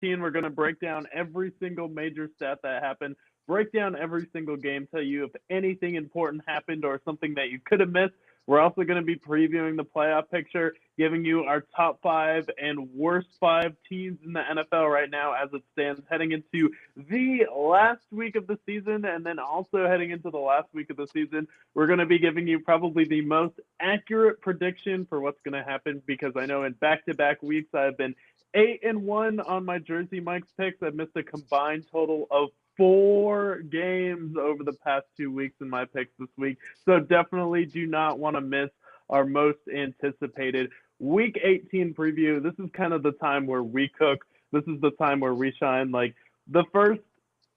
18, we're going to break down every single major stat that happened, break down every single game, tell you if anything important happened or something that you could have missed. We're also going to be previewing the playoff picture, giving you our top 5 and worst 5 teams in the NFL right now as it stands, heading into the last week of the season, and then also heading into the last week of the season. We're going to be giving you probably the most accurate prediction for what's going to happen, because I know in back-to-back weeks I've been 8-1 on my Jersey Mike's picks. I've missed a combined total of 4 games over the past 2 weeks in my picks this week. So definitely do not want to miss our most anticipated Week 18 preview. This is kind of the time where we cook. This is the time where we shine. Like, the first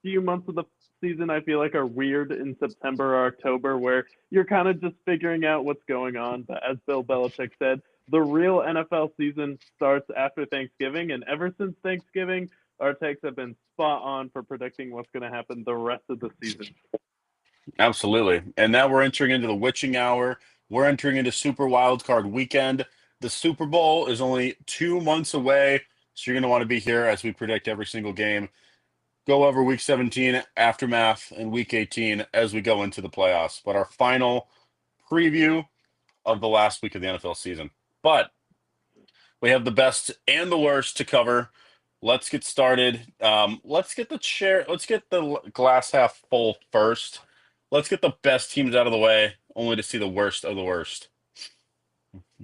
few months of the season, I feel like, are weird in September or October, where you're kind of just figuring out what's going on. But as Bill Belichick said, the real NFL season starts after Thanksgiving, and ever since Thanksgiving, our takes have been spot on for predicting what's going to happen the rest of the season. Absolutely. And now we're entering into the witching hour. We're entering into Super Wildcard Weekend. The Super Bowl is only 2 months away, so you're going to want to be here as we predict every single game. Go over Week 17, aftermath, and Week 18 as we go into the playoffs. But our final preview of the last week of the NFL season. But we have the best and the worst to cover. Let's get started. Let's get the glass half full first. Let's get the best teams out of the way, only to see the worst of the worst.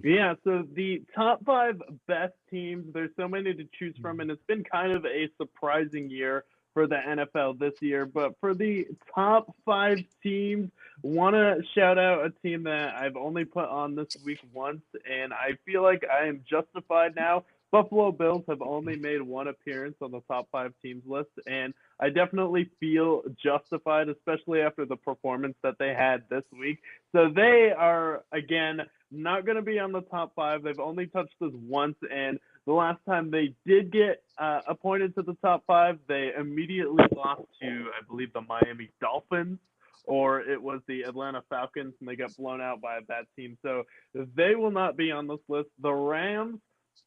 Yeah, so the top 5 best teams, there's so many to choose from, and it's been kind of a surprising year for the NFL this year. But for the top 5 teams, want to shout out a team that I've only put on this week once, and I feel like I am justified now. Buffalo Bills have only made 1 appearance on the top 5 teams list, and I definitely feel justified, especially after the performance that they had this week. So they are, again, not going to be on the top 5. They've only touched us once, and the last time they did get appointed to the top 5, they immediately lost to, I believe, the Miami Dolphins, or it was the Atlanta Falcons, and they got blown out by a bad team. So they will not be on this list. The Rams,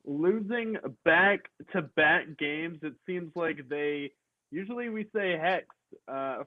losing back-to-back games, it seems like usually we say hex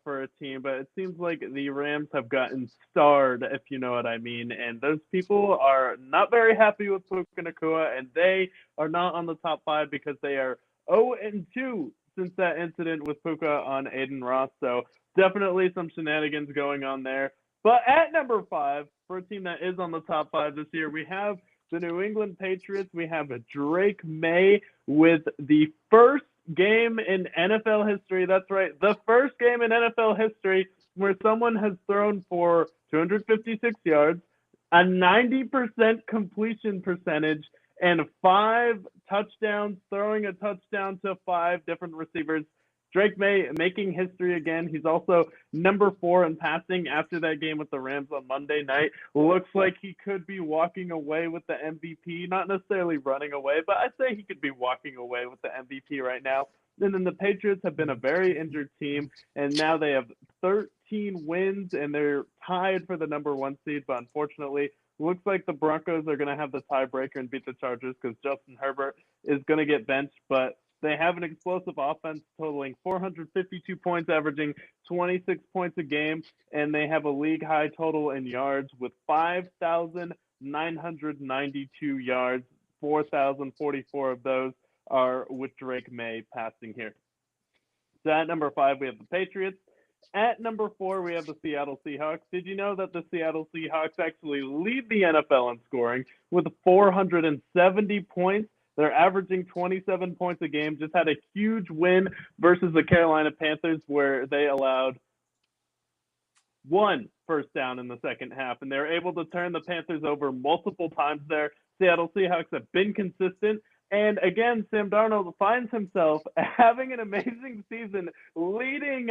for a team, but it seems like the Rams have gotten starred, if you know what I mean. And those people are not very happy with Puka Nacua, and they are not on the top 5 because they are 0-2 since that incident with Puka on Aiden Ross. So definitely some shenanigans going on there. But at number 5, for a team that is on the top 5 this year, we have the New England Patriots. We have Drake May with the first game in NFL history. That's right, the first game in NFL history where someone has thrown for 256 yards, a 90% completion percentage, and 5 touchdowns, throwing a touchdown to 5 different receivers. Drake May making history again. He's also number 4 in passing after that game with the Rams on Monday night. Looks like he could be walking away with the MVP. Not necessarily running away, but I'd say he could be walking away with the MVP right now. And then the Patriots have been a very injured team, and now they have 13 wins, and they're tied for the number 1 seed. But unfortunately, looks like the Broncos are going to have the tiebreaker and beat the Chargers because Justin Herbert is going to get benched. But they have an explosive offense totaling 452 points, averaging 26 points a game, and they have a league-high total in yards with 5,992 yards. 4,044 of those are with Drake May passing here. So at number 5, we have the Patriots. At number 4, we have the Seattle Seahawks. Did you know that the Seattle Seahawks actually lead the NFL in scoring with 470 points? They're averaging 27 points a game. Just had a huge win versus the Carolina Panthers where they allowed 1 first down in the second half, and they were able to turn the Panthers over multiple times there. Seattle Seahawks have been consistent. And again, Sam Darnold finds himself having an amazing season, leading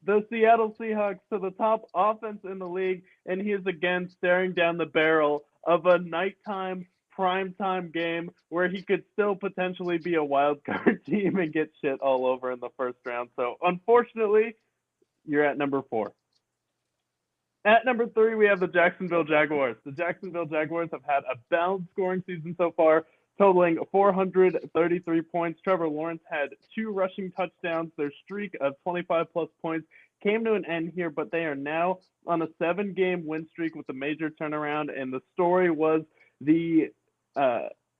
the Seattle Seahawks to the top offense in the league, and he is again staring down the barrel of a nighttime primetime game where he could still potentially be a wild card team and get shit all over in the first round. So unfortunately, you're at number 4. At number 3, we have the Jacksonville Jaguars. The Jacksonville Jaguars have had a balanced scoring season so far, totaling 433 points. Trevor Lawrence had 2 rushing touchdowns. Their streak of 25-plus points came to an end here, but they are now on a 7-game win streak with a major turnaround. And the story was the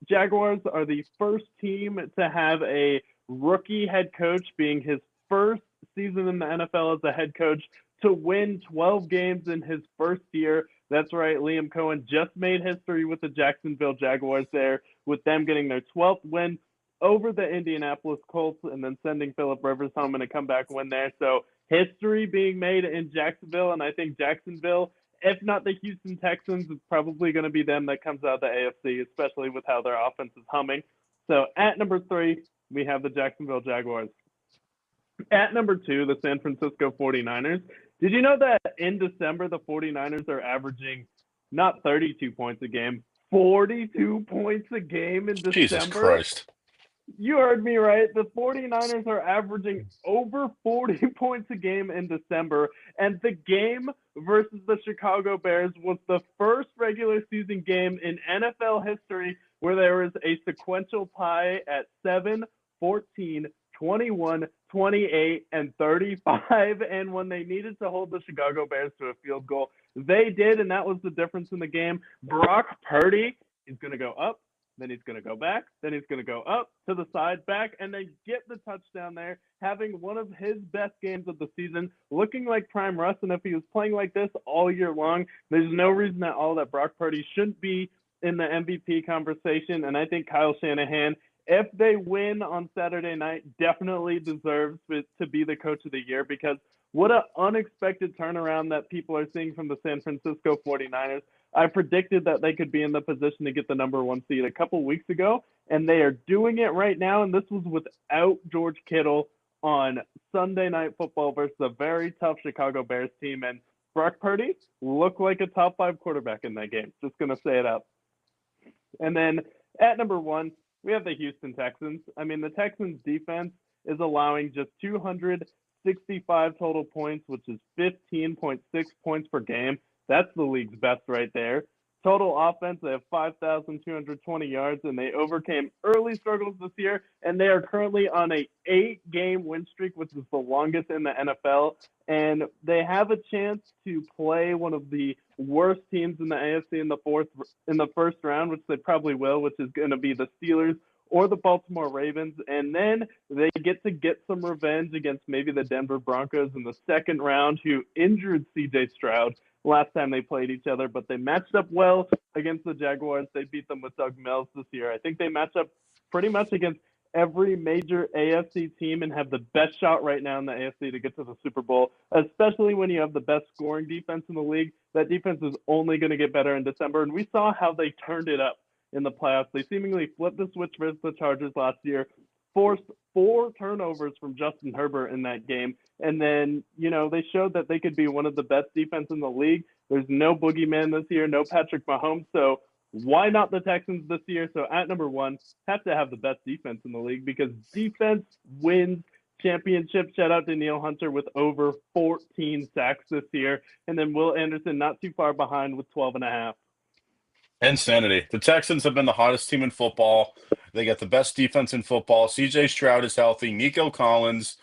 Jaguars are the first team to have a rookie head coach, being his first season in the NFL as a head coach, to win 12 games in his first year. That's right, Liam Cohen just made history with the Jacksonville Jaguars there, with them getting their 12th win over the Indianapolis Colts and then sending Phillip Rivers home in a comeback win there. So history being made in Jacksonville, and I think Jacksonville, if not the Houston Texans, is probably going to be them that comes out of the AFC, especially with how their offense is humming. So at number 3, we have the Jacksonville Jaguars. At number 2, the San Francisco 49ers. Did you know that in December, the 49ers are averaging not 32 points a game, 42 points a game in December? Jesus Christ. You heard me right. The 49ers are averaging over 40 points a game in December, and the game versus the Chicago Bears was the first regular season game in NFL history where there was a sequential tie at 7, 14, 21, 28, and 35, and when they needed to hold the Chicago Bears to a field goal, they did, and that was the difference in the game. Brock Purdy is going to go up, then he's going to go back, then he's going to go up, to the side, back, and then get the touchdown there, having one of his best games of the season, looking like prime Russ, and if he was playing like this all year long, there's no reason at all that Brock Purdy shouldn't be in the MVP conversation, and I think Kyle Shanahan, if they win on Saturday night, definitely deserves to be the coach of the year, because what an unexpected turnaround that people are seeing from the San Francisco 49ers. I predicted that they could be in the position to get the number 1 seed a couple weeks ago, and they are doing it right now, and this was without George Kittle on Sunday Night Football versus a very tough Chicago Bears team, and Brock Purdy looked like a top 5 quarterback in that game. Just going to say it out. And then at number 1, we have the Houston Texans. I mean, the Texans defense is allowing just 265 total points, which is 15.6 points per game. That's the league's best right there. Total offense, they have 5,220 yards, and they overcame early struggles this year, and they are currently on a 8-game win streak, which is the longest in the NFL, and they have a chance to play one of the worst teams in the AFC in the first round, which they probably will, which is going to be the Steelers or the Baltimore Ravens, and then they get some revenge against maybe the Denver Broncos in the second round, who injured C.J. Stroud last time they played each other, but they matched up well against the Jaguars. They beat them with Doug Mills this year. I think they match up pretty much against every major AFC team and have the best shot right now in the AFC to get to the Super Bowl, especially when you have the best scoring defense in the league. That defense is only going to get better in December, and we saw how they turned it up in the playoffs. They seemingly flipped the switch versus the Chargers last year, forced 4 turnovers from Justin Herbert in that game, and then, they showed that they could be one of the best defense in the league. There's no boogeyman this year, no Patrick Mahomes, so why not the Texans this year? So at number 1, have to have the best defense in the league, because defense wins championships. Shout out to Neil Hunter with over 14 sacks this year, and then Will Anderson not too far behind with 12.5. Insanity. The Texans have been the hottest team in football. They got the best defense in football. C.J. Stroud is healthy. Nico Collins.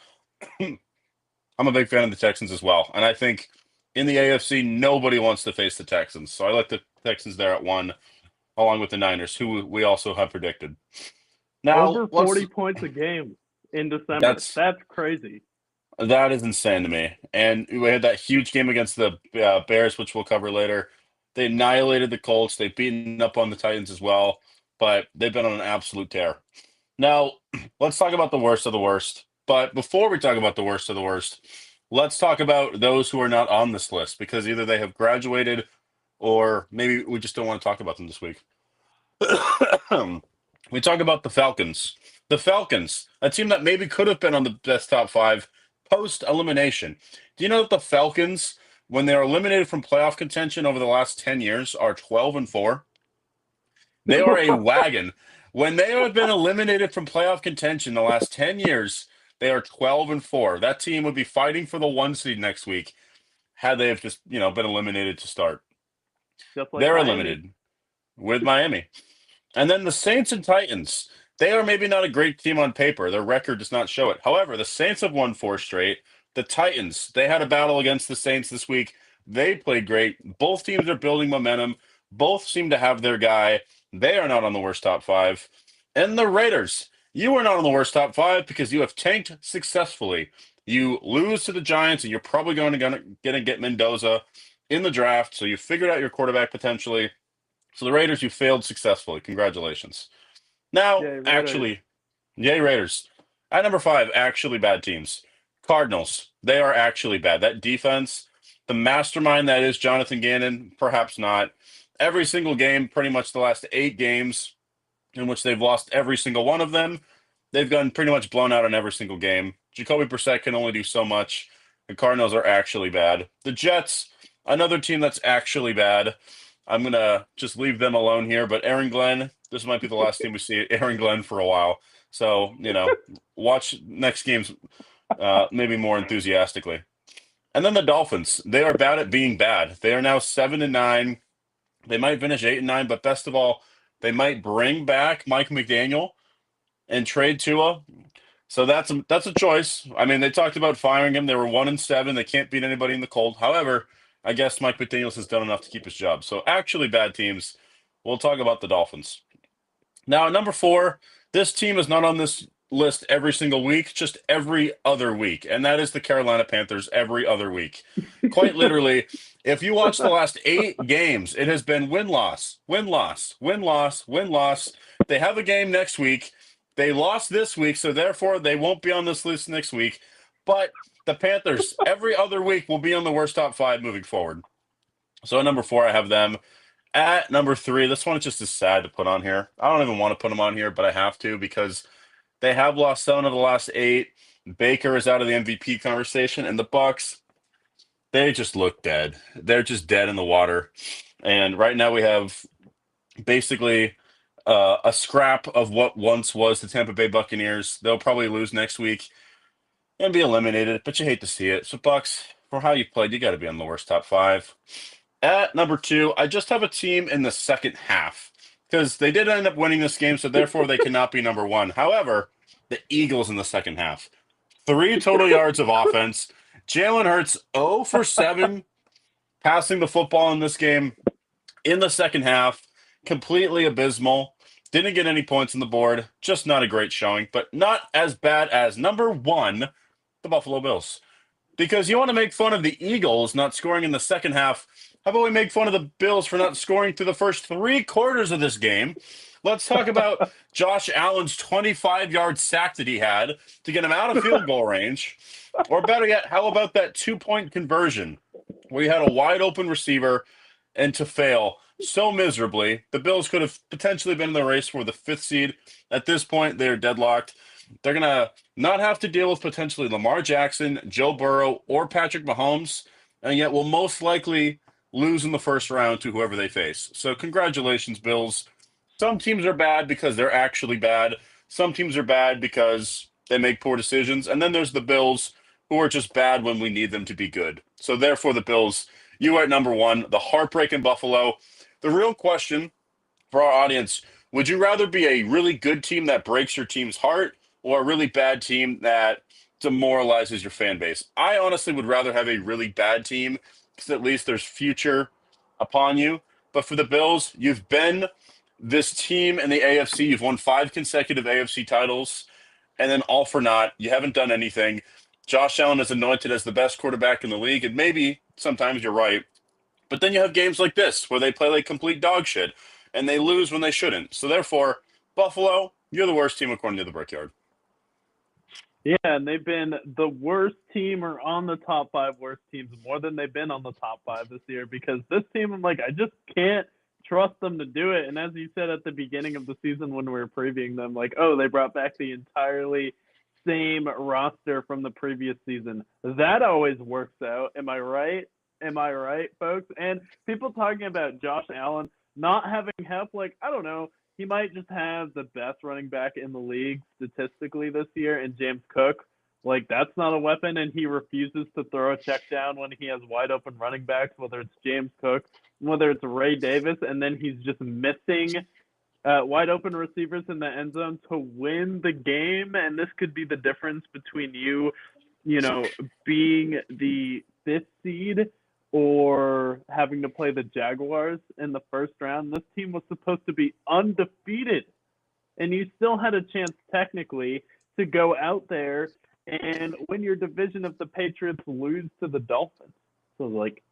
I'm a big fan of the Texans as well. And I think in the AFC, nobody wants to face the Texans. So I like the Texans there at 1, along with the Niners, who we also have predicted. Now, over 40 points a game in December. That's crazy. That is insane to me. And we had that huge game against the Bears, which we'll cover later. They annihilated the Colts. They've beaten up on the Titans as well, but they've been on an absolute tear. Now, let's talk about the worst of the worst. But before we talk about the worst of the worst, let's talk about those who are not on this list, because either they have graduated or maybe we just don't want to talk about them this week. We talk about the Falcons. The Falcons, a team that maybe could have been on the best top 5 post-elimination. Do you know that the Falcons, when they are eliminated from playoff contention over the last 10 years, are 12-4? They are a wagon. When they have been eliminated from playoff contention the last 10 years, they are 12-4. That team would be fighting for the 1 seed next week had they have just, been eliminated to start. Just like They're Miami. eliminated with Miami. And then the Saints and Titans. They are maybe not a great team on paper. Their record does not show it. However, the Saints have won 4 straight. The Titans, they had a battle against the Saints this week. They played great. Both teams are building momentum. Both seem to have their guy. They are not on the worst top five. And the Raiders, you are not on the worst top five because you have tanked successfully. You lose to the Giants, and you're probably going to get Mendoza in the draft. So you figured out your quarterback potentially. So the Raiders, you failed successfully. Congratulations. Now, Yay, Raiders. actually, yay Raiders. At number 5, actually bad teams. Cardinals. They are actually bad. That defense, the mastermind that is Jonathan Gannon, perhaps not. Every single game, pretty much the last 8 games in which they've lost every single one of them, they've gotten pretty much blown out in every single game. Jacoby Brissett can only do so much. The Cardinals are actually bad. The Jets, another team that's actually bad. I'm going to just leave them alone here, but Aaron Glenn, this might be the last team we see Aaron Glenn for a while. So, watch next games maybe more enthusiastically. And then the Dolphins, they are bad at being bad. They are now 7-9. They might finish 8-9, but best of all, they might bring back Mike McDaniel and trade Tua. So that's a choice. I mean, they talked about firing him. They were 1-7. They can't beat anybody in the cold. However, I guess Mike McDaniels has done enough to keep his job. So actually bad teams. We'll talk about the Dolphins. Now, at number 4, this team is not on this list every single week, just every other week. And that is the Carolina Panthers every other week. Quite literally, if you watch the last 8 games, it has been win-loss, win-loss, win-loss, win-loss. They have a game next week. They lost this week, so therefore they won't be on this list next week. But the Panthers, every other week, will be on the worst top 5 moving forward. So at number 4, I have them. At number 3, this one is just as sad to put on here. I don't even want to put them on here, but I have to because they have lost 7 of the last 8. Baker is out of the MVP conversation, and the Bucks, they just look dead. They're just dead in the water. And right now we have basically a scrap of what once was the Tampa Bay Buccaneers. They'll probably lose next week and be eliminated, but you hate to see it. So Bucks, for how you played, you got to be on the worst top 5. At number 2, I just have a team in the second half because they did end up winning this game, so therefore they cannot be number 1. However, the Eagles in the second half, 3 total yards of offense. Jalen Hurts 0 for 7 passing the football in this game in the second half. Completely abysmal. Didn't get any points on the board. Just not a great showing, but not as bad as number 1, the Buffalo Bills. Because you want to make fun of the Eagles not scoring in the second half. How about we make fun of the Bills for not scoring through the first 3 quarters of this game? Let's talk about Josh Allen's 25-yard sack that he had to get him out of field goal range. Or better yet, how about that 2-point conversion where you had a wide open receiver and to fail so miserably? The Bills could have potentially been in the race for the 5th seed. At this point, they're deadlocked. They're going to not have to deal with potentially Lamar Jackson, Joe Burrow, or Patrick Mahomes, and yet will most likely lose in the first round to whoever they face. So congratulations, Bills. Some teams are bad because they're actually bad. Some teams are bad because they make poor decisions. And then there's the Bills who are just bad when we need them to be good. So therefore, the Bills, you are at number 1, the heartbreak in Buffalo. The real question for our audience, would you rather be a really good team that breaks your team's heart or a really bad team that demoralizes your fan base? I honestly would rather have a really bad team because at least there's future upon you. But for the Bills, you've been this team in the AFC. You've won 5 consecutive AFC titles, and then all for naught. You haven't done anything. Josh Allen is anointed as the best quarterback in the league, and maybe sometimes you're right. But then you have games like this where they play like complete dog shit, and they lose when they shouldn't. So therefore, Buffalo, you're the worst team according to the Brickyard. Yeah, and they've been the worst team or on the top 5 worst teams more than they've been on the top 5 this year because this team, I'm like, I just can't trust them to do it. And as you said at the beginning of the season when we were previewing them, like, oh, they brought back the entirely same roster from the previous season. That always works out. Am I right? Am I right, folks? And people talking about Josh Allen not having help, like, I don't know. He might just have the best running back in the league statistically this year in James Cook. Like, that's not a weapon, and he refuses to throw a check down when he has wide open running backs, whether it's James Cook, whether it's Ray Davis, and then he's just missing wide open receivers in the end zone to win the game, and this could be the difference between you being the 5th seed or having to play the Jaguars in the first round. This team was supposed to be undefeated, and you still had a chance technically to go out there and win your division if the Patriots lose to the Dolphins. So, like,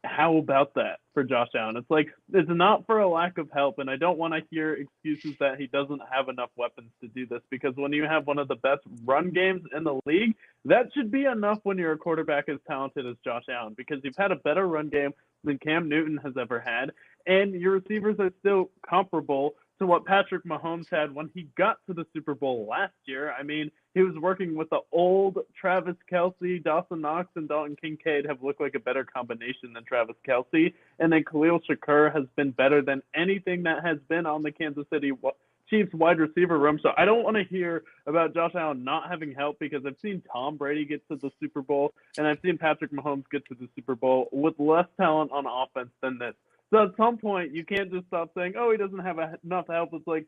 how about that for Josh Allen? It's like, it's not for a lack of help, and I don't want to hear excuses that he doesn't have enough weapons to do this, because when you have one of the best run games in the league, that should be enough when you're a quarterback as talented as Josh Allen, because you've had a better run game than Cam Newton has ever had, and your receivers are still comparable to what Patrick Mahomes had when he got to the Super Bowl last year. I mean, he was working with the old Travis Kelce. Dawson Knox and Dalton Kincaid have looked like a better combination than Travis Kelce. And then Khalil Shakur has been better than anything that has been on the Kansas City Chiefs wide receiver room. So I don't want to hear about Josh Allen not having help, because I've seen Tom Brady get to the Super Bowl, and I've seen Patrick Mahomes get to the Super Bowl with less talent on offense than this. So at some point, you can't just stop saying, oh, he doesn't have enough help. It's like,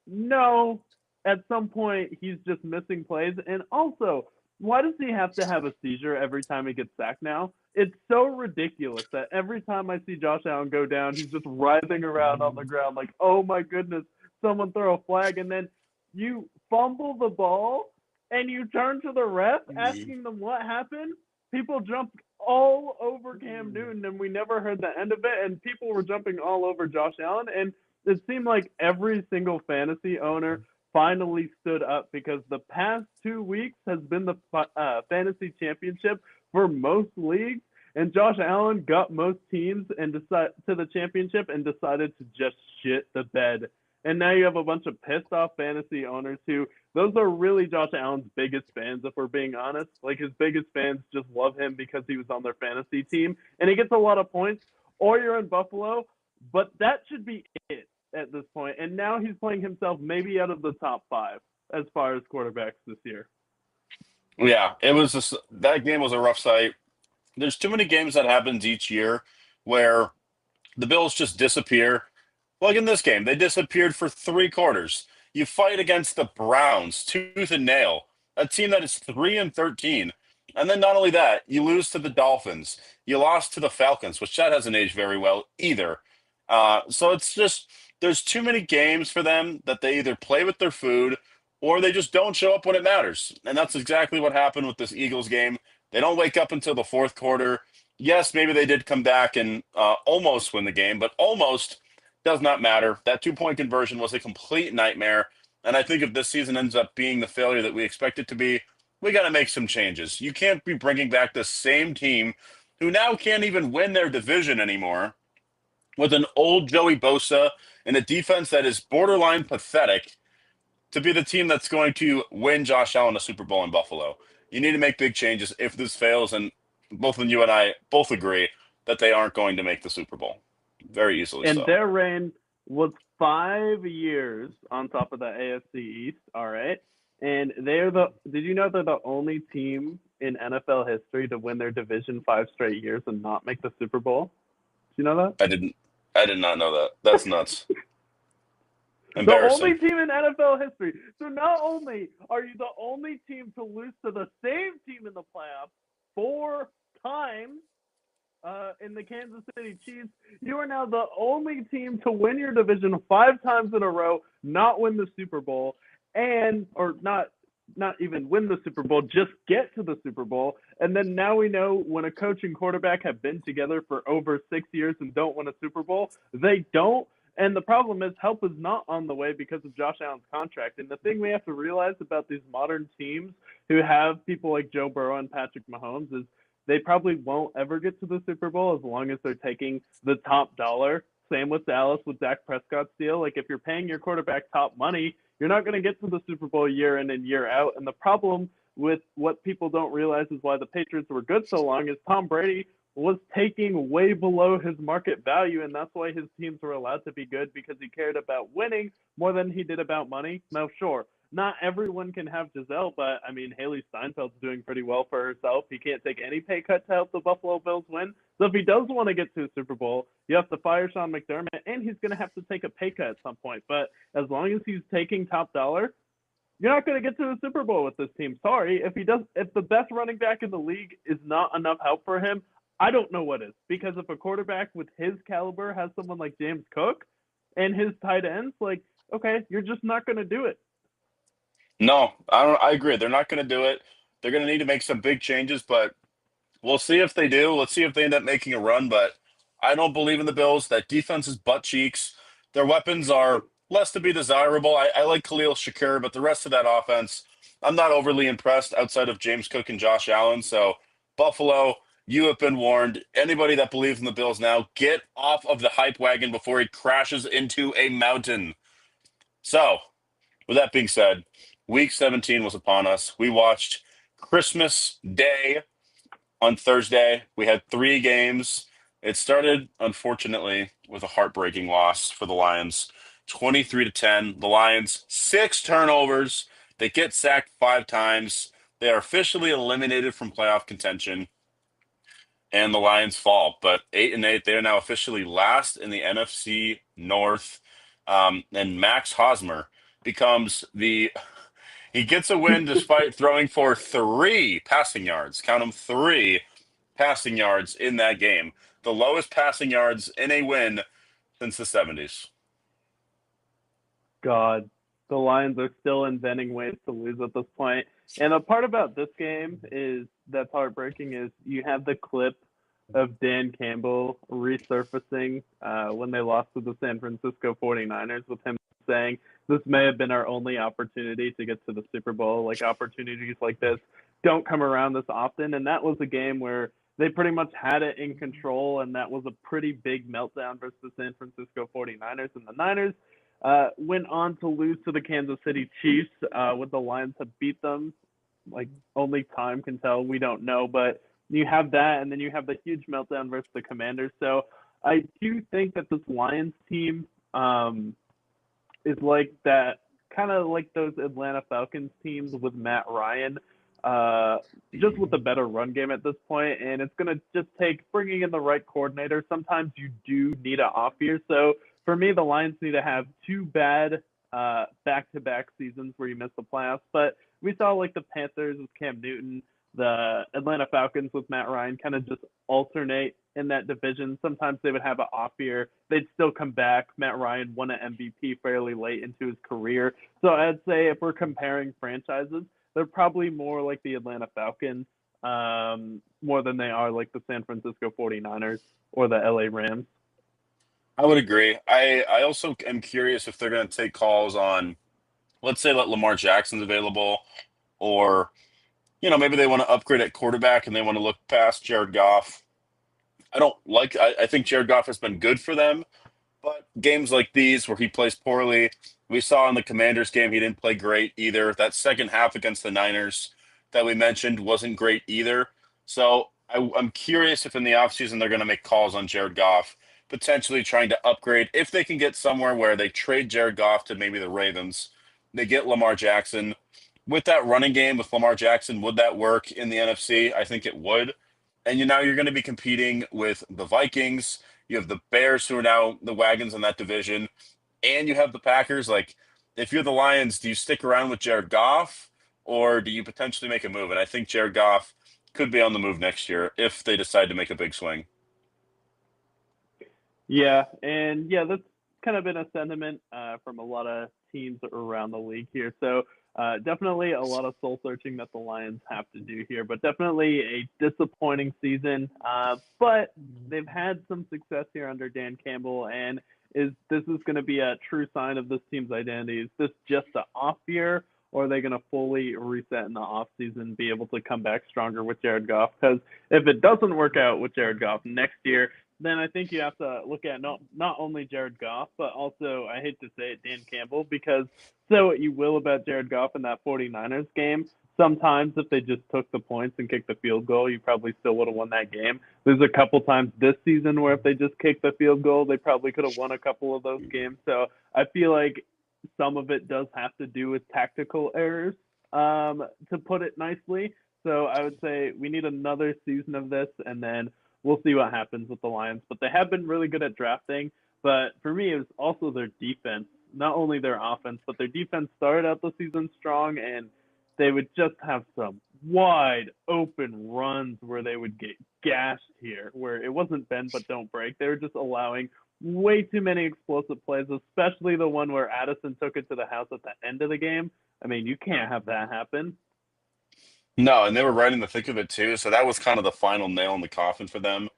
no, at some point, he's just missing plays. And also, why does he have to have a seizure every time he gets sacked now? It's so ridiculous that every time I see Josh Allen go down, he's just writhing around on the ground like, oh, my goodness, someone throw a flag. And then you fumble the ball and you turn to the ref asking them what happened. People jumped all over Cam Newton, and we never heard the end of it, and people were jumping all over Josh Allen, and it seemed like every single fantasy owner finally stood up, because the past 2 weeks has been the fantasy championship for most leagues, and Josh Allen got most teams and to the championship and decided to just shit the bed. And now you have a bunch of pissed off fantasy owners who, those are really Josh Allen's biggest fans, if we're being honest. Like, his biggest fans just love him because he was on their fantasy team, and he gets a lot of points. Or you're in Buffalo, but that should be it at this point. And now he's playing himself maybe out of the top 5 as far as quarterbacks this year. Yeah, that game was a rough sight. There's too many games that happens each year where the Bills just disappear. Like in this game, they disappeared for 3 quarters. You fight against the Browns, tooth and nail, a team that is 3-13. And then not only that, you lose to the Dolphins. You lost to the Falcons, which that hasn't aged very well either. So it's just, there's too many games for them that they either play with their food or they just don't show up when it matters. And that's exactly what happened with this Eagles game. They don't wake up until the 4th quarter. Yes, maybe they did come back and almost win the game, but almost does not matter. That 2-point conversion was a complete nightmare. And I think if this season ends up being the failure that we expect it to be, we got to make some changes. You can't be bringing back the same team who now can't even win their division anymore with an old Joey Bosa and a defense that is borderline pathetic to be the team that's going to win Josh Allen a Super Bowl in Buffalo. You need to make big changes if this fails, and both of you and I both agree that they aren't going to make the Super Bowl. Very easily and so. Their reign was 5 years on top of the AFC East, all right? And did you know they're the only team in NFL history to win their division 5 straight years and not make the Super Bowl? Do you know that? I did not know that. That's nuts. The only team in NFL history. So not only are you the only team to lose to the same team in the playoffs 4 times in the Kansas City Chiefs, you are now the only team to win your division 5 times in a row, not win the Super Bowl, or not even win the Super Bowl, just get to the Super Bowl. And then now we know when a coach and quarterback have been together for over 6 years and don't win a Super Bowl, they don't. And the problem is help is not on the way because of Josh Allen's contract. And the thing we have to realize about these modern teams who have people like Joe Burrow and Patrick Mahomes is they probably won't ever get to the Super Bowl as long as they're taking the top dollar. Same with Dallas with Dak Prescott's deal. Like, if you're paying your quarterback top money, you're not going to get to the Super Bowl year in and year out. And the problem with what people don't realize is why the Patriots were good so long is Tom Brady was taking way below his market value, and that's why his teams were allowed to be good, because he cared about winning more than he did about money. Now, sure, not everyone can have Giselle, but I mean, Haley Steinfeld's doing pretty well for herself. He can't take any pay cut to help the Buffalo Bills win. So if he does want to get to a Super Bowl, you have to fire Sean McDermott, and he's going to have to take a pay cut at some point. But as long as he's taking top dollar, you're not going to get to the Super Bowl with this team. Sorry, if the best running back in the league is not enough help for him, I don't know what is. Because if a quarterback with his caliber has someone like James Cook and his tight ends, like, okay, you're just not going to do it. No, I agree. They're not going to do it. They're going to need to make some big changes, but we'll see if they do. Let's see if they end up making a run, but I don't believe in the Bills. That defense is butt cheeks. Their weapons are less to be desirable. I like Khalil Shakir, but the rest of that offense, I'm not overly impressed outside of James Cook and Josh Allen. So, Buffalo, you have been warned. Anybody that believes in the Bills now, get off of the hype wagon before he crashes into a mountain. So, with that being said, Week 17 was upon us. We watched Christmas Day on Thursday. We had 3 games. It started, unfortunately, with a heartbreaking loss for the Lions, 23-10. The Lions, 6 turnovers. They get sacked 5 times. They are officially eliminated from playoff contention, and the Lions fall. But 8-8, they are now officially last in the NFC North. And Max Hosmer becomes he gets a win despite throwing for 3 passing yards. Count them, 3 passing yards in that game. The lowest passing yards in a win since the 70s. God, the Lions are still inventing ways to lose at this point. And the part about this game that's heartbreaking is you have the clip of Dan Campbell resurfacing when they lost to the San Francisco 49ers with him saying, this may have been our only opportunity to get to the Super Bowl. Like, opportunities like this don't come around this often. And that was a game where they pretty much had it in control, and that was a pretty big meltdown versus the San Francisco 49ers. And the Niners went on to lose to the Kansas City Chiefs, with the Lions to beat them. Like, only time can tell. We don't know. But you have that, and then you have the huge meltdown versus the Commanders. So I do think that this Lions team is like that, kind of like those Atlanta Falcons teams with Matt Ryan, just with a better run game at this point. And it's going to just take bringing in the right coordinator. Sometimes you do need an off year. So for me, the Lions need to have 2 bad back-to-back seasons where you miss the playoffs. But we saw like the Panthers with Cam Newton, the Atlanta Falcons with Matt Ryan kind of just alternate in that division. Sometimes they would have an off year. They'd still come back. Matt Ryan won an MVP fairly late into his career. So I'd say if we're comparing franchises, they're probably more like the Atlanta Falcons, more than they are like the San Francisco 49ers or the LA Rams. I would agree. I also am curious if they're going to take calls on, let's say, let Lamar Jackson's available, or maybe they want to upgrade at quarterback and they want to look past Jared Goff. I think Jared Goff has been good for them, but games like these where he plays poorly, we saw in the Commanders game, he didn't play great either. That second half against the Niners that we mentioned wasn't great either. So I'm curious if in the offseason they're going to make calls on Jared Goff, potentially trying to upgrade. If they can get somewhere where they trade Jared Goff to maybe the Ravens, they get Lamar Jackson. With that running game with Lamar Jackson, would that work in the NFC? I think it would. And you're going to be competing with the Vikings. You have the Bears, who are now the wagons in that division, and you have the Packers. Like, if you're the Lions, do you stick around with Jared Goff, or do you potentially make a move? And I think Jared Goff could be on the move next year if they decide to make a big swing. Yeah, and that's kind of been a sentiment from a lot of teams around the league here. So definitely a lot of soul searching that the Lions have to do here, but definitely a disappointing season. But they've had some success here under Dan Campbell, and this is going to be a true sign of this team's identity? Is this just an off year, or are they going to fully reset in the offseason, be able to come back stronger with Jared Goff? Because if it doesn't work out with Jared Goff next year, then I think you have to look at not only Jared Goff, but also, I hate to say it, Dan Campbell, because say what you will about Jared Goff in that 49ers game, sometimes if they just took the points and kicked the field goal, you probably still would have won that game. There's a couple times this season where if they just kicked the field goal, they probably could have won a couple of those games. So I feel like some of it does have to do with tactical errors, to put it nicely. So I would say we need another season of this, and then we'll see what happens with the Lions. But they have been really good at drafting. But for me, it was also their defense, not only their offense, but their defense started out the season strong, and they would just have some wide open runs where they would get gashed here, where it wasn't bend but don't break. They were just allowing way too many explosive plays, especially the one where Addison took it to the house at the end of the game. I mean, you can't have that happen. No, and they were right in the thick of it too. So that was kind of the final nail in the coffin for them.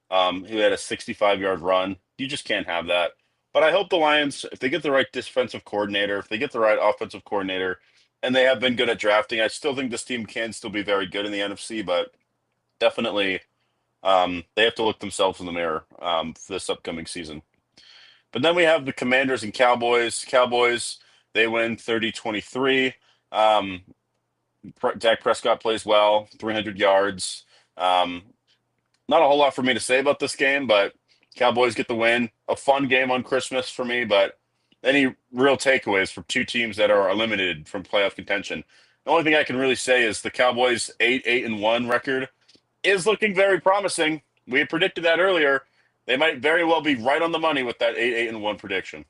Who had a 65-yard run. You just can't have that. But I hope the Lions, if they get the right defensive coordinator, if they get the right offensive coordinator, and they have been good at drafting, I still think this team can still be very good in the NFC. But definitely, they have to look themselves in the mirror for this upcoming season. But then we have the Commanders and Cowboys. Cowboys, they win 30-23. Um, Dak Prescott plays well, 300 yards. Um, Not a whole lot for me to say about this game, but Cowboys get the win. A fun game on Christmas for me, but any real takeaways from two teams that are eliminated from playoff contention? The only thing I can really say is the Cowboys' 8-1 record is looking very promising. We had predicted that earlier. They might very well be right on the money with that 8-1 prediction.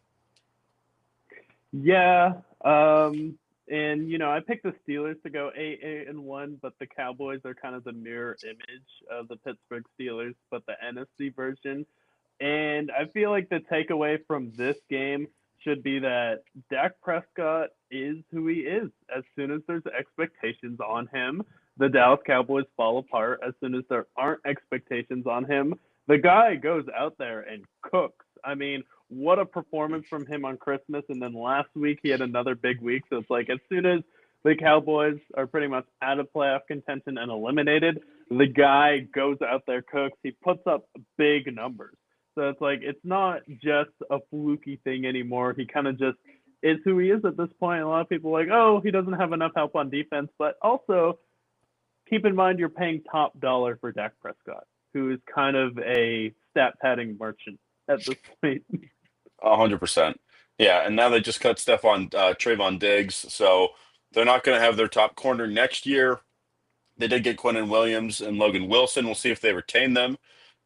Yeah, and I picked the Steelers to go 8-1, but the Cowboys are kind of the mirror image of the Pittsburgh Steelers, but the NFC version. And I feel like the takeaway from this game should be that Dak Prescott is who he is. As soon as there's expectations on him, the Dallas Cowboys fall apart. As soon as there aren't expectations on him, the guy goes out there and cooks. I mean, what a performance from him on Christmas. And then last week, he had another big week. So it's like as soon as the Cowboys are pretty much out of playoff contention and eliminated, the guy goes out there, cooks. He puts up big numbers. So it's like it's not just a fluky thing anymore. He kind of just is who he is at this point. A lot of people are like, oh, he doesn't have enough help on defense. But also keep in mind you're paying top dollar for Dak Prescott, who is kind of a stat padding merchant at this point. 100%. Yeah, and now they just cut Trayvon Diggs, so they're not going to have their top corner next year. They did get Quinnen Williams and Logan Wilson. We'll see if they retain them.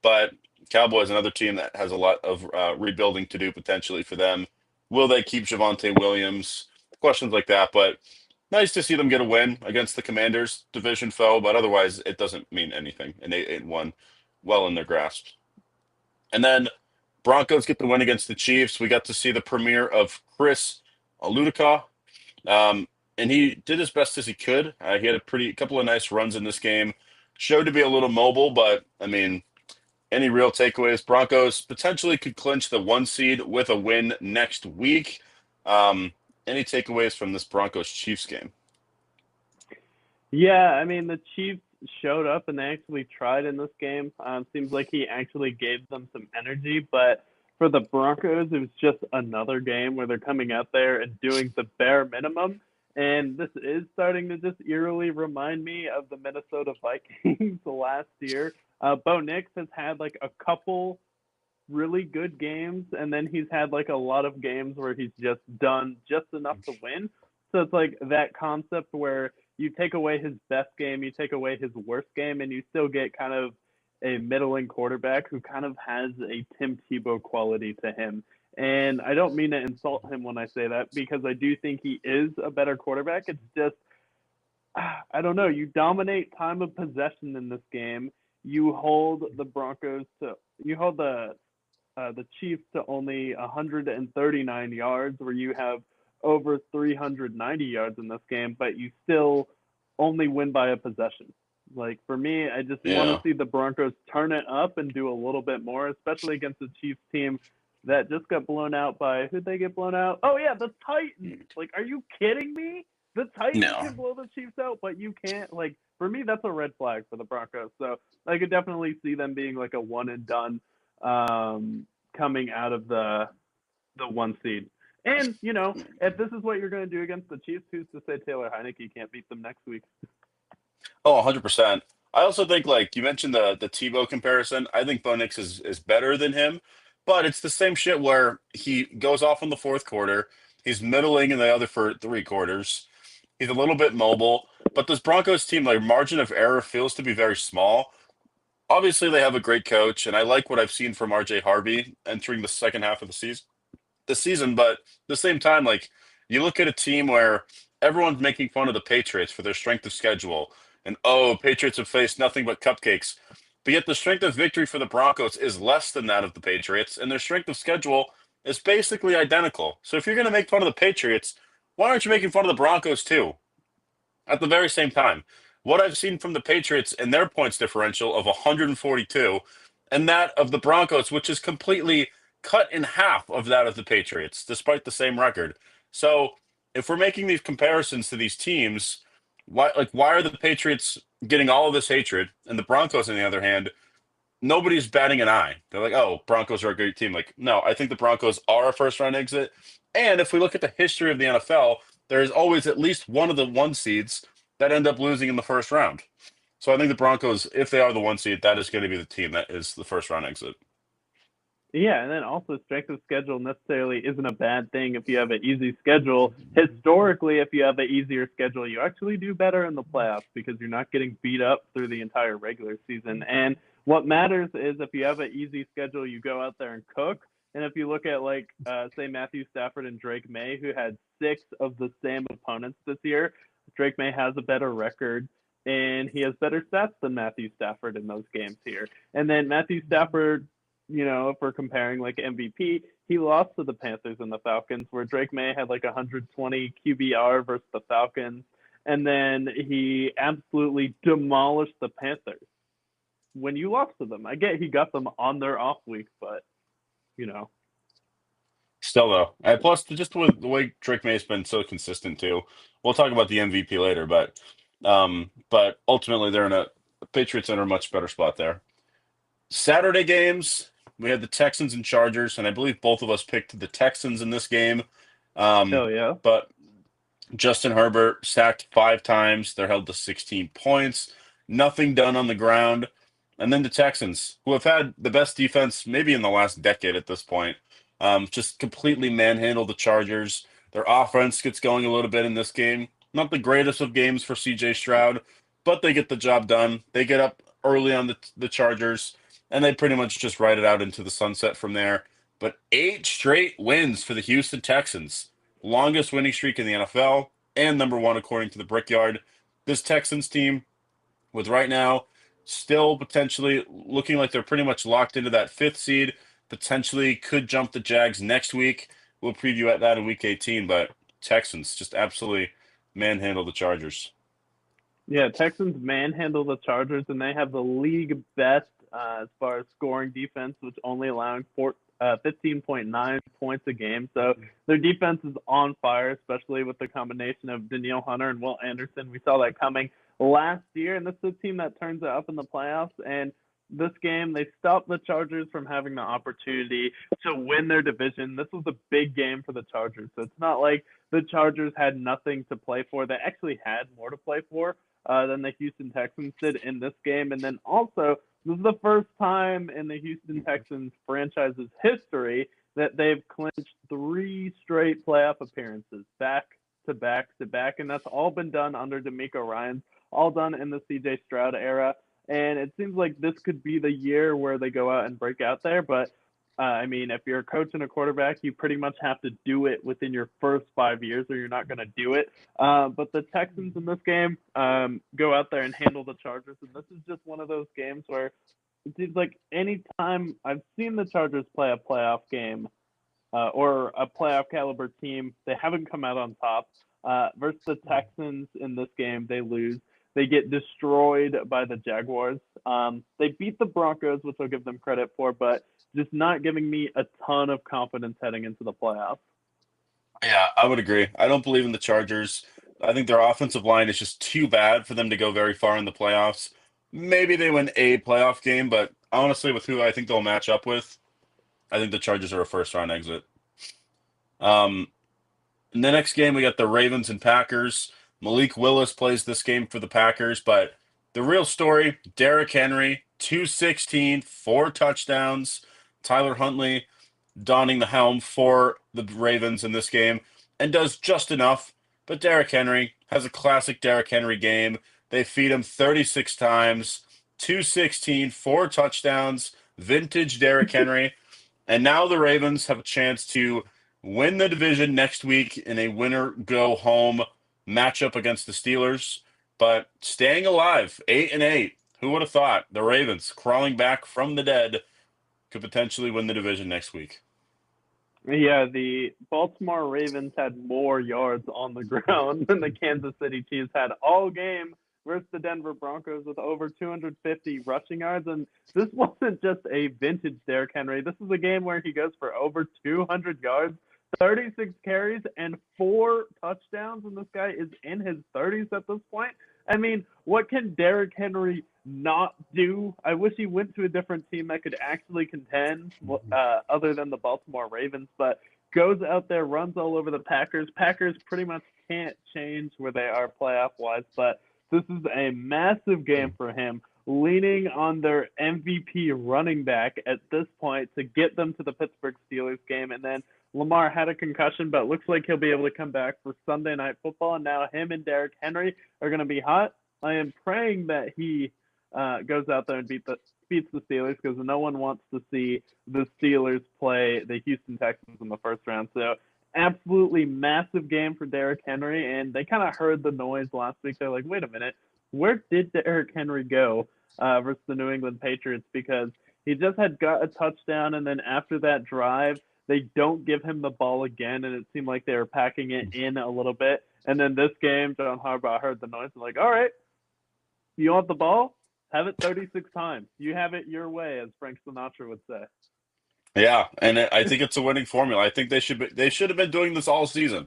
But Cowboys, another team that has a lot of rebuilding to do potentially for them. Will they keep Javonte Williams? Questions like that. But nice to see them get a win against the Commanders, division foe. But otherwise, it doesn't mean anything. An 8-1, well in their grasp. And then Broncos get the win against the Chiefs. We got to see the premiere of Chris Alutica. And he did as best as he could. He had a couple of nice runs in this game. Showed to be a little mobile, but I mean, any real takeaways? Broncos potentially could clinch the 1 seed with a win next week. Any takeaways from this Broncos Chiefs game? Yeah, I mean, the Chiefs showed up and they actually tried in this game. Seems like he actually gave them some energy, but for the Broncos, it was just another game where they're coming out there and doing the bare minimum. And this is starting to just eerily remind me of the Minnesota Vikings last year. Bo Nix has had like a couple really good games, and then he's had like a lot of games where he's just done just enough to win. So it's like that concept where you take away his best game, you take away his worst game, and you still get kind of a middling quarterback who kind of has a Tim Tebow quality to him. And I don't mean to insult him when I say that because I do think he is a better quarterback. It's just, I don't know. You dominate time of possession in this game. You hold the Chiefs to only 139 yards, where you have over 390 yards in this game, but you still only win by a possession. Like for me, I just want to see the Broncos turn it up and do a little bit more, especially against the Chiefs team that just got blown out by who'd they get blown out? Oh yeah, the Titans. Like, are you kidding me? The Titans can blow the Chiefs out, but you can't. Like, for me, that's a red flag for the Broncos. So I could definitely see them being like a one and done coming out of the 1 seed. And, if this is what you're going to do against the Chiefs, who's to say Taylor Heineke can't beat them next week? Oh, 100%. I also think, like, you mentioned the Tebow comparison. I think Bo Nix is better than him, but it's the same shit where he goes off in the fourth quarter. He's middling in the other for 3 quarters. He's a little bit mobile, but this Broncos team, like margin of error feels to be very small. Obviously, they have a great coach, and I like what I've seen from RJ Harvey entering the second half of the season. But at the same time, like you look at a team where everyone's making fun of the Patriots for their strength of schedule, and oh, Patriots have faced nothing but cupcakes. But yet the strength of victory for the Broncos is less than that of the Patriots, and their strength of schedule is basically identical. So if you're going to make fun of the Patriots, why aren't you making fun of the Broncos too? At the very same time, what I've seen from the Patriots and their points differential of 142 and that of the Broncos, which is completely cut in half of that of the Patriots, despite the same record. So if we're making these comparisons to these teams, why are the Patriots getting all of this hatred and the Broncos, on the other hand, nobody's batting an eye? They're like, oh, Broncos are a great team. Like, no, I think the Broncos are a first round exit. And if we look at the history of the NFL, there is always at least one of the 1 seeds that end up losing in the first round. So I think the Broncos, if they are the 1 seed, that is going to be the team that is the first round exit. Yeah, and then also strength of schedule necessarily isn't a bad thing if you have an easy schedule. Historically, if you have an easier schedule, you actually do better in the playoffs because you're not getting beat up through the entire regular season. And what matters is if you have an easy schedule, you go out there and cook. And if you look at say Matthew Stafford and Drake May, who had 6 of the same opponents this year, Drake May has a better record and he has better stats than Matthew Stafford in those games here. And then Matthew Stafford, if we're comparing like MVP, he lost to the Panthers and the Falcons, where Drake May had like 120 QBR versus the Falcons, and then he absolutely demolished the Panthers when you lost to them. I get he got them on their off week, but you know, Still, though, and plus just with the way Drake May has been so consistent too. We'll talk about the MVP later, but ultimately they're in a Patriots are in a much better spot there. Saturday games, we had the Texans and Chargers, and I believe both of us picked the Texans in this game. Um, hell yeah. but Justin Herbert sacked 5 times. They're held to 16 points. Nothing done on the ground. And then the Texans, who have had the best defense maybe in the last decade at this point, just completely manhandle the Chargers. Their offense gets going a little bit in this game. Not the greatest of games for CJ Stroud, but they get the job done. They get up early on the Chargers, and they pretty much just ride it out into the sunset from there. But 8 straight wins for the Houston Texans, longest winning streak in the NFL, and number 1 according to the Brickyard. This Texans team, with right now still potentially looking like they're pretty much locked into that 5th seed, potentially could jump the Jags next week. We'll preview at that in Week 18, but Texans just absolutely manhandle the Chargers. Yeah, Texans manhandle the Chargers, and they have the league best as far as scoring defense, which only allowing 15.9 points a game. So their defense is on fire, especially with the combination of Danielle Hunter and Will Anderson. We saw that coming last year, and this is a team that turns it up in the playoffs. And this game, they stopped the Chargers from having the opportunity to win their division. This was a big game for the Chargers. So it's not like the Chargers had nothing to play for. They actually had more to play for than the Houston Texans did in this game. And then also, this is the first time in the Houston Texans franchise's history that they've clinched 3 straight playoff appearances back to back to back. And that's all been done under DeMeco Ryans, all done in the CJ Stroud era. And it seems like this could be the year where they go out and break out there. But if you're a coach and a quarterback, you pretty much have to do it within your first 5 years or you're not going to do it. But the Texans in this game go out there and handle the Chargers. And this is just one of those games where it seems like anytime I've seen the Chargers play a playoff game or a playoff caliber team, they haven't come out on top. Versus the Texans in this game, they lose. They get destroyed by the Jaguars. They beat the Broncos, which I'll give them credit for, but just not giving me a ton of confidence heading into the playoffs. Yeah, I would agree. I don't believe in the Chargers. I think their offensive line is just too bad for them to go very far in the playoffs. Maybe they win a playoff game, but honestly, with who I think they'll match up with, I think the Chargers are a first round exit. Um, in the next game, we got the Ravens and Packers. Malik Willis plays this game for the Packers, but the real story, Derrick Henry, 216, 4 touchdowns. Tyler Huntley donning the helm for the Ravens in this game. and does just enough. But Derrick Henry has a classic Derrick Henry game. They feed him 36 times, 216, 4 touchdowns, vintage Derrick Henry. And now the Ravens have a chance to win the division next week in a winner-go-home matchup against the Steelers. But staying alive, 8-8. Who would have thought the Ravens, crawling back from the dead, could potentially win the division next week? Yeah, the Baltimore Ravens had more yards on the ground than the Kansas City Chiefs had all game versus the Denver Broncos with over 250 rushing yards. And this wasn't just a vintage Derrick Henry. This is a game where he goes for over 200 yards, 36 carries, and 4 touchdowns. And this guy is in his 30s at this point. I mean, what can Derrick Henry not do? I wish he went to a different team that could actually contend other than the Baltimore Ravens, but goes out there, runs all over the Packers. Packers pretty much can't change where they are playoff-wise, but this is a massive game for him, leaning on their MVP running back at this point to get them to the Pittsburgh Steelers game. And then Lamar had a concussion, but looks like he'll be able to come back for Sunday Night Football. And now him and Derrick Henry are going to be hot. I am praying that he goes out there and beats the Steelers, because no one wants to see the Steelers play the Houston Texans in the first round. So absolutely massive game for Derrick Henry, and they kind of heard the noise last week. They're like, wait a minute, where did Derrick Henry go versus the New England Patriots? Because he just had got a touchdown, and then after that drive, they don't give him the ball again, and it seemed like they were packing it in a little bit. And then this game, John Harbaugh heard the noise and like, all right, you want the ball? Have it 36 times. You have it your way, as Frank Sinatra would say. Yeah, and I think it's a winning formula. I think they should have been doing this all season.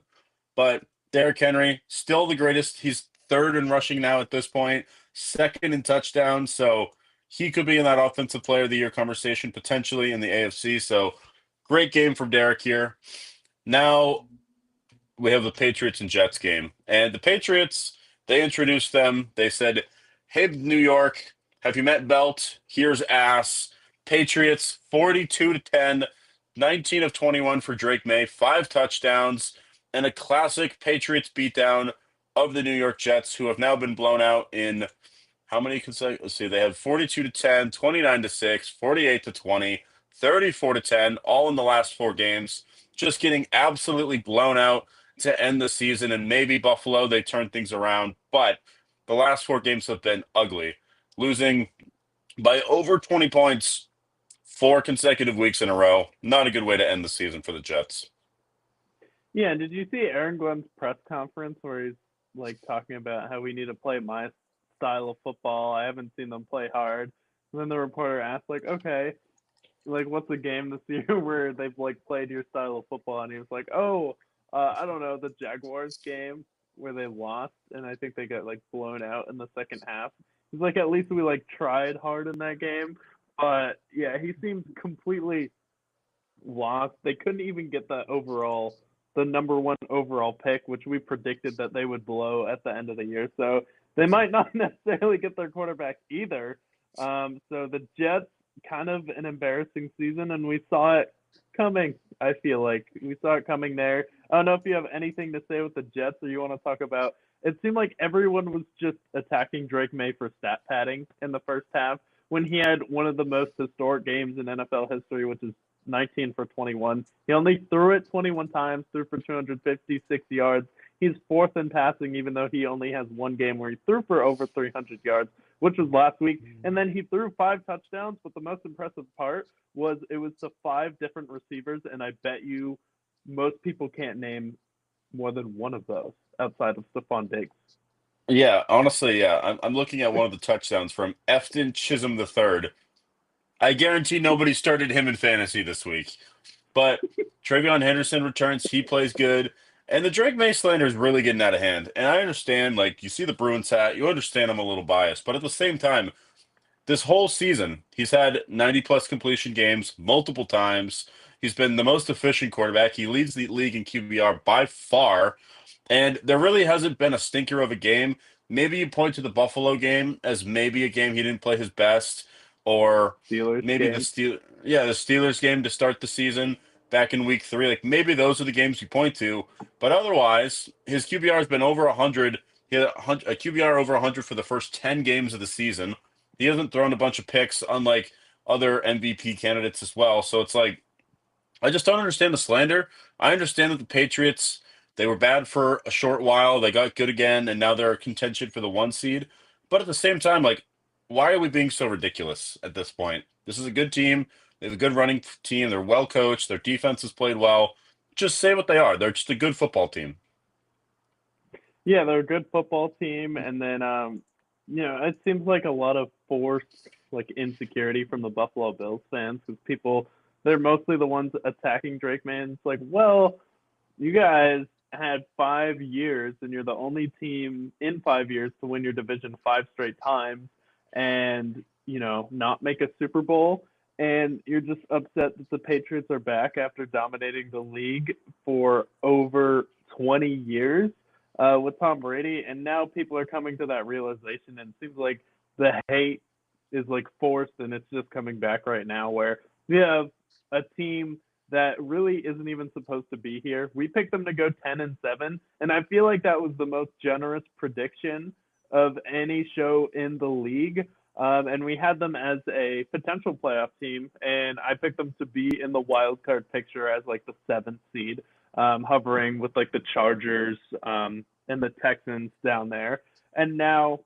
But Derrick Henry, still the greatest. He's third in rushing now at this point, second in touchdowns. So he could be in that Offensive Player of the Year conversation potentially in the AFC. So great game from Derrick here. Now we have the Patriots and Jets game. And the Patriots, they introduced them. They said, hey, New York, have you met Belt? Here's ass. Patriots 42-10, 19 of 21 for Drake May, 5 touchdowns, and a classic Patriots beatdown of the New York Jets, who have now been blown out in how many consecutive? Let's see, they have 42-10, 29-6, 48-20, 34-10, all in the last 4 games. Just getting absolutely blown out to end the season, and maybe Buffalo, they turn things around, but the last 4 games have been ugly, losing by over 20 points 4 consecutive weeks in a row. Not a good way to end the season for the Jets. Yeah, and did you see Aaron Glenn's press conference where he's like talking about how we need to play my style of football? I haven't seen them play hard. And then the reporter asked, like, okay, like, what's a game this year where they've like played your style of football? And he was like, oh, I don't know, the Jaguars game where they lost, and I think they got like blown out in the second half. He's like, at least we like tried hard in that game. But yeah, he seems completely lost. They couldn't even get the number 1 overall pick, which we predicted that they would blow at the end of the year. So they might not necessarily get their quarterback either. So the Jets, kind of an embarrassing season, and we saw it coming. I feel like we saw it coming there. I don't know if you have anything to say with the Jets, or you want to talk about. It seemed like everyone was just attacking Drake May for stat padding in the first half when he had one of the most historic games in NFL history, which is 19 for 21. He only threw it 21 times, threw for 256 yards. He's 4th in passing, even though he only has 1 game where he threw for over 300 yards, which was last week. And then he threw 5 touchdowns, but the most impressive part was it was to 5 different receivers, and I bet you most people can't name more than one of those outside of Stephon Diggs. Yeah, honestly, yeah. I'm looking at one of the touchdowns from Efton Chisholm III. I guarantee nobody started him in fantasy this week. But Travion Henderson returns. He plays good. And the Drake May slander is really getting out of hand. And I understand, like, you see the Bruins hat. You understand I'm a little biased. But at the same time, this whole season, he's had 90-plus completion games multiple times. He's been the most efficient quarterback. He leads the league in QBR by far. And there really hasn't been a stinker of a game. Maybe you point to the Buffalo game as maybe a game he didn't play his best, or Steelers maybe game. the Steelers game to start the season. back in week 3. Like maybe those are the games you point to, but otherwise, his QBR has been over 100. He had a QBR over 100 for the first 10 games of the season. He hasn't thrown a bunch of picks, unlike other MVP candidates as well. So it's like I just don't understand the slander. I understand that the Patriots, they were bad for a short while, they got good again, and now they're contention for the 1 seed. But at the same time, like, why are we being so ridiculous at this point? This is a good team. They have a good running team. They're well coached. Their defense has played well. Just say what they are. They're just a good football team. Yeah, they're a good football team, and then it seems like a lot of forced like insecurity from the Buffalo Bills fans because people they're mostly the ones attacking Drake May. It's like, well, you guys had 5 years, and you're the only team in 5 years to win your division 5 straight times, and not make a Super Bowl. And you're just upset that the Patriots are back after dominating the league for over 20 years with Tom Brady, and now people are coming to that realization, and it seems like the hate is like forced, and it's just coming back right now, where we have a team that really isn't even supposed to be here. We picked them to go 10-7, and I feel like that was the most generous prediction of any show in the league. And we had them as a potential playoff team, and I picked them to be in the wild card picture as like the 7th seed, hovering with like the Chargers and the Texans down there. And now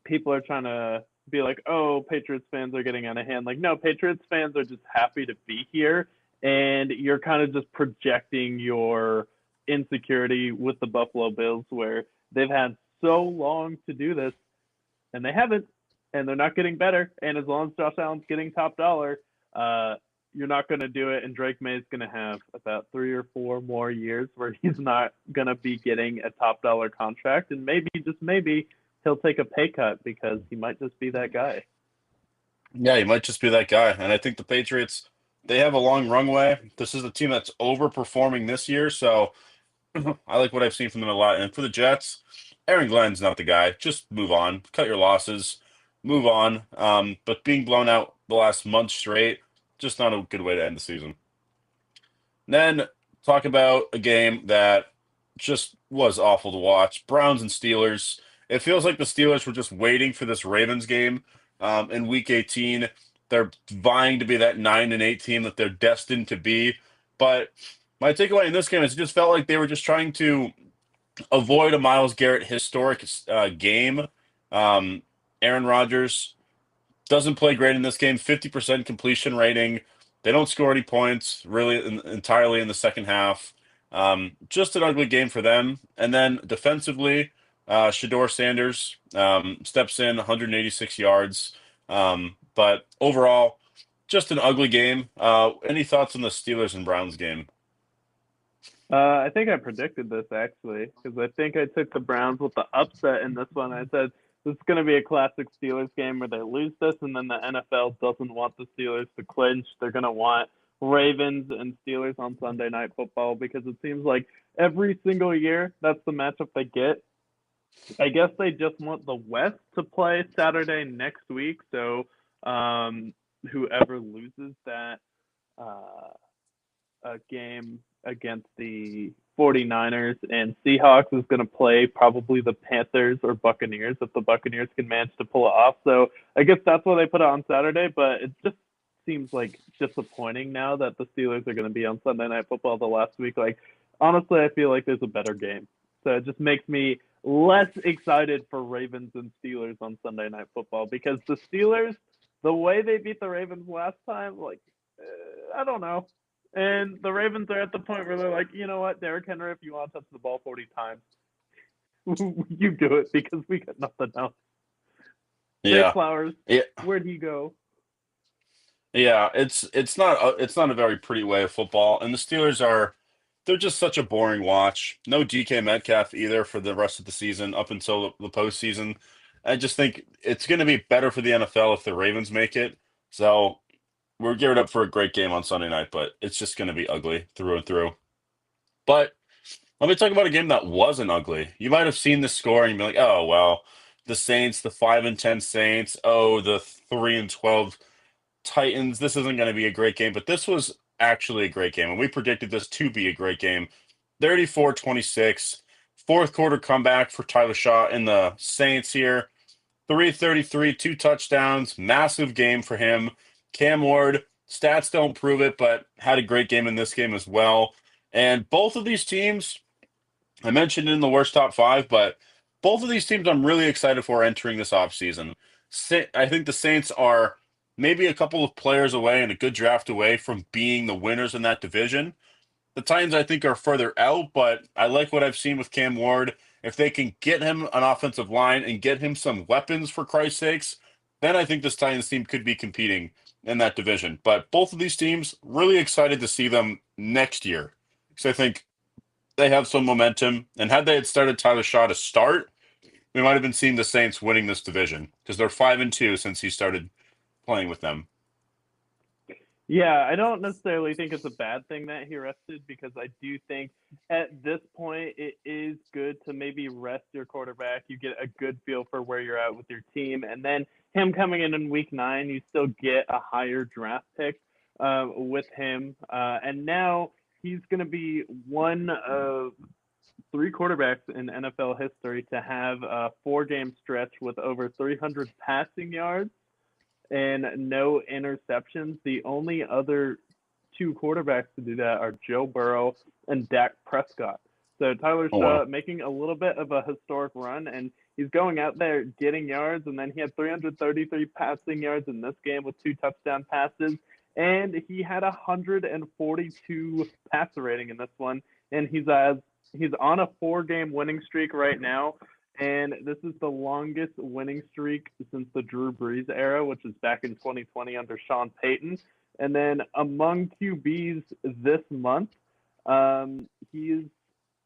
people are trying to be like, oh, Patriots fans are getting out of hand. Like, no, Patriots fans are just happy to be here, and you're kind of just projecting your insecurity with the Buffalo Bills, where they've had so long to do this, and they haven't, and they're not getting better. And as long as Josh Allen's getting top dollar, you're not going to do it. And Drake May is going to have about 3 or 4 more years where he's not going to be getting a top dollar contract. And maybe, just maybe, he'll take a pay cut because he might just be that guy. Yeah, he might just be that guy. And I think the Patriots, they have a long runway. This is a team that's overperforming this year. So I like what I've seen from them a lot. And for the Jets, Aaron Glenn's not the guy. Just move on, cut your losses, move on. But being blown out the last month straight, just not a good way to end the season. Then talk about a game that just was awful to watch. Browns and Steelers. It feels like the Steelers were just waiting for this Ravens game in Week 18. They're vying to be that 9-8 team that they're destined to be. But my takeaway in this game is it just felt like they were just trying to avoid a Myles Garrett historic game. Aaron Rodgers doesn't play great in this game. 50% completion rating. They don't score any points really entirely in the second half. Just an ugly game for them. And then defensively, Shador Sanders steps in 186 yards. But overall, just an ugly game. Any thoughts on the Steelers and Browns game? I think I predicted this actually because I think I took the Browns with the upset in this one. I said this is going to be a classic Steelers game where they lose this, and then the NFL doesn't want the Steelers to clinch. They're going to want Ravens and Steelers on Sunday Night Football because it seems like every single year that's the matchup they get. I guess they just want the West to play Saturday next week, so whoever loses that game against the 49ers and Seahawks is going to play probably the Panthers or Buccaneers if the Buccaneers can manage to pull it off. So I guess that's why they put it on Saturday, but it just seems like disappointing now that the Steelers are going to be on Sunday Night Football the last week. Like, honestly, I feel like there's a better game. So it just makes me less excited for Ravens and Steelers on Sunday Night Football because the Steelers, the way they beat the Ravens last time, like, I don't know. And the Ravens are at the point where they're like, you know what, Derrick Henry, if you want to touch the ball 40 times, you do it because we got nothing else. Zay Yeah. Flowers, Yeah. where'd he go? Yeah, it's not a very pretty way of football, and the Steelers are they're just such a boring watch. No DK Metcalf either for the rest of the season up until the postseason. I just think it's going to be better for the NFL if the Ravens make it. So we're geared up for a great game on Sunday night, but it's just going to be ugly through and through. But let me talk about a game that wasn't ugly. You might have seen the score and you'd be like, "Oh well, the Saints, the 5-10 Saints. Oh, the 3-12 Titans. This isn't going to be a great game." But this was actually a great game. And we predicted this to be a great game. 34-26. Fourth quarter comeback for Tyler Shaw and the Saints here. 333, 2 touchdowns. Massive game for him. Cam Ward, stats don't prove it, but had a great game in this game as well. And both of these teams, I mentioned in the worst top five, but both of these teams I'm really excited for entering this offseason. I think the Saints are maybe a couple of players away and a good draft away from being the winners in that division. The Titans, I think, are further out, but I like what I've seen with Cam Ward. If they can get him an offensive line and get him some weapons, for Christ's sakes, then I think this Titans team could be competing in that division. But both of these teams, really excited to see them next year. Because I think they have some momentum. And had they had started Tyler Shaw to start, we might have been seeing the Saints winning this division. Because they're 5-2 since he started playing with them. Yeah, I don't necessarily think it's a bad thing that he rested, because I do think at this point it is good to maybe rest your quarterback. You get a good feel for where you're at with your team. And then him coming in week 9, you still get a higher draft pick with him. And now he's going to be one of 3 quarterbacks in NFL history to have a 4-game stretch with over 300 passing yards and no interceptions. The only other 2 quarterbacks to do that are Joe Burrow and Dak Prescott. So Tyler Shaw making a little bit of a historic run, and he's going out there getting yards, and then he had 333 passing yards in this game with 2 touchdown passes, and he had 142 passer rating in this one, and he's on a 4-game winning streak right now. And this is the longest winning streak since the Drew Brees era, which is back in 2020 under Sean Payton. And then among QBs this month, he's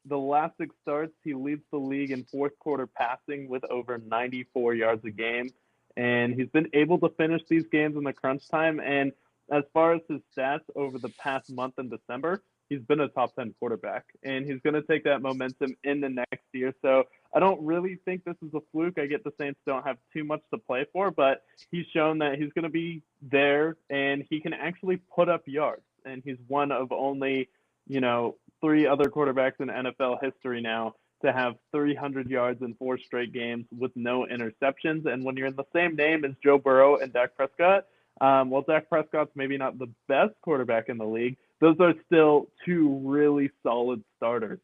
the last 6 starts, he leads the league in fourth quarter passing with over 94 yards a game. And he's been able to finish these games in the crunch time. And as far as his stats over the past month in December, he's been a top 10 quarterback, and he's going to take that momentum in the next year. So I don't really think this is a fluke. I get the Saints don't have too much to play for, but he's shown that he's going to be there, and he can actually put up yards. And he's one of only, 3 other quarterbacks in NFL history now to have 300 yards in 4 straight games with no interceptions. And when you're in the same name as Joe Burrow and Dak Prescott, while Dak Prescott's maybe not the best quarterback in the league, those are still 2 really solid starters,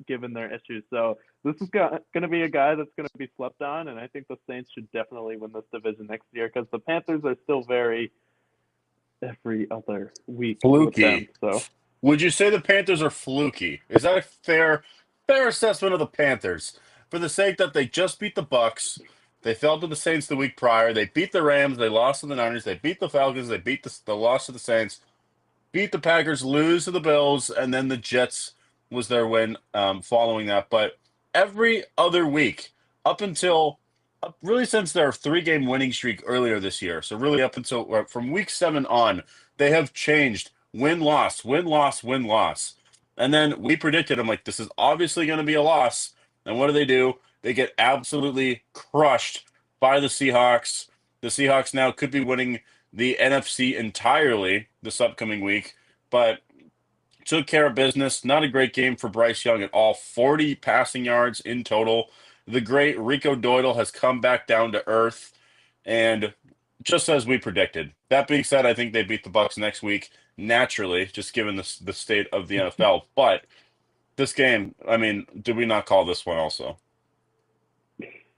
given their issues. So this is going to be a guy that's going to be slept on, and I think the Saints should definitely win this division next year, because the Panthers are still very every other week Fluky. with them. So would you say the Panthers are fluky? Is that a fair assessment of the Panthers? For the sake that they just beat the Bucks, they fell to the Saints the week prior, they beat the Rams, they lost to the Niners, they beat the Falcons, they beat the loss to the Saints, beat the Packers, lose to the Bills, and then the Jets was their win following that. But every other week, up until really since their 3-game winning streak earlier this year, so really up until from week 7 on, they have changed win-loss, win-loss, win-loss. And then we predicted, I'm like, this is obviously going to be a loss. And what do? They get absolutely crushed by the Seahawks. The Seahawks now could be winning the NFC entirely this upcoming week, but took care of business. Not a great game for Bryce Young at all. 40 passing yards in total. The great Rico Doyle has come back down to earth, and just as we predicted. That being said, I think they beat the Bucks next week naturally, just given the state of the NFL. But this game, I mean, did we not call this one also?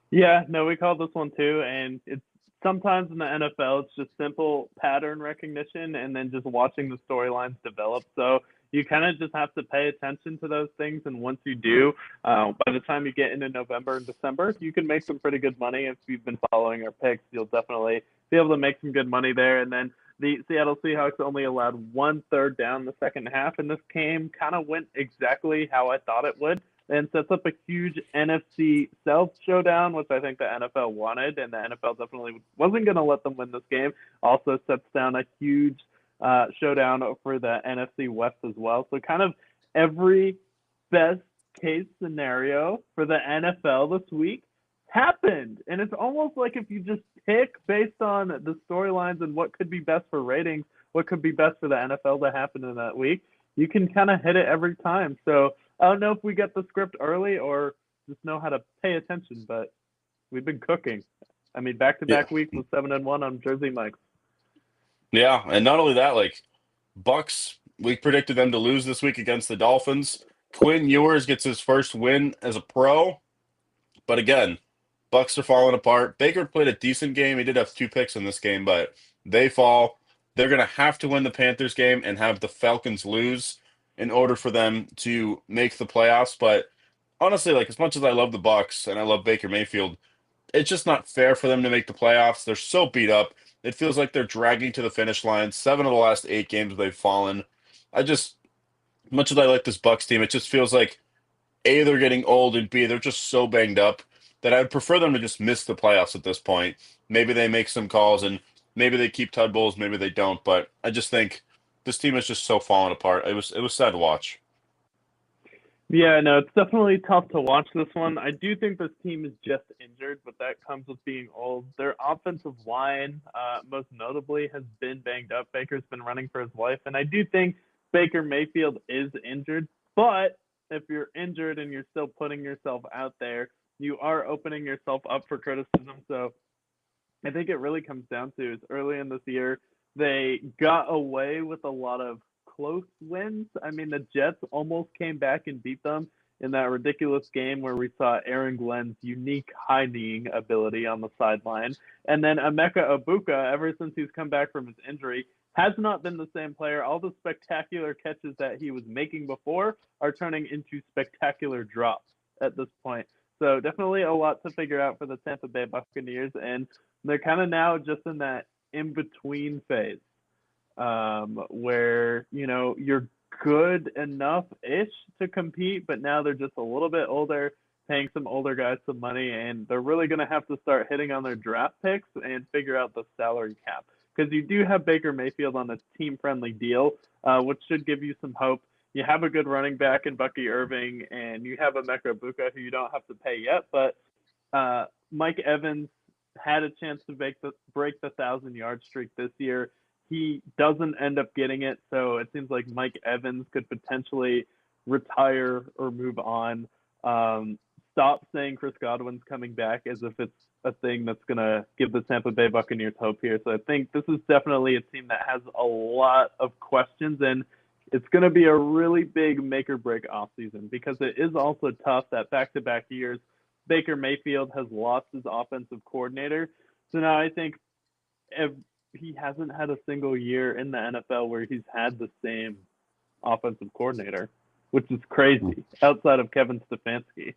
Yeah, no, we called this one too, and it's sometimes in the NFL, it's just simple pattern recognition and then just watching the storylines develop. So you kind of just have to pay attention to those things. And once you do, by the time you get into November and December, you can make some pretty good money. If you've been following our picks, you'll definitely be able to make some good money there. And then the Seattle Seahawks only allowed 1 third down the second half, and this game kind of went exactly how I thought it would, and sets up a huge NFC South showdown, which I think the NFL wanted, and the NFL definitely wasn't going to let them win this game. Also sets down a huge showdown for the NFC West as well. So kind of every best case scenario for the NFL this week happened. And it's almost like if you just pick based on the storylines and what could be best for ratings, what could be best for the NFL to happen in that week, you can kind of hit it every time. So I don't know if we get the script early or just know how to pay attention, but we've been cooking. I mean, back-to-back weeks with 7-1 on Jersey Mike's. Yeah, and not only that, like Bucks, we predicted them to lose this week against the Dolphins. Quinn Ewers gets his first win as a pro, but again, Bucks are falling apart. Baker played a decent game. He did have 2 picks in this game, but they fall. They're going to have to win the Panthers game and have the Falcons lose in order for them to make the playoffs. But honestly, like as much as I love the Bucks and I love Baker Mayfield, it's just not fair for them to make the playoffs. They're so beat up. It feels like they're dragging to the finish line. 7 of the last 8 games they've fallen. Much as I like this Bucks team, it just feels like A, they're getting old, and B, they're just so banged up that I'd prefer them to just miss the playoffs at this point. Maybe they make some calls and maybe they keep Todd Bowles, maybe they don't. But I just think this team is just so falling apart. It was sad to watch. Yeah, no, it's definitely tough to watch this one. I do think this team is just injured, but that comes with being old. Their offensive line, most notably, has been banged up. Baker's been running for his life, and I do think Baker Mayfield is injured. But if you're injured and you're still putting yourself out there, you are opening yourself up for criticism. So I think it really comes down to is early in this year, they got away with a lot of close wins. I mean, the Jets almost came back and beat them in that ridiculous game where we saw Aaron Glenn's unique high-kneeing ability on the sideline. And then Emeka Egbuka, ever since he's come back from his injury, has not been the same player. All the spectacular catches that he was making before are turning into spectacular drops at this point. So definitely a lot to figure out for the Tampa Bay Buccaneers, and they're kind of now just in that in-between phase where, you know, you're good enough-ish to compete, but now they're just a little bit older, paying some older guys some money, and they're really going to have to start hitting on their draft picks and figure out the salary cap. Because you do have Baker Mayfield on a team-friendly deal, which should give you some hope. You have a good running back in Bucky Irving, and you have Emeka Egbuka, who you don't have to pay yet. But Mike Evans had a chance to break the 1,000-yard streak this year. He doesn't end up getting it, so it seems like Mike Evans could potentially retire or move on. Stop saying Chris Godwin's coming back as if it's a thing that's going to give the Tampa Bay Buccaneers hope here. So I think this is definitely a team that has a lot of questions, and it's going to be a really big make or break offseason because it is also tough that back-to-back years Baker Mayfield has lost his offensive coordinator. So now I think he hasn't had a single year in the NFL where he's had the same offensive coordinator, which is crazy outside of Kevin Stefanski.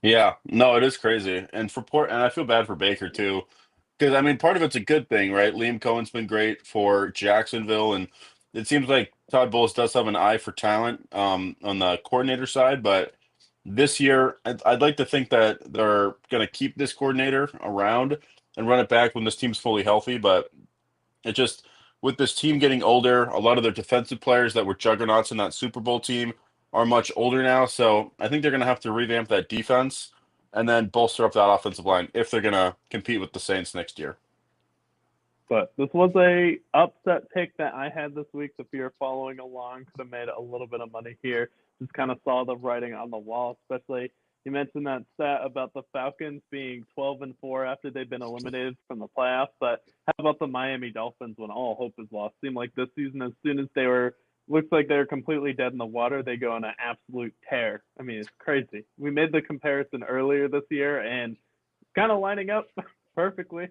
Yeah, no, it is crazy. And I feel bad for Baker too. Because I mean, part of it's a good thing, right? Liam Cohen's been great for Jacksonville, and it seems like Todd Bowles does have an eye for talent on the coordinator side. But this year, I'd like to think that they're going to keep this coordinator around and run it back when this team's fully healthy. But it just with this team getting older, a lot of their defensive players that were juggernauts in that Super Bowl team are much older now. So I think they're going to have to revamp that defense and then bolster up that offensive line if they're going to compete with the Saints next year. But this was a upset pick that I had this week. If you're following along, could have made a little bit of money here. Just kind of saw the writing on the wall, especially you mentioned that stat about the Falcons being 12-4 after they've been eliminated from the playoffs. But how about the Miami Dolphins when all hope is lost? Seemed like this season, as soon as looks like they're completely dead in the water, they go on an absolute tear. I mean, it's crazy. We made the comparison earlier this year, and kind of lining up perfectly.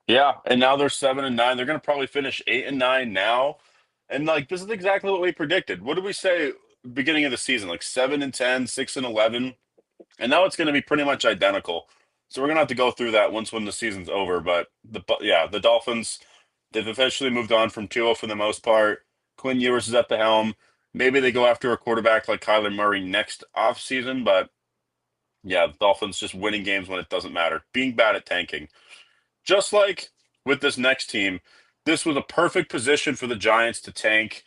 Yeah, and now they're 7-9. They're going to probably finish 8-9 now. And like this is exactly what we predicted. What did we say beginning of the season? Like 7-10, 6-11, and now it's going to be pretty much identical. So we're going to have to go through that when the season's over. But the Dolphins, they've officially moved on from Tua for the most part. Quinn Ewers is at the helm. Maybe they go after a quarterback like Kyler Murray next offseason, but yeah, the Dolphins just winning games when it doesn't matter. Being bad at tanking. Just like with this next team, this was a perfect position for the Giants to tank.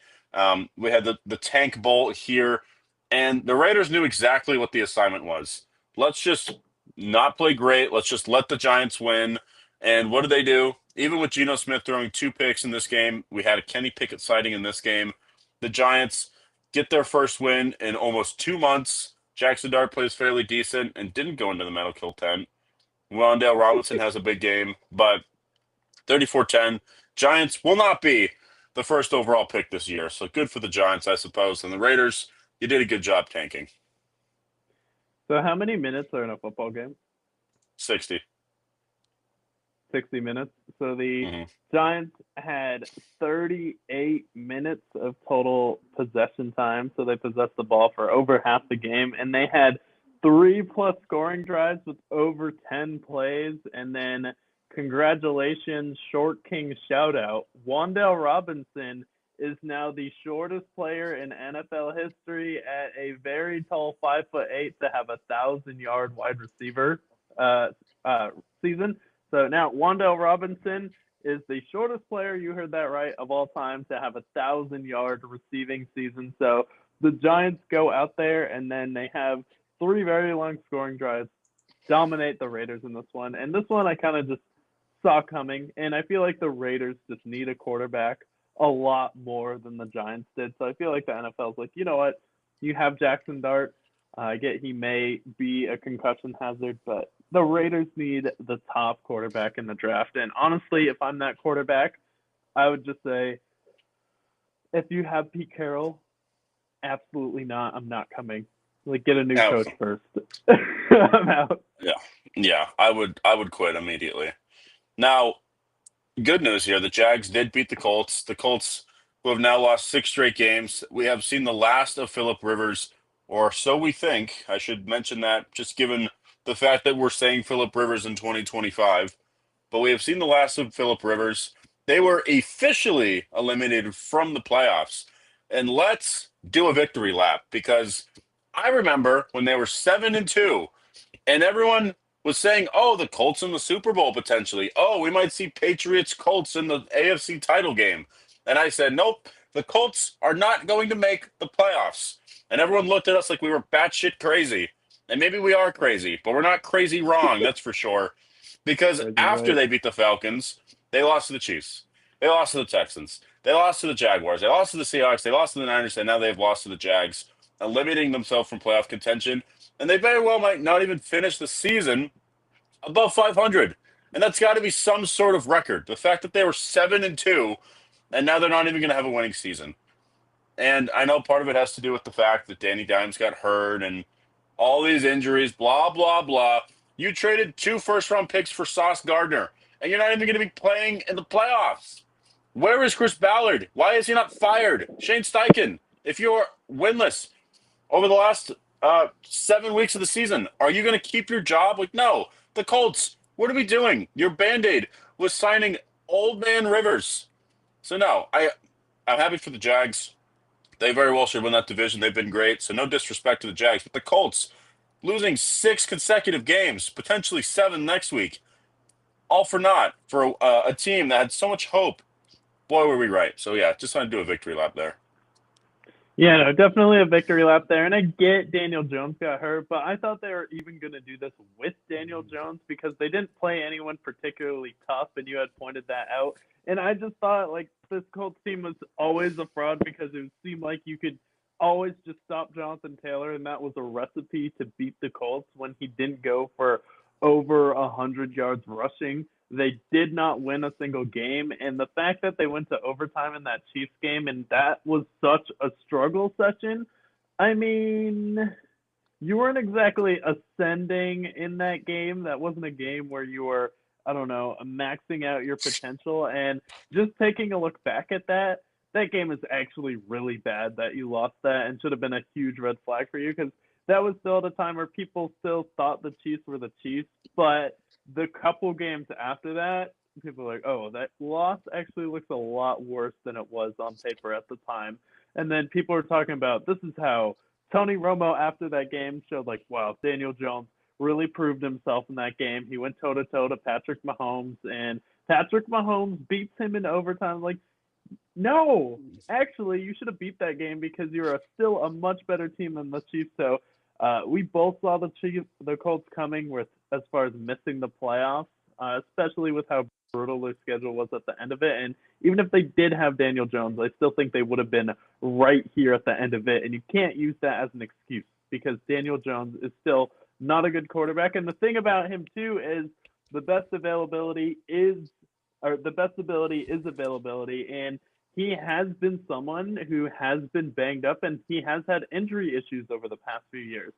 We had the tank bowl here, and the Raiders knew exactly what the assignment was. Let's just not play great. Let's just let the Giants win. And what do? Even with Geno Smith throwing 2 picks in this game, we had a Kenny Pickett sighting in this game. The Giants get their first win in almost 2 months. Jackson Dart plays fairly decent and didn't go into the medical tent. Wandale Robinson has a big game, but 34-10. Giants will not be the first overall pick this year. So good for the Giants, I suppose. And the Raiders, you did a good job tanking. So how many minutes are in a football game? 60. 60 minutes. So the Mm-hmm. Giants had 38 minutes of total possession time. So they possessed the ball for over half the game. And they had 3+ scoring drives with over 10 plays. And then congratulations, Short King shout out. Wandale Robinson is now the shortest player in NFL history at a very tall 5'8" to have 1,000-yard wide receiver season. So now Wandale Robinson is the shortest player, you heard that right, of all time to have 1,000-yard receiving season. So the Giants go out there and then they have 3 very long scoring drives, dominate the Raiders in this one. And this one I kind of just saw coming, and I feel like the Raiders just need a quarterback a lot more than the Giants did. So I feel like the NFL's like, you know what? You have Jackson Dart. I get he may be a concussion hazard, but the Raiders need the top quarterback in the draft. And honestly, if I'm that quarterback, I would just say, if you have Pete Carroll, absolutely not. I'm not coming. Like, get a new coach first. I'm out. Yeah. I would quit immediately. Now, good news here. The Jags did beat the Colts. The Colts, who have now lost 6 straight games. We have seen the last of Phillip Rivers, or so we think. I should mention that just given the fact that we're saying Phillip Rivers in 2025. But we have seen the last of Phillip Rivers. They were officially eliminated from the playoffs. And let's do a victory lap, because I remember when they were 7-2 and everyone was saying, oh, the Colts in the Super Bowl potentially. Oh, we might see Patriots Colts in the AFC title game. And I said, nope, the Colts are not going to make the playoffs. And everyone looked at us like we were batshit crazy. And maybe we are crazy, but we're not crazy wrong, that's for sure. Because after they beat the Falcons, they lost to the Chiefs. They lost to the Texans. They lost to the Jaguars. They lost to the Seahawks. They lost to the Niners. And now they've lost to the Jags, eliminating themselves from playoff contention. And they very well might not even finish the season above 500. And that's got to be some sort of record. The fact that they were 7-2, and now they're not even going to have a winning season. And I know part of it has to do with the fact that Danny Dimes got hurt and all these injuries, blah, blah, blah. You traded 2 first-round picks for Sauce Gardner, and you're not even going to be playing in the playoffs. Where is Chris Ballard? Why is he not fired? Shane Steichen, if you're winless over the last 7 weeks of the season, are you going to keep your job? Like, no. The Colts, what are we doing? Your Band-Aid was signing Old Man Rivers. So, no, I'm happy for the Jags. They very well should win that division. They've been great. So, no disrespect to the Jags. But the Colts, losing 6 consecutive games, potentially 7 next week, all for naught for a team that had so much hope. Boy, were we right. So, yeah, just want to do a victory lap there. Yeah, no, definitely a victory lap there. And I get Daniel Jones got hurt, but I thought they were even going to do this with Daniel Jones because they didn't play anyone particularly tough, and you had pointed that out. And I just thought, like, this Colts team was always a fraud because it seemed like you could always just stop Jonathan Taylor, and that was a recipe to beat the Colts when he didn't go for over 100 yards rushing. They did not win a single game, and the fact that they went to overtime in that Chiefs game, and that was such a struggle session, I mean, you weren't exactly ascending in that game. That wasn't a game where you were, I don't know, maxing out your potential, and just taking a look back at that game is actually really bad that you lost that and should have been a huge red flag for you because that was still at a time where people still thought the Chiefs were the Chiefs, but the couple games after that, people are like, oh, that loss actually looks a lot worse than it was on paper at the time. And then people are talking about this is how Tony Romo after that game showed like, wow, Daniel Jones really proved himself in that game. He went toe-to-toe to Patrick Mahomes, and Patrick Mahomes beats him in overtime. Like, no, actually, you should have beat that game because you're still a much better team than the Chiefs. So We both saw the Colts coming with as far as missing the playoffs, especially with how brutal their schedule was at the end of it. And even if they did have Daniel Jones, I still think they would have been right here at the end of it. And you can't use that as an excuse because Daniel Jones is still not a good quarterback. And the thing about him too is the best ability is availability. And he has been someone who has been banged up and he has had injury issues over the past few years.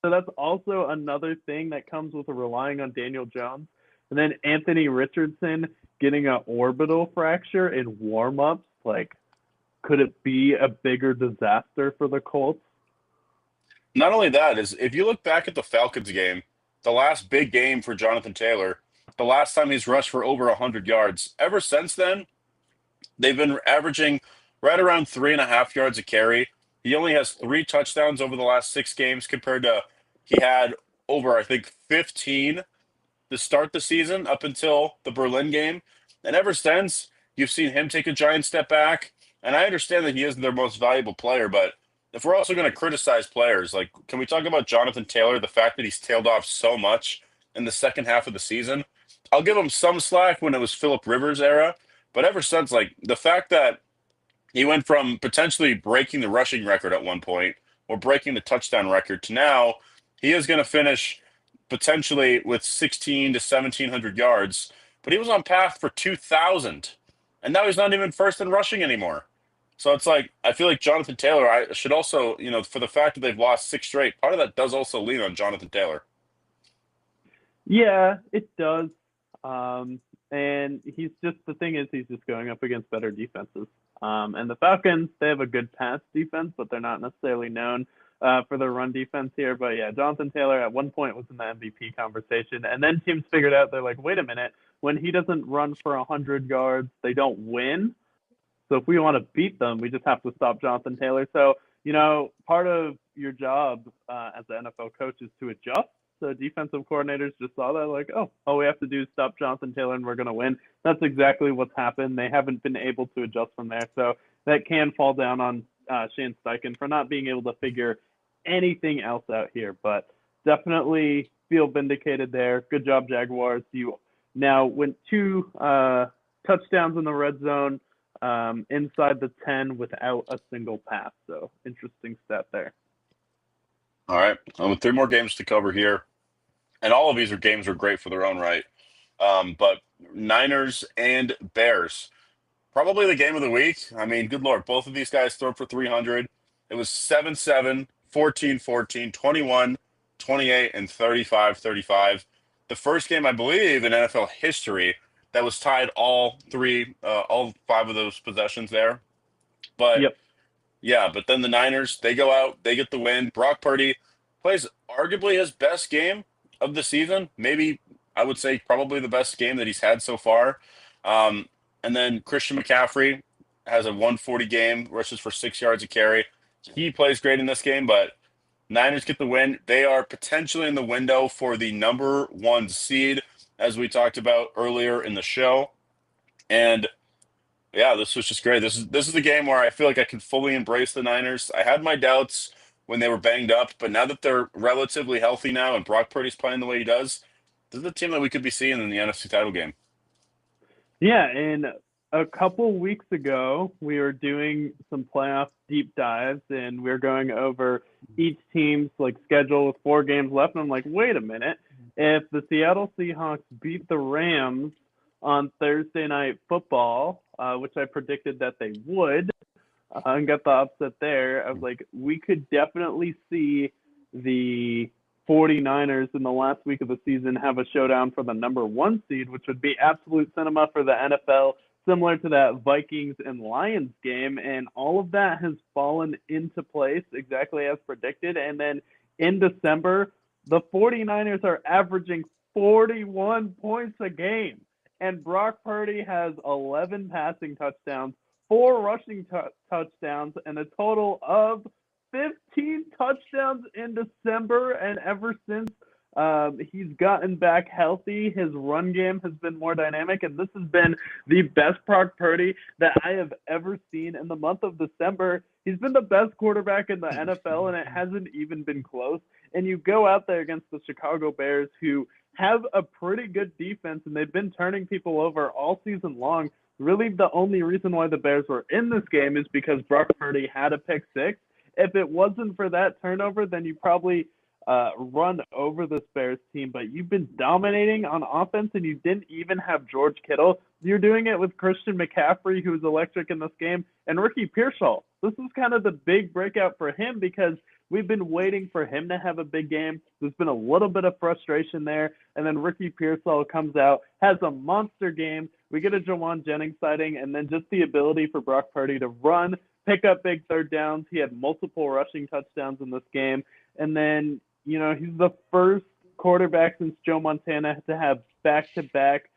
So that's also another thing that comes with relying on Daniel Jones. And then Anthony Richardson getting an orbital fracture in warm-ups. Like, could it be a bigger disaster for the Colts? Not only that, is if you look back at the Falcons game, the last big game for Jonathan Taylor, the last time he's rushed for over 100 yards. Ever since then, they've been averaging right around 3.5 yards a carry. He only has 3 touchdowns over the last 6 games compared to he had over, I think, 15 to start the season up until the Berlin game. And ever since, you've seen him take a giant step back. And I understand that he isn't their most valuable player, but if we're also going to criticize players, like, can we talk about Jonathan Taylor, the fact that he's tailed off so much in the second half of the season? I'll give him some slack when it was Phillip Rivers' era, but ever since, like, the fact that he went from potentially breaking the rushing record at one point or breaking the touchdown record to now he is going to finish potentially with 16 to 1,700 yards, but he was on path for 2,000. And now he's not even first in rushing anymore. So it's like, I feel like Jonathan Taylor, I should also, for the fact that they've lost 6 straight, part of that does also lean on Jonathan Taylor. Yeah, it does. And he's just going up against better defenses. And the Falcons, they have a good pass defense, but they're not necessarily known for their run defense here. But yeah, Jonathan Taylor at one point was in the MVP conversation. And then teams figured out, they're like, wait a minute, when he doesn't run for 100 yards, they don't win. So if we want to beat them, we just have to stop Jonathan Taylor. So, part of your job as an NFL coach is to adjust. So defensive coordinators just saw that, like, all we have to do is stop Jonathan Taylor and we're going to win. That's exactly what's happened. They haven't been able to adjust from there. So that can fall down on Shane Steichen for not being able to figure anything else out here. But definitely feel vindicated there. Good job, Jaguars. You now went 2 touchdowns in the red zone inside the 10 without a single pass. So interesting stat there. All right. With 3 more games to cover here. And all of these games are great for their own right. But Niners and Bears, probably the game of the week. I mean, good Lord, both of these guys throw for 300. It was 7-7, 14-14, 21-28, and 35-35. The first game, I believe, in NFL history that was tied all 5 of those possessions there. But Yep. yeah, but then the Niners, they go out, they get the win. Brock Purdy plays arguably his best game of the season. Maybe I would say probably the best game that he's had so far. And then Christian McCaffrey has a 140 game, rushes for 6 yards a carry. He plays great in this game, but Niners get the win. They are potentially in the window for the number 1 seed, as we talked about earlier in the show. And yeah, this was just great. This is the game where I feel like I can fully embrace the Niners. I had my doubts when they were banged up, but now that they're relatively healthy now and Brock Purdy's playing the way he does, this is the team that we could be seeing in the NFC title game. Yeah, and a couple weeks ago, we were doing some playoff deep dives, and we were going over each team's schedule with 4 games left. And I'm like, wait a minute, if the Seattle Seahawks beat the Rams on Thursday Night Football, which I predicted that they would, and got the upset there, I was like, we could definitely see the 49ers in the last week of the season have a showdown for the number 1 seed, which would be absolute cinema for the NFL, similar to that Vikings and Lions game. And all of that has fallen into place exactly as predicted. And then in December, the 49ers are averaging 41 points a game. And Brock Purdy has 11 passing touchdowns, 4 rushing touchdowns, and a total of 15 touchdowns in December. And ever since he's gotten back healthy, his run game has been more dynamic. And this has been the best Brock Purdy that I have ever seen in the month of December. He's been the best quarterback in the NFL, and it hasn't even been close. and you go out there against the Chicago Bears, who have a pretty good defense, and they've been turning people over all season long. Really, the only reason why the Bears were in this game is because Brock Purdy had a pick six. If it wasn't for that turnover, then you probably run over this Bears team. But you've been dominating on offense, and you didn't even have George Kittle. You're doing it with Christian McCaffrey, who's electric in this game, and Ricky Pearsall. This is kind of the big breakout for him because we've been waiting for him to have a big game. There's been a little bit of frustration there, and then Ricky Pearsall comes out, has a monster game. We get a Jawan Jennings sighting, and then just the ability for Brock Purdy to run, pick up big third downs. He had multiple rushing touchdowns in this game. And then, he's the first quarterback since Joe Montana to have back-to-back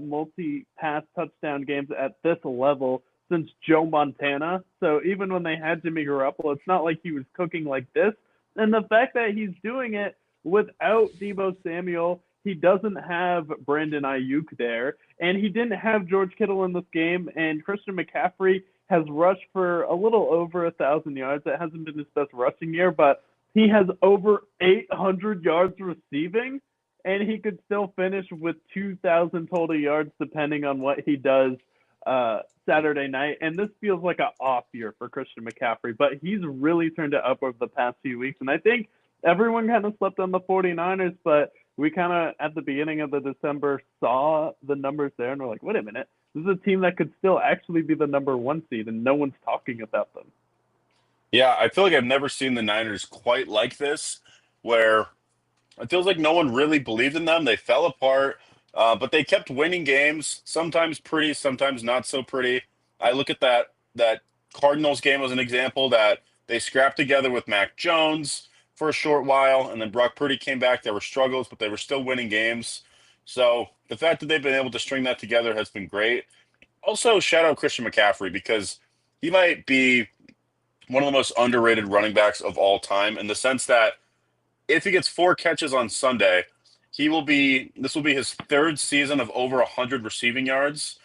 multi-pass touchdown games at this level since Joe Montana. So even when they had Jimmy Garoppolo, it's not like he was cooking like this. And the fact that he's doing it without Deebo Samuel, he doesn't have Brandon Ayuk there, and he didn't have George Kittle in this game, and Christian McCaffrey has rushed for a little over 1,000 yards. That hasn't been his best rushing year, but he has over 800 yards receiving, and he could still finish with 2,000 total yards depending on what he does Saturday night. And this feels like an off year for Christian McCaffrey, but he's really turned it up over the past few weeks. And I think everyone kind of slept on the 49ers, but we kind of, at the beginning of the December, saw the numbers there, and we're like, wait a minute, this is a team that could still actually be the number one seed, and no one's talking about them. Yeah, I feel like I've never seen the Niners quite like this, where it feels like no one really believed in them. They fell apart, but they kept winning games, sometimes pretty, sometimes not so pretty. I look at that Cardinals game as an example that they scrapped together with Mac Jones for a short while, and then Brock Purdy came back. There were struggles, but they were still winning games. So the fact that they've been able to string that together has been great. Also, shout out Christian McCaffrey because he might be one of the most underrated running backs of all time in the sense that if he gets 4 catches on Sunday, this will be his third season of over 100 receiving yards,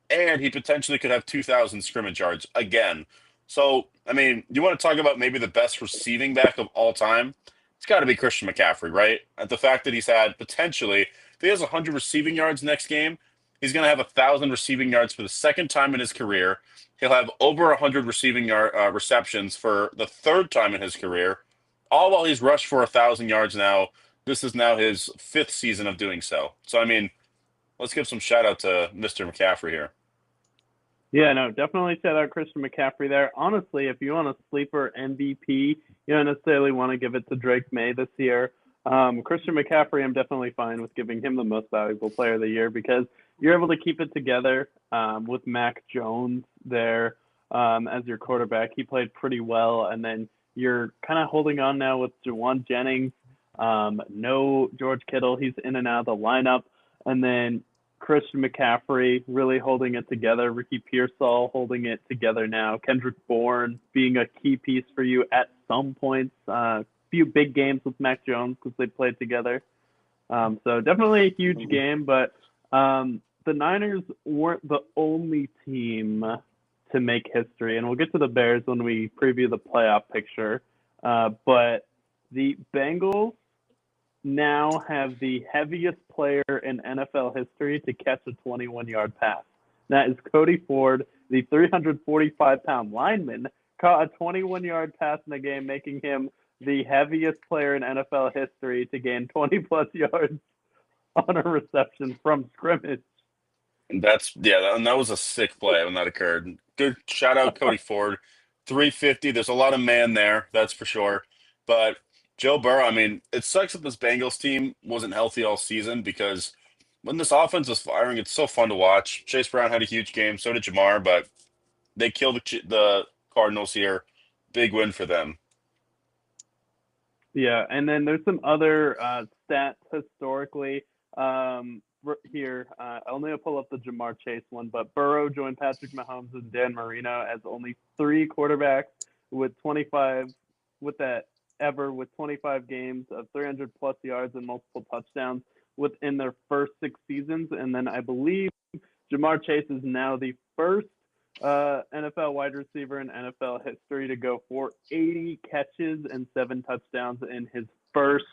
and he potentially could have 2,000 scrimmage yards again. So, I mean, you want to talk about maybe the best receiving back of all time? It's got to be Christian McCaffrey, right? And the fact that he's had potentially, if he has 100 receiving yards next game, he's going to have 1,000 receiving yards for the second time in his career. He'll have over 100 receiving yard receptions for the third time in his career, all while he's rushed for 1,000 yards now. This is now his 5th season of doing so. So, I mean, let's give some shout out to Mr. McCaffrey here. Yeah, no, definitely shout out Christian McCaffrey there. Honestly, if you want a sleeper MVP, you don't necessarily want to give it to Drake May this year. Christian McCaffrey, I'm definitely fine with giving him the most valuable player of the year because you're able to keep it together with Mac Jones there as your quarterback. He played pretty well, and then you're kind of holding on now with Jawan Jennings. No George Kittle. He's in and out of the lineup. And then Christian McCaffrey really holding it together. Ricky Pearsall holding it together now. Kendrick Bourne being a key piece for you at some points. Few big games with Mac Jones because they played together. So definitely a huge game, but the Niners weren't the only team to make history. And we'll get to the Bears when we preview the playoff picture. But the Bengals now have the heaviest player in NFL history to catch a 21-yard pass. That is Cody Ford, the 345-pound lineman, caught a 21-yard pass in the game, making him the heaviest player in NFL history to gain 20-plus yards on a reception from scrimmage. And that was a sick play when that occurred. Good shout out Cody Ford. 350. There's a lot of man there, that's for sure. But Joe Burrow, I mean, it sucks that this Bengals team wasn't healthy all season because when this offense is firing, it's so fun to watch. Chase Brown had a huge game, so did Jamar, but they killed the Cardinals here. Big win for them. Yeah, and then there's some other stats historically here. I'll need to pull up the Jamar Chase one, but Burrow joined Patrick Mahomes and Dan Marino as only 3 quarterbacks with 25 games of 300-plus yards and multiple touchdowns within their first 6 seasons. And then I believe Jamar Chase is now the first NFL wide receiver in NFL history to go for 80 catches and 7 touchdowns in his first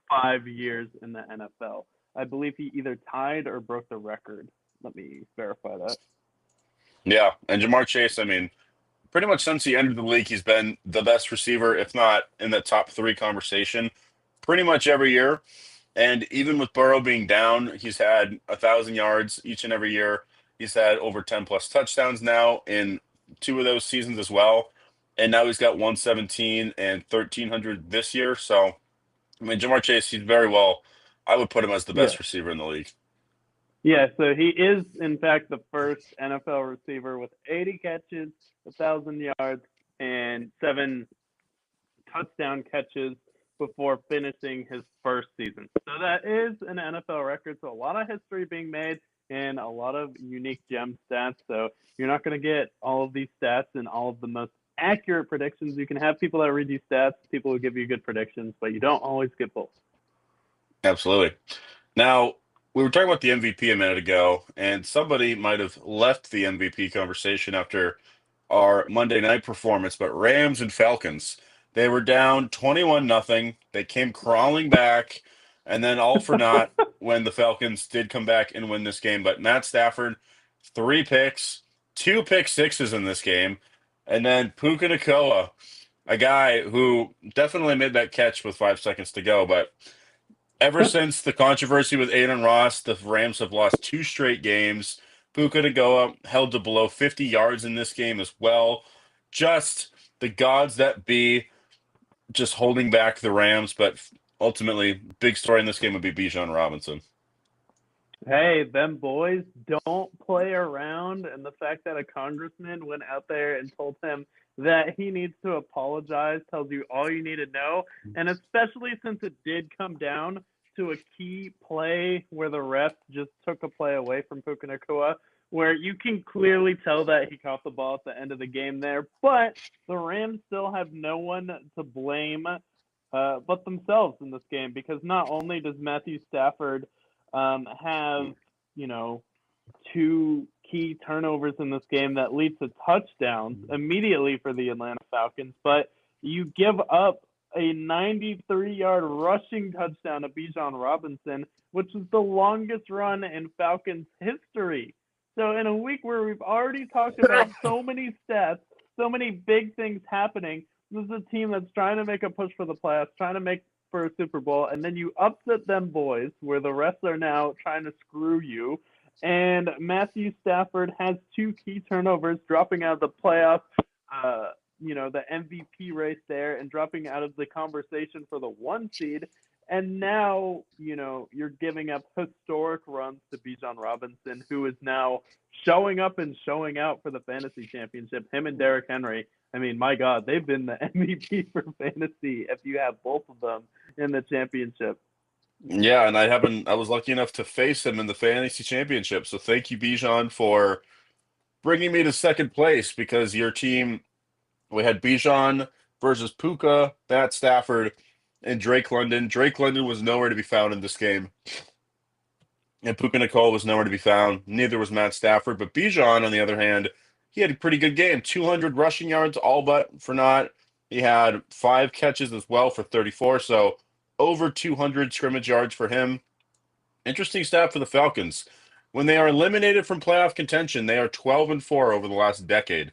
5 years in the NFL. I believe he either tied or broke the record. Let me verify that. Yeah, and Jamar Chase, I mean, pretty much since he entered the league, he's been the best receiver, if not in the top three conversation, pretty much every year. And even with Burrow being down, he's had 1,000 yards each and every year. He's had over 10 plus touchdowns now in two of those seasons as well. And now he's got 117 and 1,300 this year. So, I mean, Jamar Chase, he's very well. I would put him as the Yeah. best receiver in the league. Yeah, so he is, in fact, the first NFL receiver with 80 catches, 1,000 yards, and 7 touchdown catches before finishing his first season. So that is an NFL record. So a lot of history being made and a lot of unique gem stats. So you're not going to get all of these stats and all of the most accurate predictions. You can have people that read these stats, people who give you good predictions, but you don't always get both. Absolutely. Now, we were talking about the MVP a minute ago, and somebody might have left the MVP conversation after our Monday night performance, but Rams and Falcons, they were down 21-0. They came crawling back, and then all for naught when the Falcons did come back and win this game. But Matt Stafford, 3 picks, 2 pick sixes in this game, and then Puka Nacua, a guy who definitely made that catch with 5 seconds to go, but ever since the controversy with Aiden Ross, the Rams have lost 2 straight games. Puka Nacua held to below 50 yards in this game as well. Just the gods that be just holding back the Rams, but ultimately, big story in this game would be Bijan Robinson. Hey, them boys don't play around, and the fact that a congressman went out there and told him that he needs to apologize tells you all you need to know, and especially since it did come down to a key play where the ref just took a play away from Puka Nacua, where you can clearly tell that he caught the ball at the end of the game there, but the Rams still have no one to blame but themselves in this game, because not only does Matthew Stafford have, 2 key turnovers in this game that lead to touchdowns immediately for the Atlanta Falcons, but you give up a 93-yard rushing touchdown to Bijan Robinson, which is the longest run in Falcons history. So in a week where we've already talked about so many stats, so many big things happening, this is a team that's trying to make a push for the playoffs, trying to make for a Super Bowl, and then you upset them boys where the refs are now trying to screw you. And Matthew Stafford has 2 key turnovers, dropping out of the playoffs, the MVP race there, and dropping out of the conversation for the 1 seed. And now, you're giving up historic runs to Bijan Robinson, who is now showing up and showing out for the fantasy championship. Him and Derrick Henry. I mean, my God, they've been the MVP for fantasy if you have both of them in the championship. Yeah, and I was lucky enough to face him in the fantasy championship. So thank you, Bijan, for bringing me to second place, because your team, we had Bijan versus Puka, Matt Stafford, and Drake London. Drake London was nowhere to be found in this game. And Puka Nacua was nowhere to be found. Neither was Matt Stafford. But Bijan, on the other hand, he had a pretty good game. 200 rushing yards, all but for naught. He had 5 catches as well for 34. So over 200 scrimmage yards for him. Interesting stat for the Falcons. When they are eliminated from playoff contention, they are 12-4 over the last decade.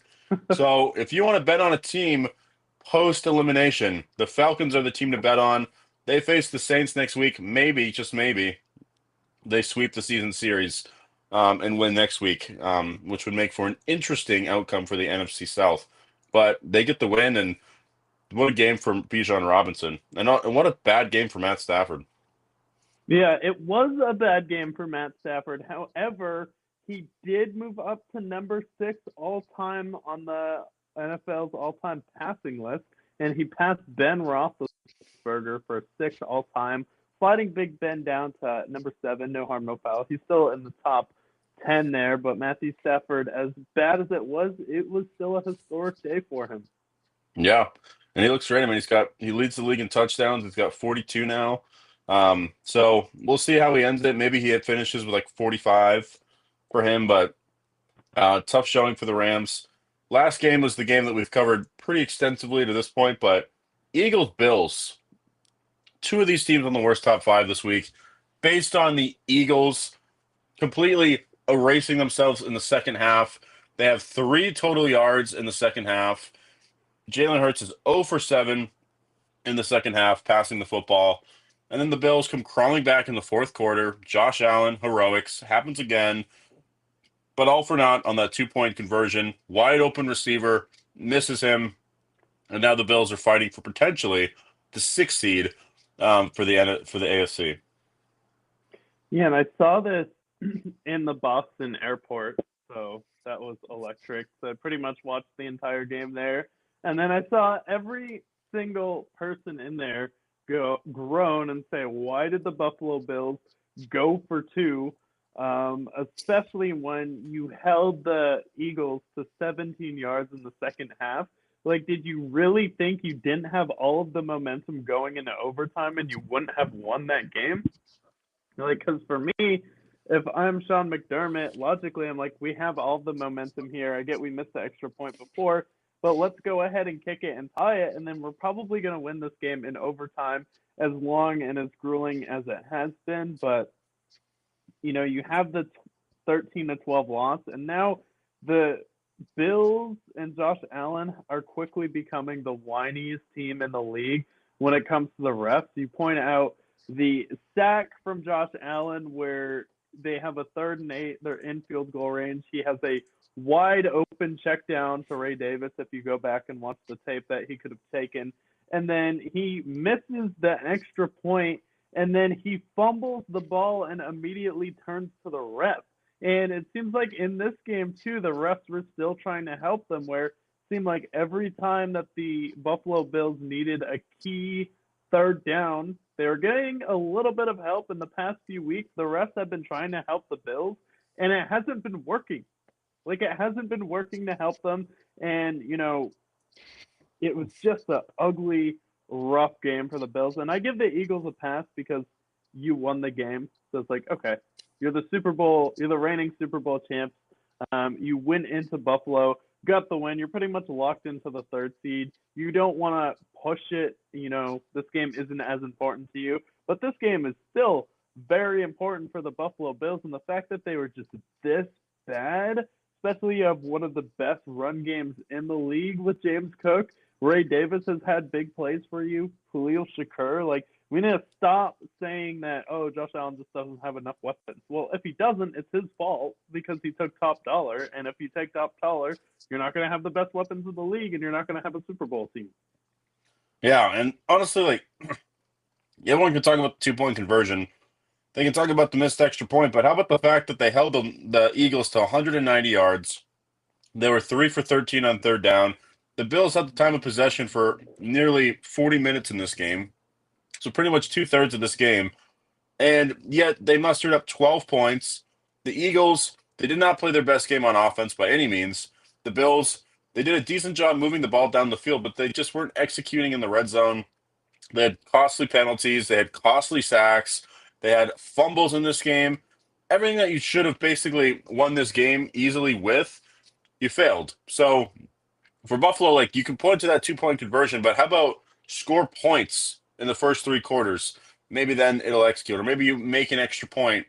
So if you want to bet on a team post-elimination, the Falcons are the team to bet on. They face the Saints next week. Maybe, just maybe, they sweep the season series and win next week, which would make for an interesting outcome for the NFC South. But they get the win, and what a game for Bijan Robinson. And what a bad game for Matt Stafford. Yeah, it was a bad game for Matt Stafford. However, he did move up to number 6 all-time on the NFL's all-time passing list, and he passed Ben Roethlisberger for 6th all-time, sliding Big Ben down to number 7, no harm, no foul. He's still in the top 10 there, but Matthew Stafford, as bad as it was still a historic day for him. Yeah, and he looks great. I mean, he leads the league in touchdowns. He's got 42 now. So we'll see how he ends it. Maybe he finishes with like 45 for him, but tough showing for the Rams. Last game was the game that we've covered pretty extensively to this point, but Eagles-Bills. two of these teams on the worst top five this week based on the Eagles completely erasing themselves in the second half. They have 3 total yards in the second half. Jalen Hurts is 0 for 7 in the second half, passing the football. And then the Bills come crawling back in the fourth quarter. Josh Allen, heroics, happens again, but all for naught on that 2-point conversion. Wide open receiver, misses him. And now the Bills are fighting for potentially the 6th seed for the AFC. Yeah, and I saw this in the Boston airport, so that was electric. So I pretty much watched the entire game there. And then I saw every single person in there groan and say, why did the Buffalo Bills go for 2? Especially when you held the Eagles to 17 yards in the second half. Like, did you really think you didn't have all of the momentum going into overtime and you wouldn't have won that game? Like, because for me, if I'm Sean McDermott, logically, I'm like, we have all the momentum here. I get we missed the extra point before, but let's go ahead and kick it and tie it, and then we're probably going to win this game in overtime, as long and as grueling as it has been. But, you know, you have the 13-12 loss, and now the Bills and Josh Allen are quickly becoming the whiniest team in the league when it comes to the refs. You point out the sack from Josh Allen where they have a 3rd and 8, they're in field goal range. He has a wide open check down to Ray Davis if you go back and watch the tape that he could have taken. And then he misses the extra point, and then he fumbles the ball and immediately turns to the ref. And it seems like in this game, too, the refs were still trying to help them, where it seemed like every time that the Buffalo Bills needed a key 3rd down, they were getting a little bit of help in the past few weeks. The refs have been trying to help the Bills, and it hasn't been working. Like, it hasn't been working to help them. And, you know, it was just an ugly, rough game for the Bills. And I give the Eagles a pass because you won the game. So it's like, okay, you're the reigning Super Bowl champs. You went into Buffalo, got the win. You're pretty much locked into the 3rd seed. You don't want to push it. You know, this game isn't as important to you, but this game is still very important for the Buffalo Bills. And the fact that they were just this bad, especially of one of the best run games in the league with James Cook. Ray Davis has had big plays for you. Khalil Shakur, like, we need to stop saying that, oh, Josh Allen just doesn't have enough weapons. Well, if he doesn't, it's his fault because he took top dollar. And if you take top dollar, you're not going to have the best weapons in the league, and you're not going to have a Super Bowl team. Yeah, and honestly, like, everyone can talk about the 2-point conversion. They can talk about the missed extra point, but how about the fact that they held the Eagles to 190 yards? They were 3 for 13 on 3rd down. The Bills had the time of possession for nearly 40 minutes in this game, so pretty much 2/3 of this game. And yet they mustered up 12 points. The Eagles, they did not play their best game on offense by any means. The Bills, they did a decent job moving the ball down the field, but they just weren't executing in the red zone. They had costly penalties. They had costly sacks. They had fumbles in this game. Everything that you should have basically won this game easily with, you failed. So for Buffalo, like, you can point to that 2-point conversion, but how about score points in the first 3 quarters? Maybe then it'll execute, or maybe you make an extra point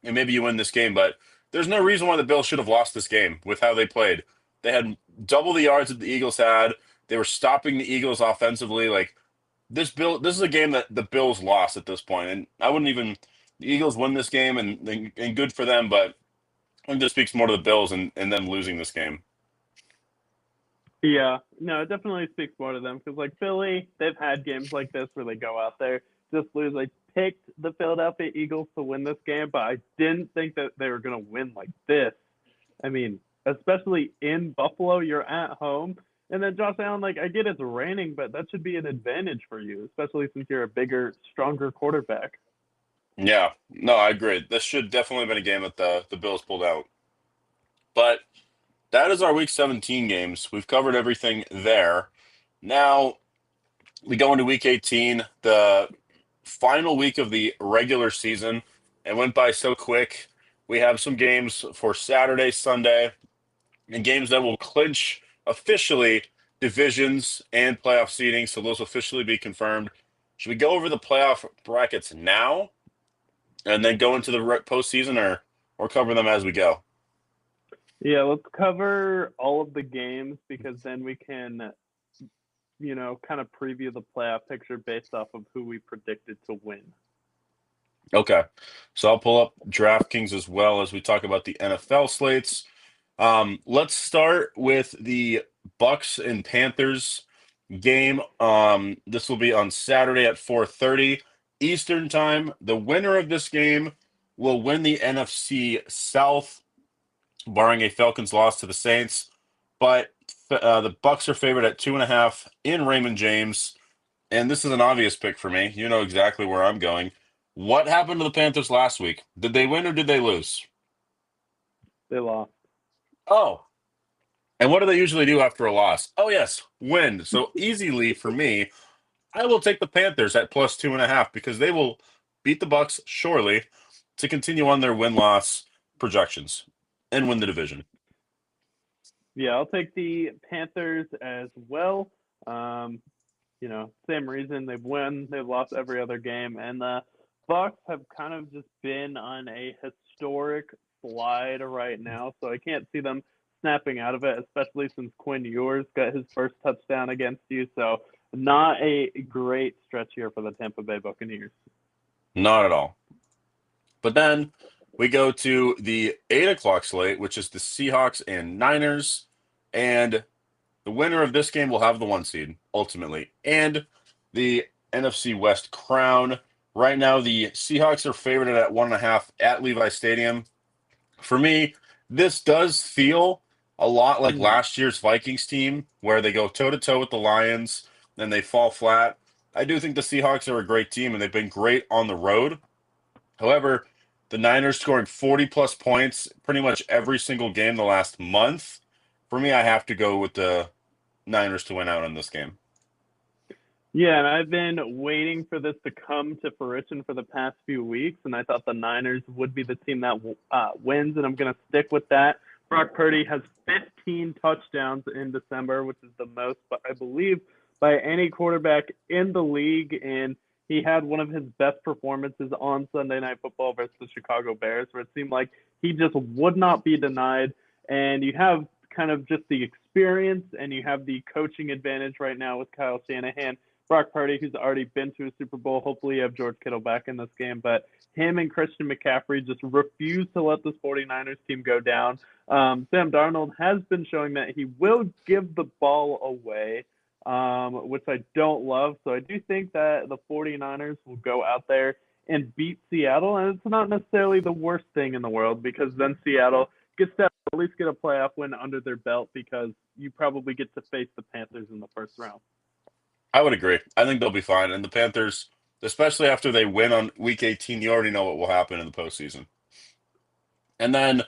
and maybe you win this game. But there's no reason why the Bills should have lost this game with how they played. They had double the yards that the Eagles had. They were stopping the Eagles offensively. Like, this is a game that the Bills lost at this point, and I wouldn't even. The Eagles win this game, and good for them. But I think this speaks more to the Bills and them losing this game. Yeah, no, it definitely speaks more to them because, like, Philly, they've had games like this where they go out there, just lose. I picked the Philadelphia Eagles to win this game, but I didn't think that they were going to win like this. I mean, especially in Buffalo, you're at home. And then Josh Allen, like, I get it's raining, but that should be an advantage for you, especially since you're a bigger, stronger quarterback. Yeah, no, I agree. This should definitely have been a game that the Bills pulled out. But that is our Week 17 games. We've covered everything there. Now we go into Week 18, the final week of the regular season. It went by so quick. We have some games for Saturday, Sunday, and games that will clinch officially divisions and playoff seeding. So those will officially be confirmed. Should we go over the playoff brackets now and then go into the postseason, or cover them as we go? Yeah, let's cover all of the games because then we can, kind of preview the playoff picture based off of who we predicted to win. Okay. So I'll pull up DraftKings as well as we talk about the NFL slates. Let's start with the Bucks and Panthers game. This will be on Saturday at 4:30 Eastern time. The winner of this game will win the NFC South, barring a Falcons loss to the Saints. But the Bucks are favored at 2.5 in Raymond James, and this is an obvious pick for me. You know exactly where I'm going. What happened to the Panthers last week? Did they win or did they lose? They lost. Oh, and what do they usually do after a loss? Oh, yes, win. So easily for me, I will take the Panthers at plus 2.5 because they will beat the Bucks surely to continue on their win-loss projections and win the division. Yeah, I'll take the Panthers as well. Same reason they've won, they've lost every other game, and the Bucks have kind of just been on a historic slide right now, so I can't see them snapping out of it, especially since Quinn Ewers got his first touchdown against you. So not a great stretch here for the Tampa Bay Buccaneers. Not at all. But then we go to the 8 o'clock slate, which is the Seahawks and Niners. And the winner of this game will have the 1 seed, ultimately, and the NFC West crown. Right now, the Seahawks are favored at 1.5 at Levi Stadium. For me, this does feel a lot like last year's Vikings team, where they go toe-to-toe with the Lions, and they fall flat. I do think the Seahawks are a great team, and they've been great on the road. However, the Niners scoring 40-plus points pretty much every single game the last month. For me, I have to go with the Niners to win out in this game. Yeah, and I've been waiting for this to come to fruition for the past few weeks, and I thought the Niners would be the team that wins, and I'm going to stick with that. Brock Purdy has 15 touchdowns in December, which is the most, I believe, by any quarterback in the league, and he had one of his best performances on Sunday Night Football versus the Chicago Bears, where it seemed like he just would not be denied, and you have kind of just the experience, and you have the coaching advantage right now with Kyle Shanahan. Brock Purdy, who's already been to a Super Bowl. Hopefully you have George Kittle back in this game. But him and Christian McCaffrey just refuse to let this 49ers team go down. Sam Darnold has been showing that he will give the ball away, which I don't love. So I do think that the 49ers will go out there and beat Seattle. And it's not necessarily the worst thing in the world because then Seattle gets to at least get a playoff win under their belt because you probably get to face the Panthers in the first round. I would agree. I think they'll be fine. And the Panthers, especially after they win on Week 18, you already know what will happen in the postseason. And then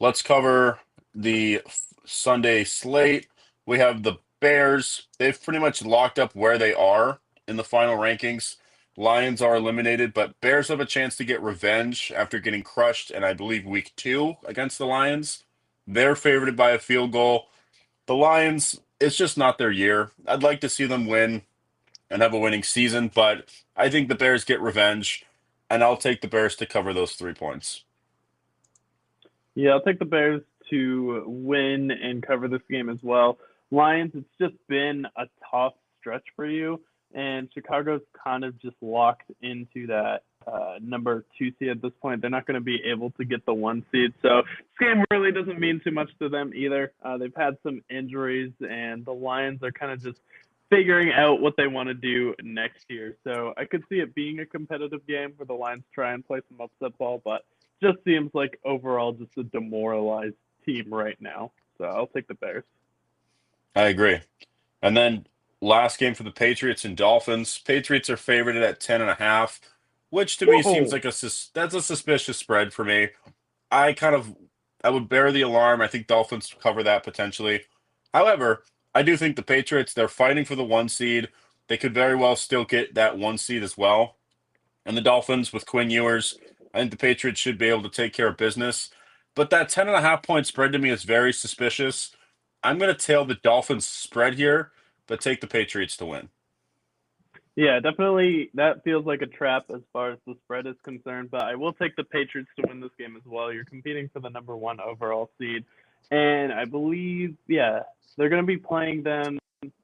let's cover the Sunday slate. We have the Bears. They've pretty much locked up where they are in the final rankings. Lions are eliminated, but Bears have a chance to get revenge after getting crushed in, I believe, Week 2 against the Lions. They're favored by a field goal. The Lions, it's just not their year. I'd like to see them win and have a winning season, but I think the Bears get revenge, and I'll take the Bears to cover those 3 points. Yeah, I'll take the Bears to win and cover this game as well. Lions, it's just been a tough stretch for you, and Chicago's kind of just locked into that number 2 seed at this point. They're not going to be able to get the 1 seed, so this game really doesn't mean too much to them either. They've had some injuries, and the Lions are kind of just figuring out what they want to do next year. So I could see it being a competitive game where the Lions try and play some upset ball, but just seems like overall just a demoralized team right now. So I'll take the Bears. I agree. And then last game for the Patriots and Dolphins. Patriots are favored at 10.5, which to me seems like that's a suspicious spread for me. I would bear the alarm. I think Dolphins cover that potentially. However, I do think the Patriots, they're fighting for the 1 seed. They could very well still get that 1 seed as well. And the Dolphins with Quinn Ewers, I think the Patriots should be able to take care of business. But that 10.5 point spread to me is very suspicious. I'm going to tail the Dolphins spread here, but take the Patriots to win. Yeah, definitely. That feels like a trap as far as the spread is concerned, but I will take the Patriots to win this game as well. You're competing for the number one overall seed. And I believe, yeah, they're going to be playing them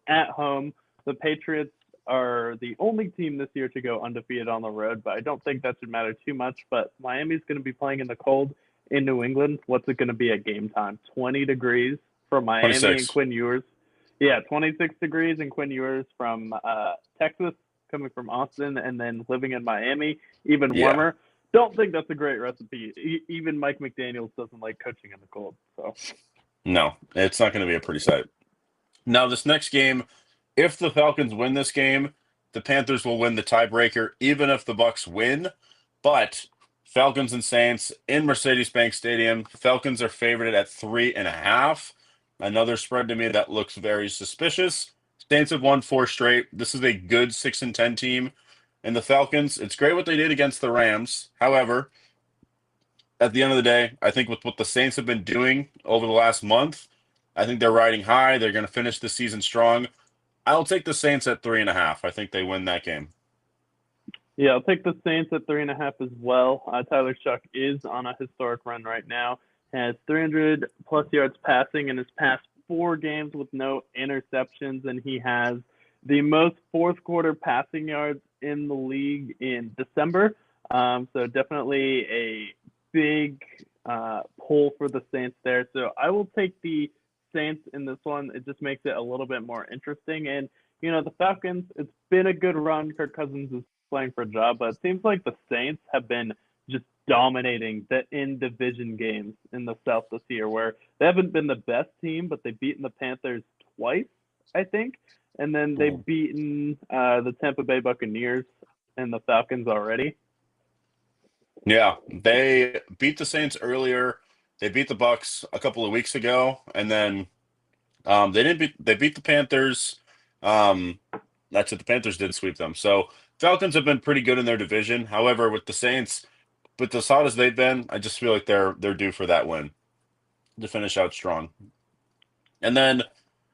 at home. The Patriots are the only team this year to go undefeated on the road, but I don't think that should matter too much. But Miami's going to be playing in the cold in New England. What's it going to be at game time? 20 degrees for Miami and 26. Quinn Ewers. Yeah, 26 degrees and Quinn Ewers from Texas, coming from Austin, and then living in Miami, even Yeah. warmer. Don't think that's a great recipe. Even Mike McDaniels doesn't like coaching in the cold. So No, it's not going to be a pretty sight. Now, this next game, if the Falcons win this game, the Panthers will win the tiebreaker, even if the Bucks win. But Falcons and Saints in Mercedes-Benz Stadium, Falcons are favored at 3.5. Another spread to me that looks very suspicious. Saints have won 4 straight. This is a good 6-10 team. And the Falcons, it's great what they did against the Rams. However, at the end of the day, I think with what the Saints have been doing over the last month, I think they're riding high. They're going to finish the season strong. I'll take the Saints at 3.5. I think they win that game. yeah, I'll take the Saints at 3.5 as well. Tyler Shuck is on a historic run right now. Has 300 plus yards passing in his past 4 games with no interceptions, and he has the most fourth quarter passing yards in the league in December. So definitely a big pull for the Saints there. So I will take the Saints in this one. It just makes it a little bit more interesting. And, you know, the Falcons, it's been a good run. Kirk Cousins is playing for a job, but it seems like the Saints have been just dominating the in-division games in the South this year, where they haven't been the best team, but they've beaten the Panthers twice, I think. And then they've beaten the Tampa Bay Buccaneers and the Falcons already. Yeah, they beat the Saints earlier. They beat the Bucks a couple of weeks ago, and then they beat the Panthers. That's it. The Panthers did sweep them. So Falcons have been pretty good in their division. However, with the Saints, with as hot as they've been, I just feel like they're due for that win to finish out strong. And then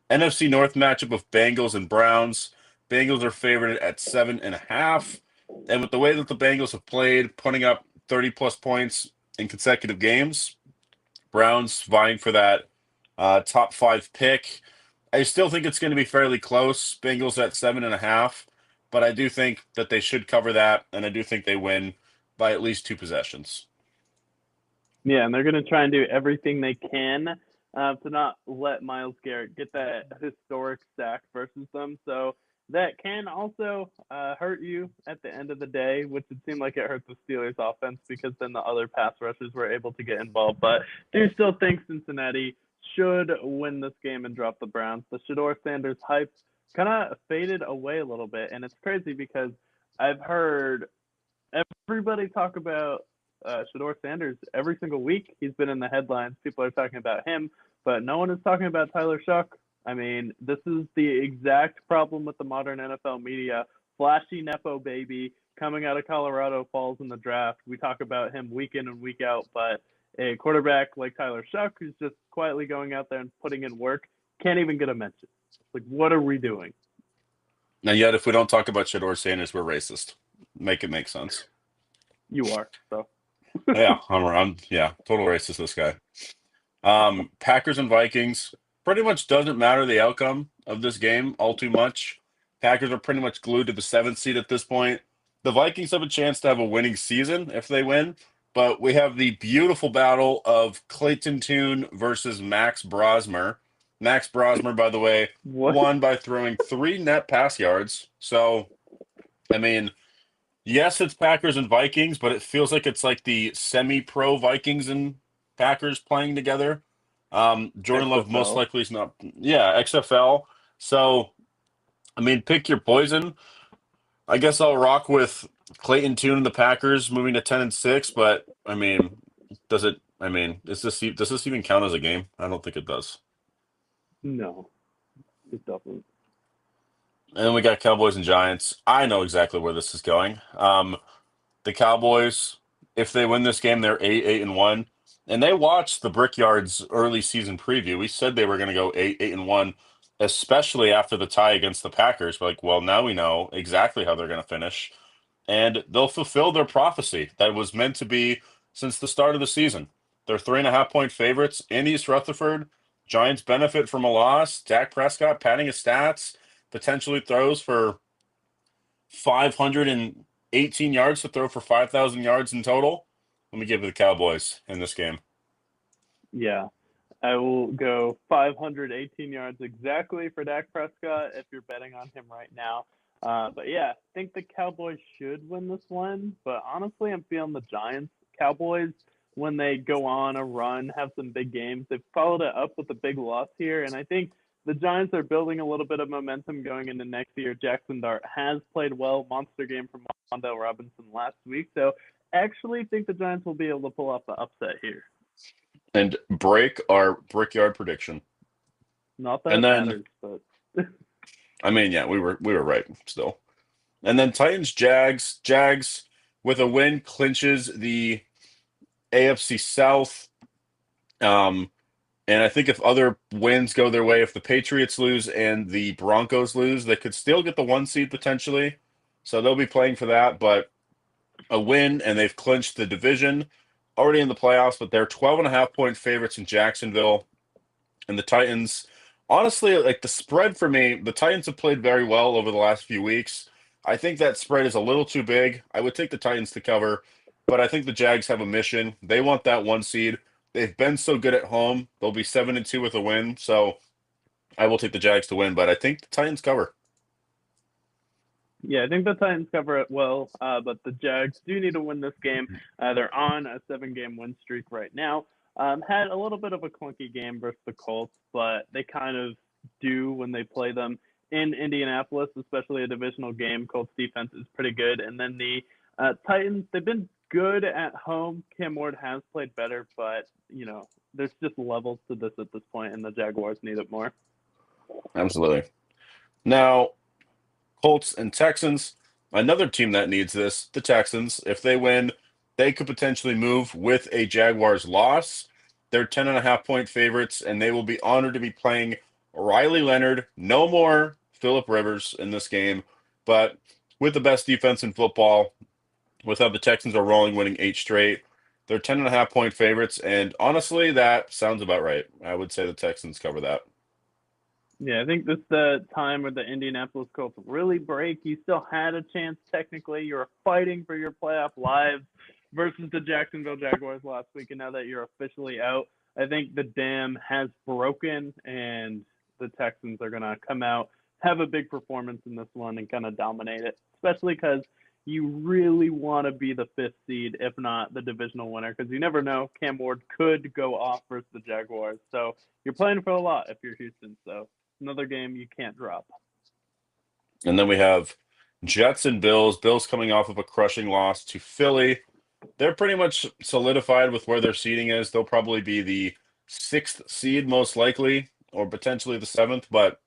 NFC North matchup of Bengals and Browns. Bengals are favored at 7.5. And with the way that the Bengals have played, putting up 30 plus points in consecutive games, Browns vying for that top 5 pick. I still think it's going to be fairly close. Bengals at 7.5, but I do think that they should cover that, and I do think they win by at least 2 possessions. Yeah, and they're going to try and do everything they can to not let Myles Garrett get that historic sack versus them. So that can also hurt you at the end of the day, which it seemed like it hurt the Steelers' offense because then the other pass rushers were able to get involved. But do still think Cincinnati should win this game and drop the Browns. The Shador Sanders hype kind of faded away a little bit, and it's crazy because I've heard everybody talk about Shador Sanders every single week. He's been in the headlines. People are talking about him, but no one is talking about Tyler Shuck. I mean, this is the exact problem with the modern NFL media. Flashy Nepo baby coming out of Colorado falls in the draft. We talk about him week in and week out, but a quarterback like Tyler Shuck, who's just quietly going out there and putting in work, can't even get a mention. Like, what are we doing? And yet, if we don't talk about Shador Sanders, we're racist. Make it make sense. You are, so. Yeah, yeah, total racist, this guy. Packers and Vikings. Pretty much doesn't matter the outcome of this game all too much. Packers are pretty much glued to the 7th seed at this point. The Vikings have a chance to have a winning season if they win, but we have the beautiful battle of Clayton Tune versus Max Brosmer. Max Brosmer, by the way, won by throwing 3 net pass yards. So, I mean, yes, it's Packers and Vikings, but it feels like it's like the semi-pro Vikings and Packers playing together. Jordan Love most likely is not. Yeah, XFL. So, I mean, pick your poison. I guess I'll rock with Clayton Tune and the Packers moving to 10-6. But I mean, does it? I mean, does this even count as a game? I don't think it does. No, it doesn't. And then we got Cowboys and Giants. I know exactly where this is going. The Cowboys, if they win this game, they're 8-1. And they watched the Brickyard's early season preview. We said they were going to go 8-1. especially after the tie against the Packers. We're like, well, now we know exactly how they're going to finish, and they'll fulfill their prophecy that was meant to be since the start of the season. They're 3.5-point favorites in East Rutherford. Giants benefit from a loss. Dak Prescott padding his stats, potentially throws for 518 yards to throw for 5,000 yards in total. Let me give it to the Cowboys in this game. Yeah. I will go 518 yards exactly for Dak Prescott if you're betting on him right now. But yeah, I think the Cowboys should win this one. But honestly, I'm feeling the Giants. Cowboys, when they go on a run, have some big games. They've followed it up with a big loss here. And I think the Giants are building a little bit of momentum going into next year. Jackson Dart has played well. Monster game from Wandale Robinson last week. So actually think the Giants will be able to pull off the upset here. And break our Brickyard prediction. Not that And it then, matters, but I mean, yeah, we were right still. And then Titans Jags. Jags with a win clinches the AFC South. And I think if other wins go their way, if the Patriots lose and the Broncos lose, they could still get the 1 seed potentially. So they'll be playing for that. But a win, and they've clinched the division, already in the playoffs. But they're 12.5-point favorites in Jacksonville. And the Titans, honestly, like the spread for me, the Titans have played very well over the last few weeks. I think that spread is a little too big. I would take the Titans to cover, but I think the Jags have a mission. They want that 1 seed. They've been so good at home. They'll be 7-2 with a win. So I will take the Jags to win, but I think the Titans cover. yeah, I think the Titans cover it well, but the Jags do need to win this game. They're on a 7-game win streak right now. Had a little bit of a clunky game versus the Colts, but they kind of do when they play them in Indianapolis, especially a divisional game. Colts defense is pretty good. And then the Titans, they've been good at home. Cam Ward has played better, but, you know, there's just levels to this at this point, and the Jaguars need it more. Absolutely. Now, Colts and Texans, another team that needs this, the Texans. If they win, they could potentially move with a Jaguars loss. They're 10.5-point favorites, and they will be honored to be playing Riley Leonard. No more Phillip Rivers in this game, but with the best defense in football, with how the Texans are rolling, winning 8 straight, they're 10.5-point favorites, and honestly, that sounds about right. I would say the Texans cover that. Yeah, I think this is the time where the Indianapolis Colts really break. You still had a chance technically. You were fighting for your playoff lives versus the Jacksonville Jaguars last week, and now that you're officially out, I think the dam has broken, and the Texans are going to come out, have a big performance in this one, and kind of dominate it, especially because you really want to be the 5th seed, if not the divisional winner, because you never know. Cam Ward could go off versus the Jaguars. So you're playing for a lot if you're Houston. So another game you can't drop. And then we have Jets and Bills. Bills coming off of a crushing loss to Philly. They're pretty much solidified with where their seeding is. They'll probably be the 6th seed most likely, or potentially the 7th, but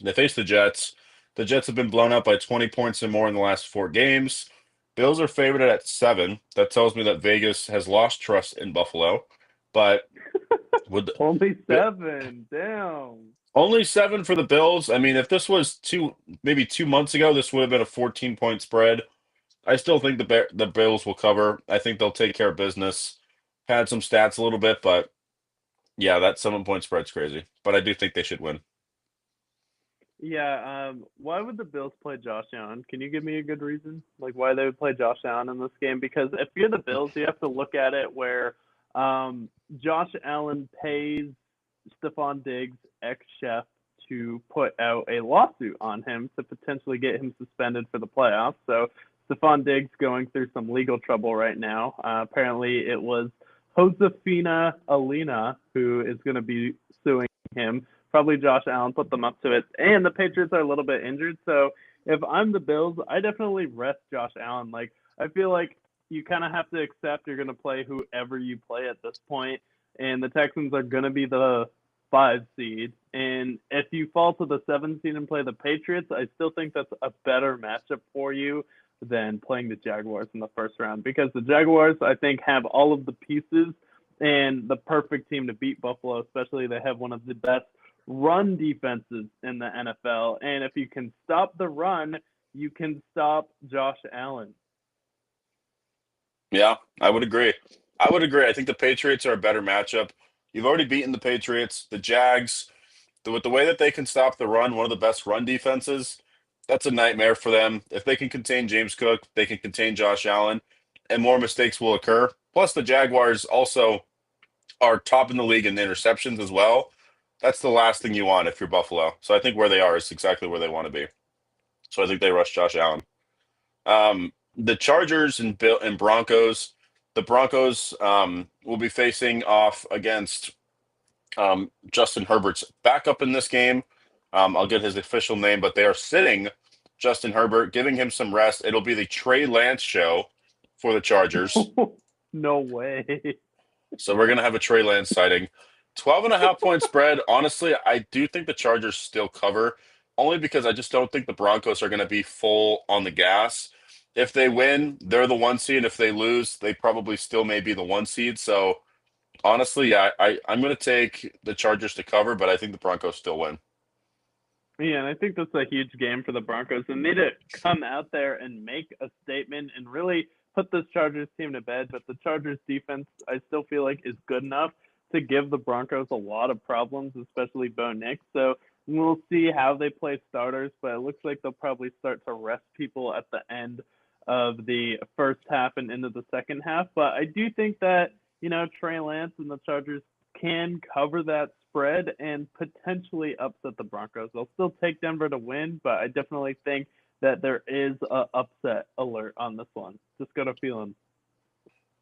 they face the Jets. The Jets have been blown out by 20 points or more in the last 4 games. Bills are favored at 7. That tells me that Vegas has lost trust in Buffalo. But would Only 7. Damn. only 7 for the Bills. I mean, if this was maybe 2 months ago, this would have been a 14-point spread. I still think the Bills will cover. I think they'll take care of business. Had some stats a little bit, but yeah, that 7-point spread's crazy. But I do think they should win. Yeah, why would the Bills play Josh Allen? Can you give me a good reason? Like why they would play Josh Allen in this game? Because if you're the Bills, you have to look at it where Josh Allen pays Stephon Diggs, ex-chef, to put out a lawsuit on him to potentially get him suspended for the playoffs. So Stephon Diggs going through some legal trouble right now. Apparently it was Josefina Alina who is going to be suing him. Probably Josh Allen put them up to it. And the Patriots are a little bit injured. So if I'm the Bills, I definitely rest Josh Allen. Like, I feel like you kind of have to accept you're going to play whoever you play at this point. And the Texans are going to be the 5 seed. And if you fall to the 7 seed and play the Patriots, I still think that's a better matchup for you than playing the Jaguars in the first round. Because the Jaguars, I think, have all of the pieces and the perfect team to beat Buffalo, especially they have one of the best run defenses in the NFL. And if you can stop the run, you can stop Josh Allen. Yeah, I would agree. I would agree. I think the Patriots are a better matchup. You've already beaten the Patriots. The Jags, with the way that they can stop the run, one of the best run defenses, that's a nightmare for them. If they can contain James Cook, they can contain Josh Allen, and more mistakes will occur. Plus, the Jaguars also are top in the league in interceptions as well. That's the last thing you want if you're Buffalo. So I think where they are is exactly where they want to be. So I think they rush Josh Allen. The Chargers and Broncos. The Broncos will be facing off against Justin Herbert's backup in this game. I'll get his official name, but they are sitting Justin Herbert, giving him some rest. It'll be the Trey Lance show for the Chargers. No way. So we're going to have a Trey Lance sighting. 12.5 point spread. Honestly, I do think the Chargers still cover, only because I just don't think the Broncos are going to be full on the gas. If they win, they're the 1 seed. If they lose, they probably still may be the 1 seed. So honestly, yeah, I'm going to take the Chargers to cover, but I think the Broncos still win. Yeah, and I think that's a huge game for the Broncos, and they need to come out there and make a statement and really put this Chargers team to bed. But the Chargers defense, I still feel like, is good enough to give the Broncos a lot of problems, especially Bo Nix. So we'll see how they play starters, but it looks like they'll probably start to rest people at the end of the first half and into the second half. But I do think that, Trey Lance and the Chargers can cover that spread and potentially upset the Broncos. They'll still take Denver to win, but I definitely think that there is a upset alert on this one. Just got a feeling.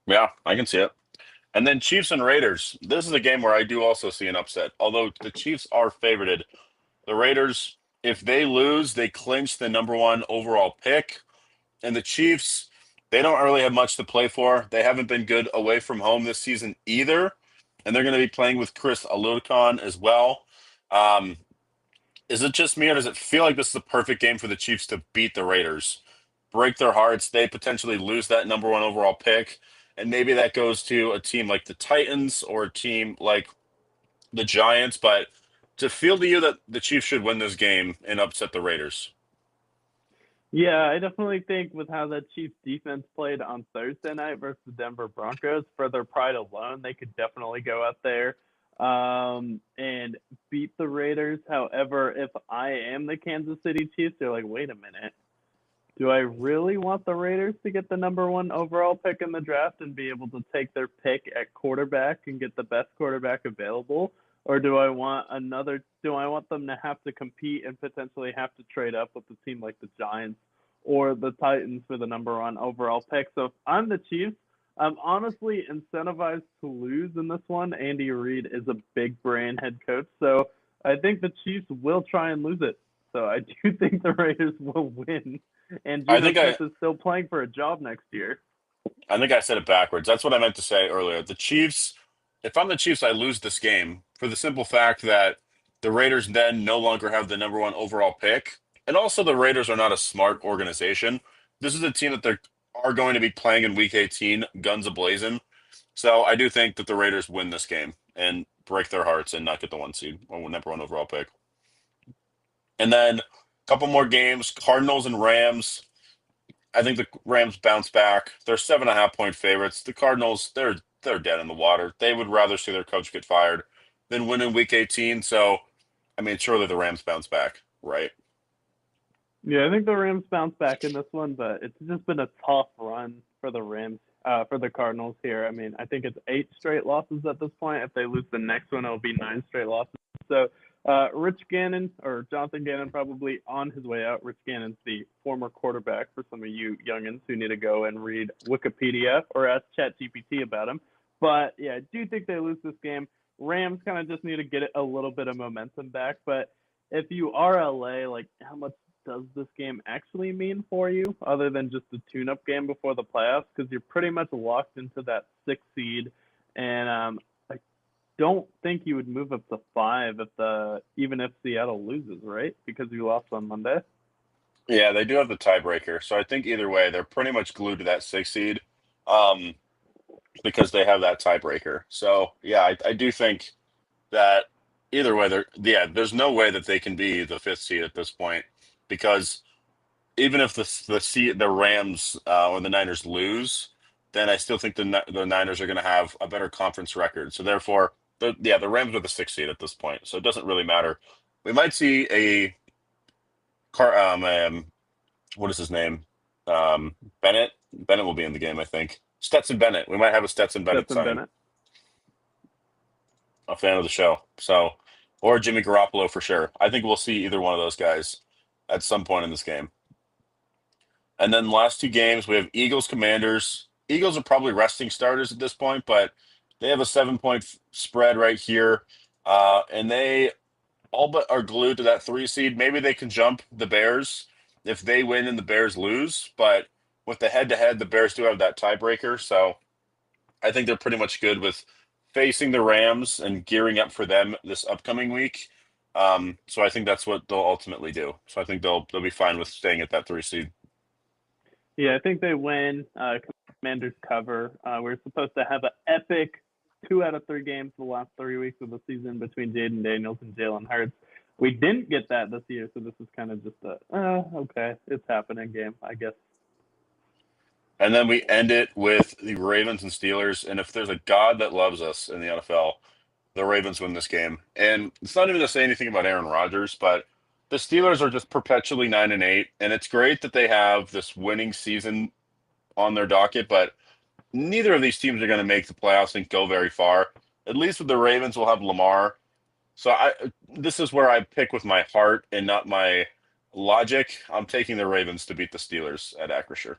Yeah, I can see it. And then Chiefs and Raiders. This is a game where I do also see an upset. Although the Chiefs are favorited, the Raiders, if they lose, they clinch the #1 overall pick. And the Chiefs, they don't really have much to play for. They haven't been good away from home this season either. And they're going to be playing with Chris Alukon as well. Um, is it just me, or does it feel like this is the perfect game for the Chiefs to beat the Raiders? Break their hearts. They potentially lose that #1 overall pick. And maybe that goes to a team like the Titans or a team like the Giants. But to feel to you that the Chiefs should win this game and upset the Raiders. Yeah, I definitely think with how the Chiefs defense played on Thursday night versus the Denver Broncos, for their pride alone, they could definitely go out there and beat the Raiders. However, if I am the Kansas City Chiefs, they're like, wait a minute. Do I really want the Raiders to get the #1 overall pick in the draft and be able to take their pick at quarterback and get the best quarterback available? Or do I want them to have to compete and potentially have to trade up with a team like the Giants or the Titans for the #1 overall pick? So if I'm the Chiefs, I'm honestly incentivized to lose in this one. Andy Reid is a big brain head coach, so I think the Chiefs will try and lose it. So I do think the Raiders will win. And I Geno think I, Smith is still playing for a job next year. I think I said it backwards. That's what I meant to say earlier. The Chiefs, if I'm the Chiefs, I lose this game for the simple fact that the Raiders then no longer have the #1 overall pick. And also, the Raiders are not a smart organization. This is a team that they are going to be playing in Week 18, guns ablazing. So I do think that the Raiders win this game and break their hearts and not get the 1 seed or #1 overall pick. And then a couple more games, Cardinals and Rams. I think the Rams bounce back. They're 7.5 point favorites. The Cardinals, they're dead in the water. They would rather see their coach get fired than win in Week 18. So, I mean, surely the Rams bounce back, right? Yeah, I think the Rams bounce back in this one, but it's just been a tough run for the Rams, for the Cardinals here. I mean, I think it's 8 straight losses at this point. If they lose the next one, it'll be 9 straight losses. So Rich Gannon, or Jonathan Gannon, probably on his way out. Rich Gannon's the former quarterback for some of you youngins who need to go and read Wikipedia or ask ChatGPT about him. But yeah, I do think they lose this game. Rams kind of just need to get a little bit of momentum back. But if you are LA, like, how much does this game actually mean for you other than just a tune-up game before the playoffs? Because you're pretty much locked into that 6th seed. And I don't think you would move up to 5 even if Seattle loses, right? Because you lost on Monday. Yeah, they do have the tiebreaker. So I think either way, they're pretty much glued to that 6 seed um, because they have that tiebreaker. So, yeah, I do think that Either way, there's no way that they can be the 5th seed at this point, because even if the Rams or the Niners lose, then I still think the Niners are going to have a better conference record. So therefore, the Rams are the 6th seed at this point. So it doesn't really matter. We might see a what is his name? Bennett. Bennett will be in the game, I think. Stetson Bennett. We might have a Stetson Bennett Stetson signing. Bennett. A fan of the show. So, or Jimmy Garoppolo for sure. I think we'll see either one of those guys at some point in this game. And then last 2 games, we have Eagles Commanders. Eagles are probably resting starters at this point, but they have a 7-point spread right here. And they all but are glued to that 3 seed. Maybe they can jump the Bears if they win and the Bears lose. But with the head-to-head, the Bears do have that tiebreaker. So I think they're pretty much good with facing the Rams and gearing up for them this upcoming week. So I think that's what they'll ultimately do. So I think they'll be fine with staying at that 3 seed. Yeah, I think they win. Commanders cover. We're supposed to have an epic 2 out of 3 games the last 3 weeks of the season between Jaden Daniels and Jalen Hurts. We didn't get that this year, so this is kind of just okay, it's happening game, I guess. And then we end it with the Ravens and Steelers. And if there's a God that loves us in the NFL, the Ravens win this game. And it's not even to say anything about Aaron Rodgers, but the Steelers are just perpetually 9-8. And it's great that they have this winning season on their docket, but neither of these teams are going to make the playoffs and go very far. At least with the Ravens, we'll have Lamar. So this is where I pick with my heart and not my logic. I'm taking the Ravens to beat the Steelers at Acrisure.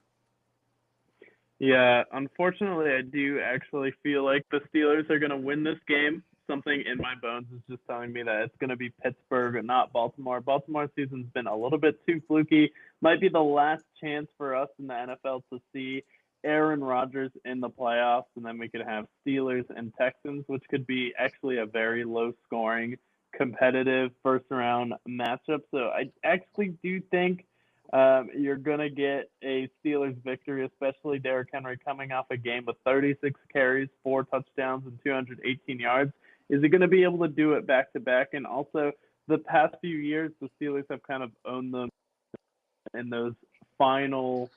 Yeah, unfortunately, I do actually feel like the Steelers are going to win this game. Something in my bones is just telling me that it's going to be Pittsburgh, not Baltimore. Baltimore's season's been a little bit too fluky. Might be the last chance for us in the NFL to see Aaron Rodgers in the playoffs, and then we could have Steelers and Texans, which could be actually a very low-scoring, competitive first-round matchup. So I actually do think you're going to get a Steelers victory, especially Derrick Henry coming off a game with 36 carries, 4 touchdowns, and 218 yards. Is he going to be able to do it back-to-back? And also, the past few years, the Steelers have kind of owned them in those final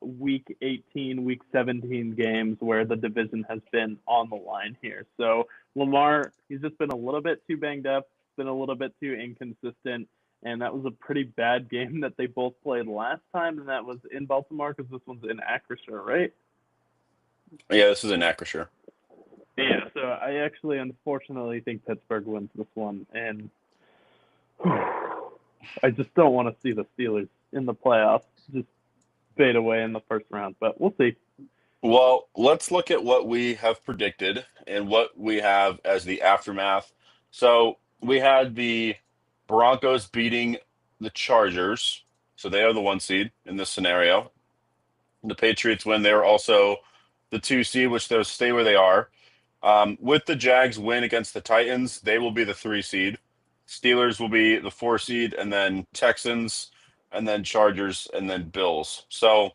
week 18, week 17 games where the division has been on the line here. So Lamar, he's just been a little bit too banged up, been a little bit too inconsistent. And that was a pretty bad game that they both played last time, and that was in Baltimore because this one's in Acrisure, right? Yeah, this is in Acrisure. Yeah, so I actually unfortunately think Pittsburgh wins this one, and I just don't want to see the Steelers in the playoffs just fade away in the first round, but we'll see. Well, let's look at what we have predicted and what we have as the aftermath. So we had the Broncos beating the Chargers, so they are the 1 seed in this scenario. The Patriots win; they're also the 2 seed, which they'll stay where they are. With the Jags win against the Titans, they will be the 3 seed. Steelers will be the 4 seed, and then Texans, and then Chargers, and then Bills. So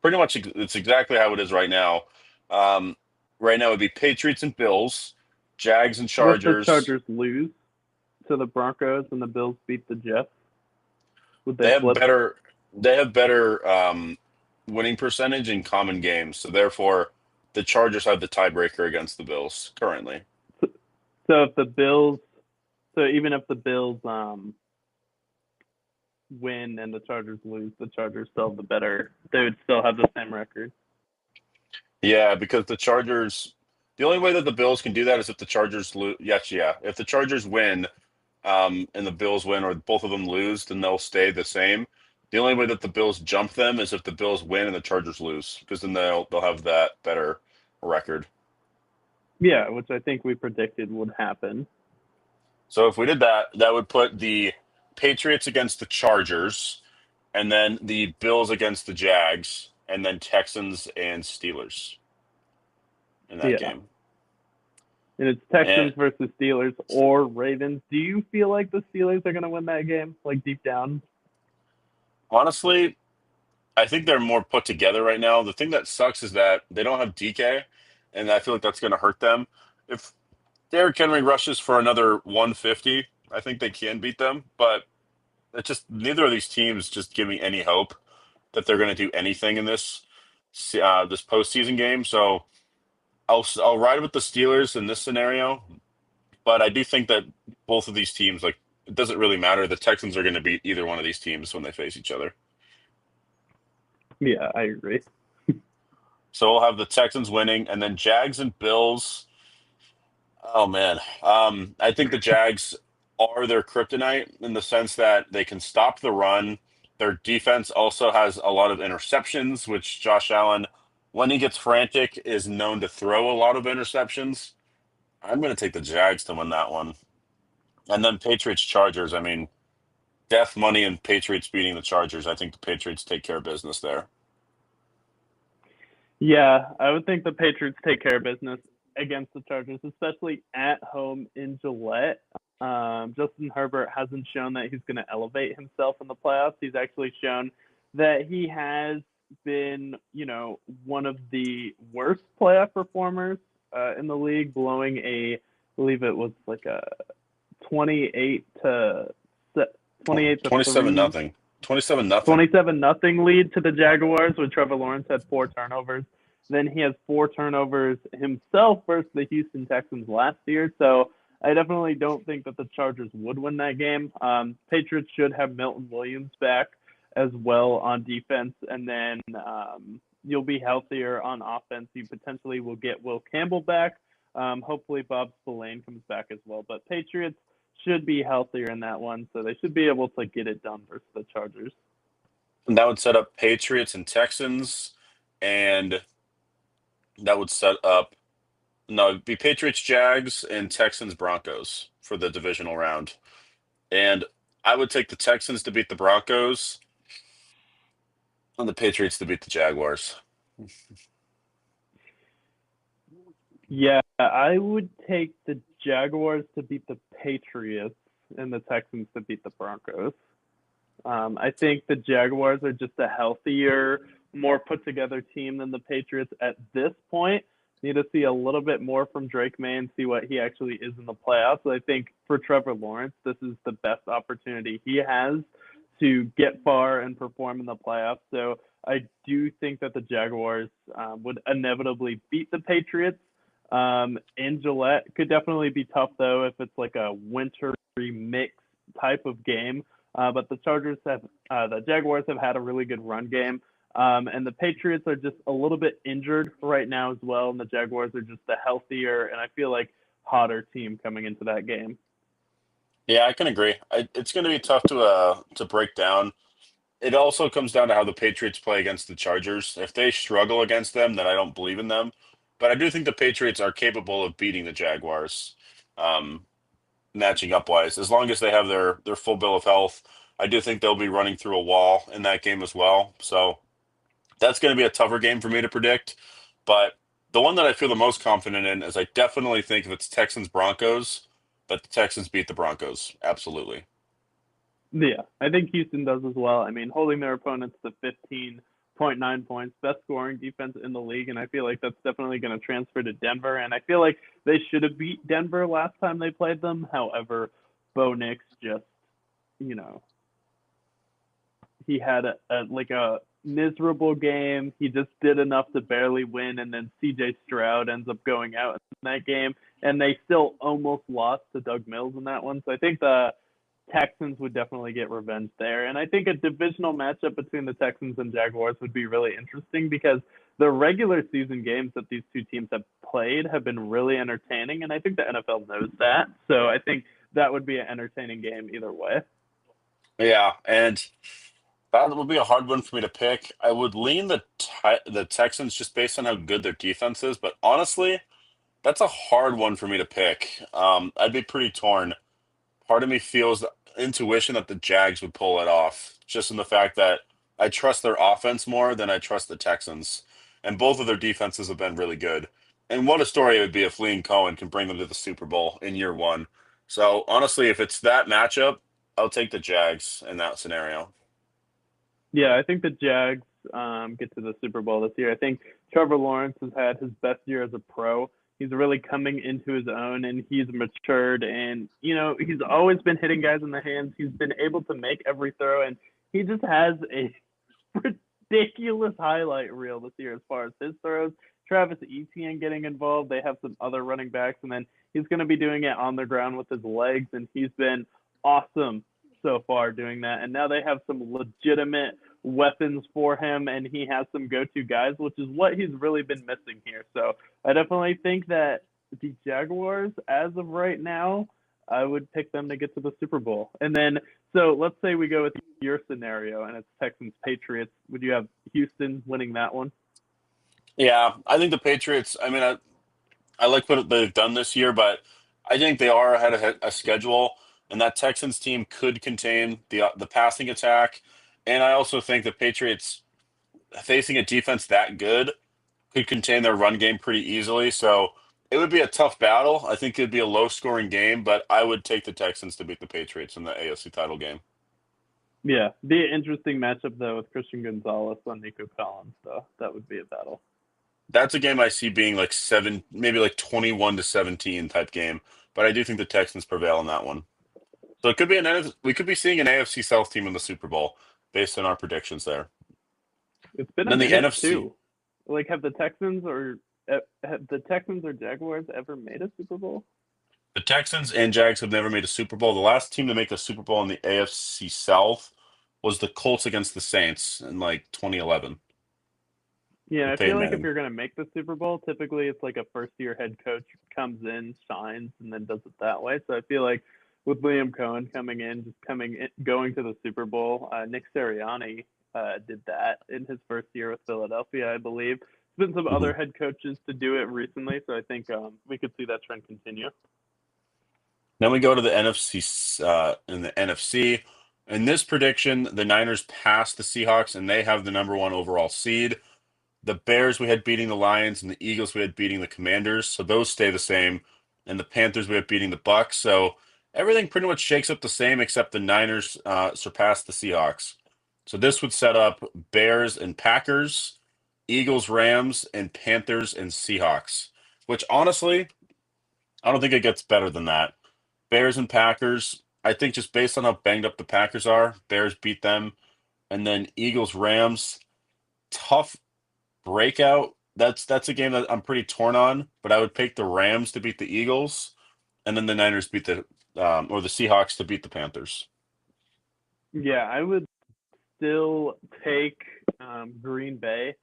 pretty much it's exactly how it is right now. Right now it would be Patriots and Bills, Jags and Chargers. What if the Chargers lose to the Broncos and the Bills beat the Jets? Would They have flip? better winning percentage in common games, so therefore the Chargers have the tiebreaker against the Bills currently. So if the Bills, even if the Bills win and the Chargers lose, the Chargers still have they would still have the same record. Yeah, because the Chargers, the only way that the Bills can do that is if the Chargers lose. Yes, yeah. If the Chargers win, and the Bills win, or both of them lose, then they'll stay the same. The only way that the Bills jump them is if the Bills win and the Chargers lose, because then they'll have that better record. Yeah, which I think we predicted would happen. So if we did that, that would put the Patriots against the Chargers, and then the Bills against the Jags, and then Texans and Steelers in that game. And it's Texans versus Steelers or Ravens. Do you feel like the Steelers are going to win that game, like deep down? Honestly, I think they're more put together right now. The thing that sucks is that they don't have DK, and I feel like that's going to hurt them. If Derrick Henry rushes for another 150, I think they can beat them. But it just neither of these teams just give me any hope that they're going to do anything in this postseason game. So I'll ride with the Steelers in this scenario. But I do think that both of these teams, like, it doesn't really matter. The Texans are going to beat either one of these teams when they face each other. Yeah, I agree. So we'll have the Texans winning, and then Jags and Bills. Oh man, I think the Jags are their kryptonite in the sense that they can stop the run. Their defense also has a lot of interceptions, which Josh Allen, when he gets frantic, is known to throw a lot of interceptions. I'm going to take the Jags to win that one. And then Patriots Chargers. I mean, death money and Patriots beating the Chargers. I think the Patriots take care of business there. Yeah, I would think the Patriots take care of business against the Chargers, especially at home in Gillette. Justin Herbert hasn't shown that he's going to elevate himself in the playoffs. He's actually shown that he has been, one of the worst playoff performers in the league, blowing I believe it was like a 28 to 27 3. nothing. 27 nothing. 27-0 lead to the Jaguars with Trevor Lawrence had 4 turnovers. Then he has 4 turnovers himself versus the Houston Texans last year. So I definitely don't think that the Chargers would win that game. Patriots should have Milton Williams back as well on defense. And then you'll be healthier on offense. You potentially will get Will Campbell back. Hopefully Bob Spillane comes back as well. But Patriots should be healthier in that one, so they should be able to get it done versus the Chargers. And that would set up Patriots and Texans, and that would set up no, it'd be Patriots Jags and Texans Broncos for the divisional round. And I would take the Texans to beat the Broncos and the Patriots to beat the Jaguars. Yeah, I would take the Jaguars to beat the Patriots and the Texans to beat the Broncos. I think the Jaguars are just a healthier, more put together team than the Patriots at this point. Need to see a little bit more from Drake May and see what he actually is in the playoffs. I think for Trevor Lawrence, this is the best opportunity he has to get far and perform in the playoffs. So I do think that the Jaguars would inevitably beat the Patriots. In Gillette could definitely be tough though if it's like a wintry mix type of game. But the Jaguars have had a really good run game. And the Patriots are just a little bit injured right now as well. And the Jaguars are just a healthier and I feel like hotter team coming into that game. Yeah, I can agree. It's going to be tough to break down. It also comes down to how the Patriots play against the Chargers. If they struggle against them, then I don't believe in them. But I do think the Patriots are capable of beating the Jaguars, um, matching up wise. As long as they have their full bill of health, I do think they'll be running through a wall in that game as well. So that's going to be a tougher game for me to predict. But the one that I feel the most confident in is I definitely think if it's Texans Broncos, that the Texans beat the Broncos. Absolutely. Yeah, I think Houston does as well. I mean, holding their opponents to 15.9 points, best scoring defense in the league, and I feel like that's definitely going to transfer to Denver. And I feel like they should have beat Denver last time they played them. However, Bo Nix just, you know, he had a miserable game. He just did enough to barely win, and then C.J. Stroud ends up going out in that game, and they still almost lost to Doug Mills in that one. So I think the Texans would definitely get revenge there. And I think a divisional matchup between the Texans and Jaguars would be really interesting because the regular season games that these two teams have played have been really entertaining, and I think the NFL knows that. So I think that would be an entertaining game either way. Yeah, and that would be a hard one for me to pick. I would lean the Texans just based on how good their defense is, but honestly, that's a hard one for me to pick. I'd be pretty torn. Part of me feels the intuition that the Jags would pull it off, just in the fact that I trust their offense more than I trust the Texans. And both of their defenses have been really good. And what a story it would be if Lee and Cohen can bring them to the Super Bowl in year one. So honestly, if it's that matchup, I'll take the Jags in that scenario. Yeah, I think the Jags get to the Super Bowl this year. I think Trevor Lawrence has had his best year as a pro He's really coming into his own, and he's matured. And he's always been hitting guys in the hands. He's been able to make every throw, and he just has a ridiculous highlight reel this year as far as his throws. Travis Etienne getting involved. They have some other running backs, and then he's going to be doing it on the ground with his legs, and he's been awesome so far doing that. And now they have some legitimate weapons for him, and he has some go-to guys, which is what he's really been missing here. So I definitely think that the Jaguars, as of right now, I would pick them to get to the Super Bowl. And then, so let's say we go with your scenario, and it's Texans-Patriots. Would you have Houston winning that one? Yeah, I think the Patriots. I mean, I like what they've done this year, but I think they are ahead of a schedule, and that Texans team could contain the passing attack. And I also think the Patriots, facing a defense that good, could contain their run game pretty easily. So it would be a tough battle. I think it'd be a low-scoring game, but I would take the Texans to beat the Patriots in the AFC title game. Yeah, be an interesting matchup, though, with Christian Gonzalez on Nico Collins. So that would be a battle. That's a game I see being like maybe like 21-17 type game, but I do think the Texans prevail in that one. So it could be we could be seeing an AFC South team in the Super Bowl based on our predictions there. It's been And a then the minute, NFC. too. Like, have the Texans or Jaguars ever made a Super Bowl? The Texans and Jags have never made a Super Bowl. The last team to make a Super Bowl in the AFC South was the Colts against the Saints in like 2011 Yeah, with I feel Peyton like if Manning. you're going to make the Super Bowl, typically it's like a first-year head coach comes in, shines, and then does it that way. So I feel like with Liam Cohen coming in, going to the Super Bowl, Nick Sirianni did that in his first year with Philadelphia, I believe. There's been some Mhm. other head coaches to do it recently, so I think we could see that trend continue. Then we go to the NFC. In the NFC, in this prediction, the Niners pass the Seahawks and they have the number one overall seed. The Bears we had beating the Lions, and the Eagles we had beating the Commanders, so those stay the same. And the Panthers we had beating the Bucks. So everything pretty much shakes up the same, except the Niners surpass the Seahawks. So this would set up Bears and Packers, Eagles, Rams, and Panthers and Seahawks. Which honestly, I don't think it gets better than that. Bears and Packers. I think just based on how banged up the Packers are, Bears beat them, and then Eagles, Rams. Tough breakout. That's a game that I'm pretty torn on, but I would pick the Rams to beat the Eagles, and then the Niners beat or the Seahawks to beat the Panthers. Yeah, I would still take Green Bay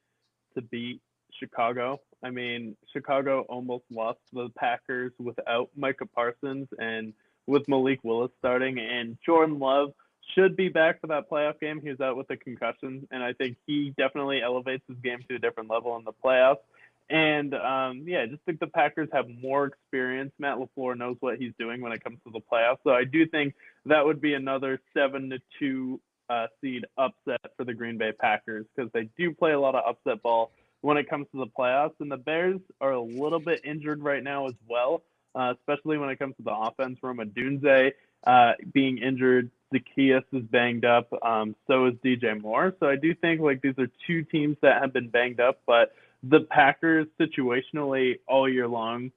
to beat Chicago. I mean, Chicago almost lost the Packers without Micah Parsons and with Malik Willis starting, and Jordan Love should be back for that playoff game. He was out with a concussion, and I think he definitely elevates his game to a different level in the playoffs. And I just think the Packers have more experience. Matt LaFleur knows what he's doing when it comes to the playoffs. So I do think that would be another 7-2 seed upset for the Green Bay Packers because they do play a lot of upset ball when it comes to the playoffs. And the Bears are a little bit injured right now as well, especially when it comes to the offense. Roma Dunze being injured. Zacchaeus is banged up. So is DJ Moore. So I do think like these are two teams that have been banged up, but the Packers situationally all year long,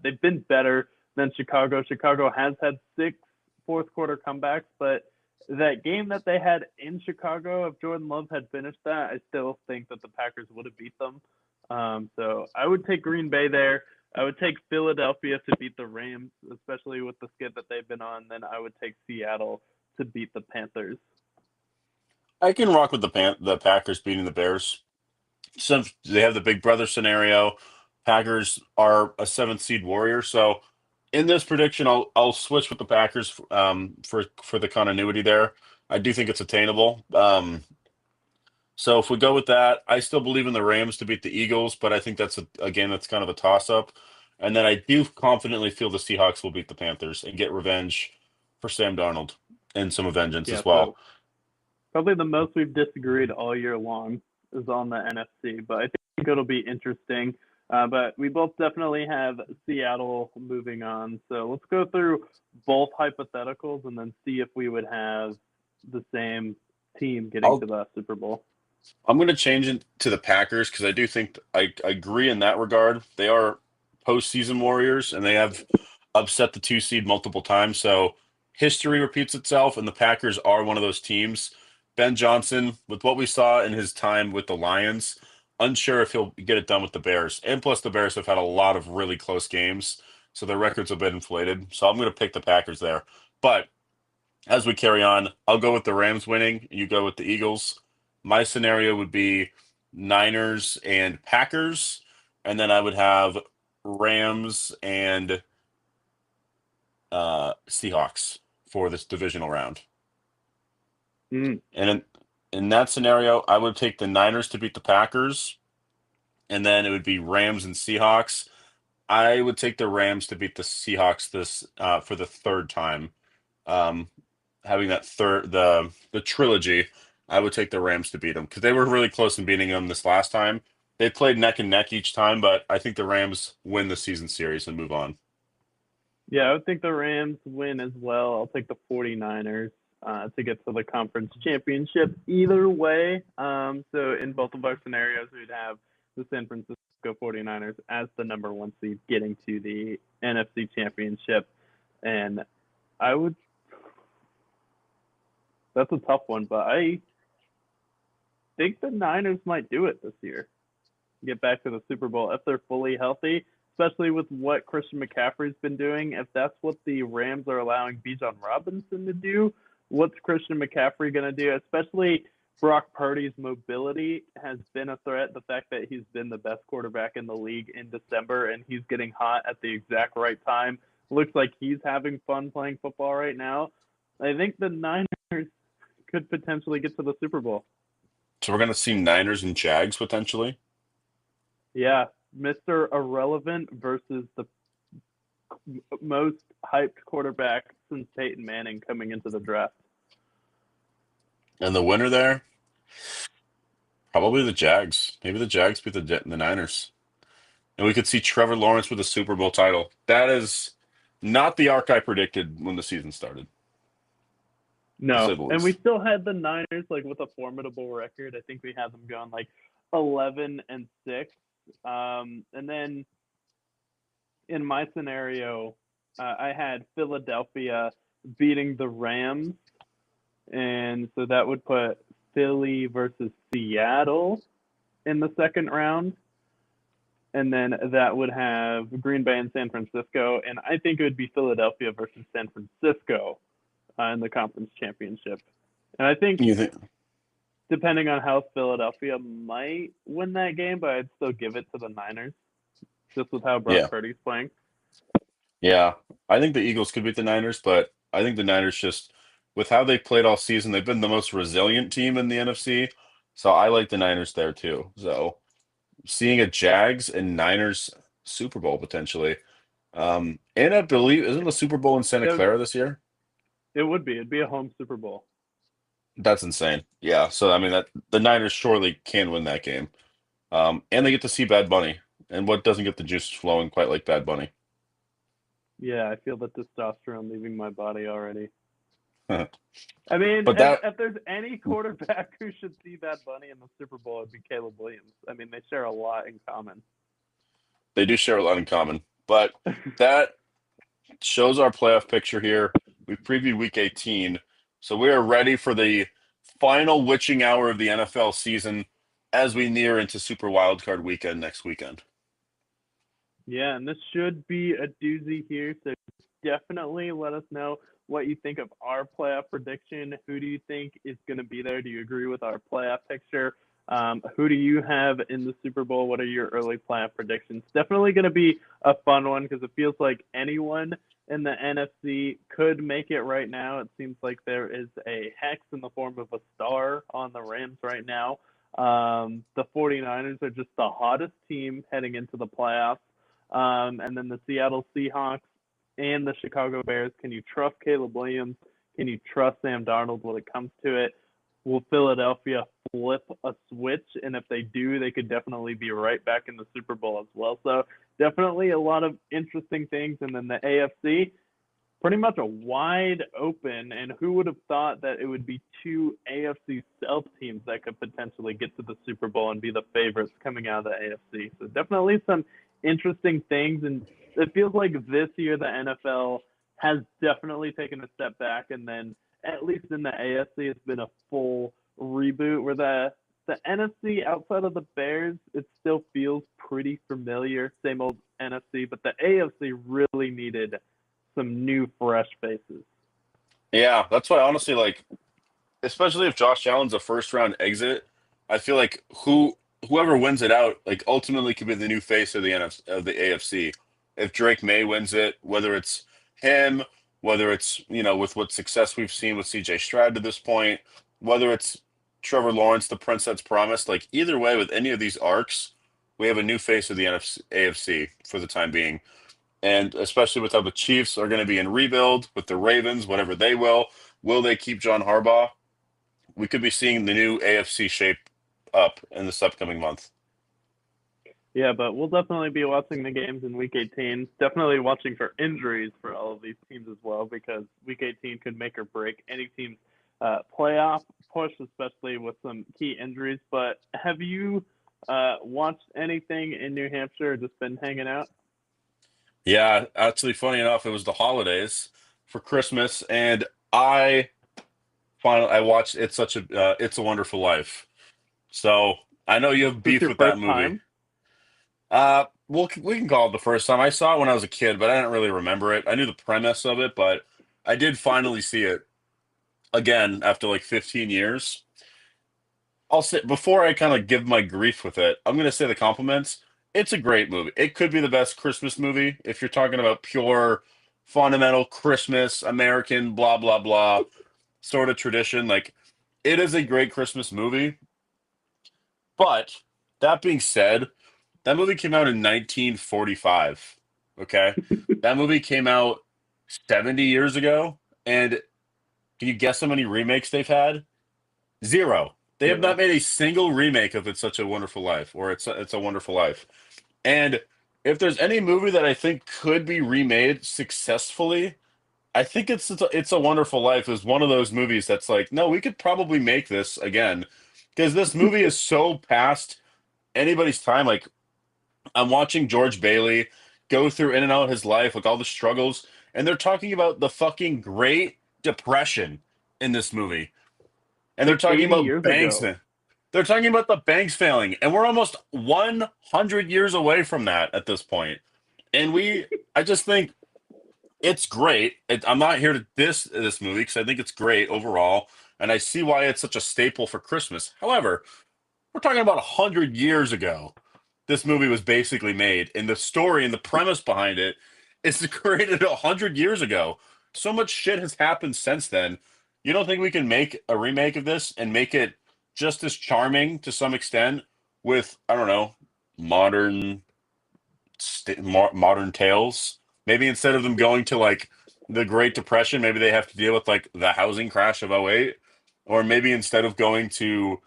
they've been better than Chicago. Chicago has had 6 fourth quarter comebacks, but that game that they had in Chicago, if Jordan Love had finished that, I still think that the Packers would have beat them. So I would take Green Bay there. I would take Philadelphia to beat the Rams, especially with the skid that they've been on. Then I would take Seattle to beat the Panthers. I can rock with the Packers beating the Bears. Since they have the big brother scenario, Packers are a 7th seed warrior. So in this prediction, I'll switch with the Packers for the continuity there. I do think it's attainable. So if we go with that, I still believe in the Rams to beat the Eagles, but I think that's again that's kind of a toss up. And then I do confidently feel the Seahawks will beat the Panthers and get revenge for Sam Darnold and some vengeance Yeah, as well. so probably the most we've disagreed all year long is on the NFC, but I think it'll be interesting. But we both definitely have Seattle moving on. So let's go through both hypotheticals and then see if we would have the same team getting to the Super Bowl. I'm going to change it to the Packers because I do think I agree in that regard. They are postseason warriors, and they have upset the 2 seed multiple times. So history repeats itself, and the Packers are one of those teams. Ben Johnson, with what we saw in his time with the Lions, unsure if he'll get it done with the Bears. And plus, the Bears have had a lot of really close games, so their records have been inflated. So I'm going to pick the Packers there. But as we carry on, I'll go with the Rams winning. You go with the Eagles. My scenario would be Niners and Packers, and then I would have Rams and Seahawks for this divisional round. Mm. And in that scenario, I would take the Niners to beat the Packers, and then it would be Rams and Seahawks. I would take the Rams to beat the Seahawks this for the third time. Um, Having that the trilogy, I would take the Rams to beat them because they were really close in beating them this last time. They played neck and neck each time, but I think the Rams win the season series and move on. Yeah, I would think the Rams win as well. I'll take the 49ers to get to the conference championship either way. So in both of our scenarios, we'd have the San Francisco 49ers as the number 1 seed getting to the NFC championship. And I would – that's a tough one, but I think the Niners might do it this year. Get back to the Super Bowl if they're fully healthy, especially with what Christian McCaffrey's been doing. If that's what the Rams are allowing Bijan Robinson to do, what's Christian McCaffrey going to do? Especially Brock Purdy's mobility has been a threat. The fact that he's been the best quarterback in the league in December and he's getting hot at the exact right time. Looks like he's having fun playing football right now. I think the Niners could potentially get to the Super Bowl. So we're going to see Niners and Jags potentially? Yeah, Mr. Irrelevant versus the most hyped quarterback since Peyton Manning coming into the draft. And the winner there? Probably the Jags. Maybe the Jags beat the Niners. And we could see Trevor Lawrence with a Super Bowl title. That is not the arc I predicted when the season started. No, and we still had the Niners like with a formidable record. I think we had them going like 11-6. And then in my scenario, I had Philadelphia beating the Rams. And so that would put Philly versus Seattle in the second round. And then that would have Green Bay and San Francisco. And I think it would be Philadelphia versus San Francisco in the conference championship. And I think, depending on how Philadelphia might win that game, but I'd still give it to the Niners, just with how Brock Purdy's playing. Yeah, I think the Eagles could beat the Niners, but I think the Niners just, with how they played all season, they've been the most resilient team in the NFC. So I like the Niners there too. So seeing a Jags and Niners Super Bowl potentially. And I believe, isn't the Super Bowl in Santa Clara this year? It would be. It'd be a home Super Bowl. That's insane. Yeah. So, I mean, that the Niners surely can win that game. And they get to see Bad Bunny. And what doesn't get the juices flowing quite like Bad Bunny? Yeah, I feel the testosterone leaving my body already. I mean, if there's any quarterback who should see Bad Bunny in the Super Bowl, it'd be Caleb Williams. I mean, they share a lot in common. They do share a lot in common. But that shows our playoff picture here. We previewed Week 18. So we are ready for the final witching hour of the NFL season as we near into Super Wildcard Weekend next weekend. Yeah, and this should be a doozy here. So definitely let us know what you think of our playoff prediction. Who do you think is going to be there? Do you agree with our playoff picture? Who do you have in the Super Bowl? What are your early playoff predictions? Definitely going to be a fun one because it feels like anyone in the NFC could make it right now. It seems like there is a hex in the form of a star on the Rams right now. The 49ers are just the hottest team heading into the playoffs. And then the Seattle Seahawks and the Chicago Bears. Can you trust Caleb Williams? Can you trust Sam Darnold when it comes to it? Will Philadelphia flip a switch? And if they do, they could definitely be right back in the Super Bowl as well. So definitely a lot of interesting things. And then the AFC, pretty much a wide open. And who would have thought that it would be two AFC South teams that could potentially get to the Super Bowl and be the favorites coming out of the AFC? So definitely some interesting things, and it feels like this year the NFL has definitely taken a step back, and then at least in the AFC, it's been a full reboot. Where the NFC outside of the Bears, it still feels pretty familiar, same old NFC, but the AFC really needed some new, fresh faces. Yeah, that's why honestly, like, especially if Josh Allen's a first round exit, I feel like whoever wins it out, like ultimately could be the new face of the of the AFC. If Drake May wins it, whether it's him, whether it's, with what success we've seen with CJ Stroud to this point, whether it's Trevor Lawrence, the Prince that's promised, like either way with any of these arcs, we have a new face of the AFC for the time being. And especially with how the Chiefs are going to be in rebuild with the Ravens, whatever they will they keep John Harbaugh? We could be seeing the new AFC shape up in this upcoming month. Yeah, but we'll definitely be watching the games in Week 18. Definitely watching for injuries for all of these teams as well, because Week 18 could make or break any team's playoff push, especially with some key injuries. But have you watched anything in New Hampshire or just been hanging out? Yeah, actually, funny enough, it was the holidays for Christmas, and I watched It's a Wonderful Life. So I know you have Is this beef your with that first movie. time? We can call it the first time. I saw it when I was a kid, but I didn't really remember it. I knew the premise of it, but I did finally see it again after like 15 years. I'll say before I kind of give my grief with it, I'm gonna say the compliments. It's a great movie. It could be the best Christmas movie if you're talking about pure, fundamental Christmas, American, blah blah blah sort of tradition. Like, it is a great Christmas movie. But that being said, that movie came out in 1945. Okay, that movie came out 70 years ago, and can you guess how many remakes they've had? Zero. They have not Zero. made a single remake of It's Such a Wonderful Life or It's a Wonderful Life. And if there's any movie that I think could be remade successfully, I think It's a Wonderful Life is one of those movies that's like, no, we could probably make this again because this movie is so past anybody's time. Like, I'm watching George Bailey go through in and out of his life, like all the struggles, and they're talking about the fucking Great Depression in this movie. And they're Like talking 80 about years banks. ago. They're talking about the banks failing, and we're almost 100 years away from that at this point. And I just think it's great. I'm not here to diss this movie because I think it's great overall, and I see why it's such a staple for Christmas. However, we're talking about 100 years ago. This movie was basically made, and the story and the premise behind it is created 100 years ago. So much shit has happened since then. You don't think we can make a remake of this and make it just as charming to some extent with, I don't know, modern modern tales? Maybe instead of them going to like the Great Depression, maybe they have to deal with like the housing crash of '08, or maybe instead of going to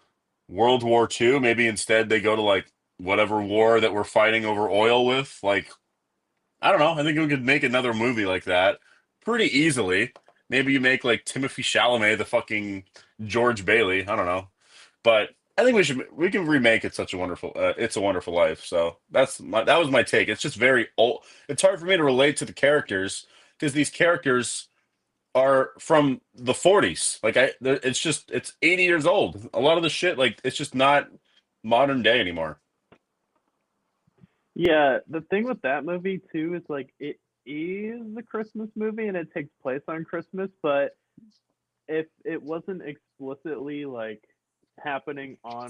World War II, maybe instead they go to like whatever war that we're fighting over oil with. Like, I don't know. I think we could make another movie like that pretty easily. Maybe you make like Timothy Chalamet the fucking George Bailey. I don't know, but I think we can remake It's a Wonderful Life. So that was my take. It's just very old. It's hard for me to relate to the characters because these characters are from the 40s. Like it's 80 years old. A lot of the shit, like, it's just not modern day anymore. Yeah, the thing with that movie too is like it is a Christmas movie and it takes place on Christmas, but if it wasn't explicitly like happening on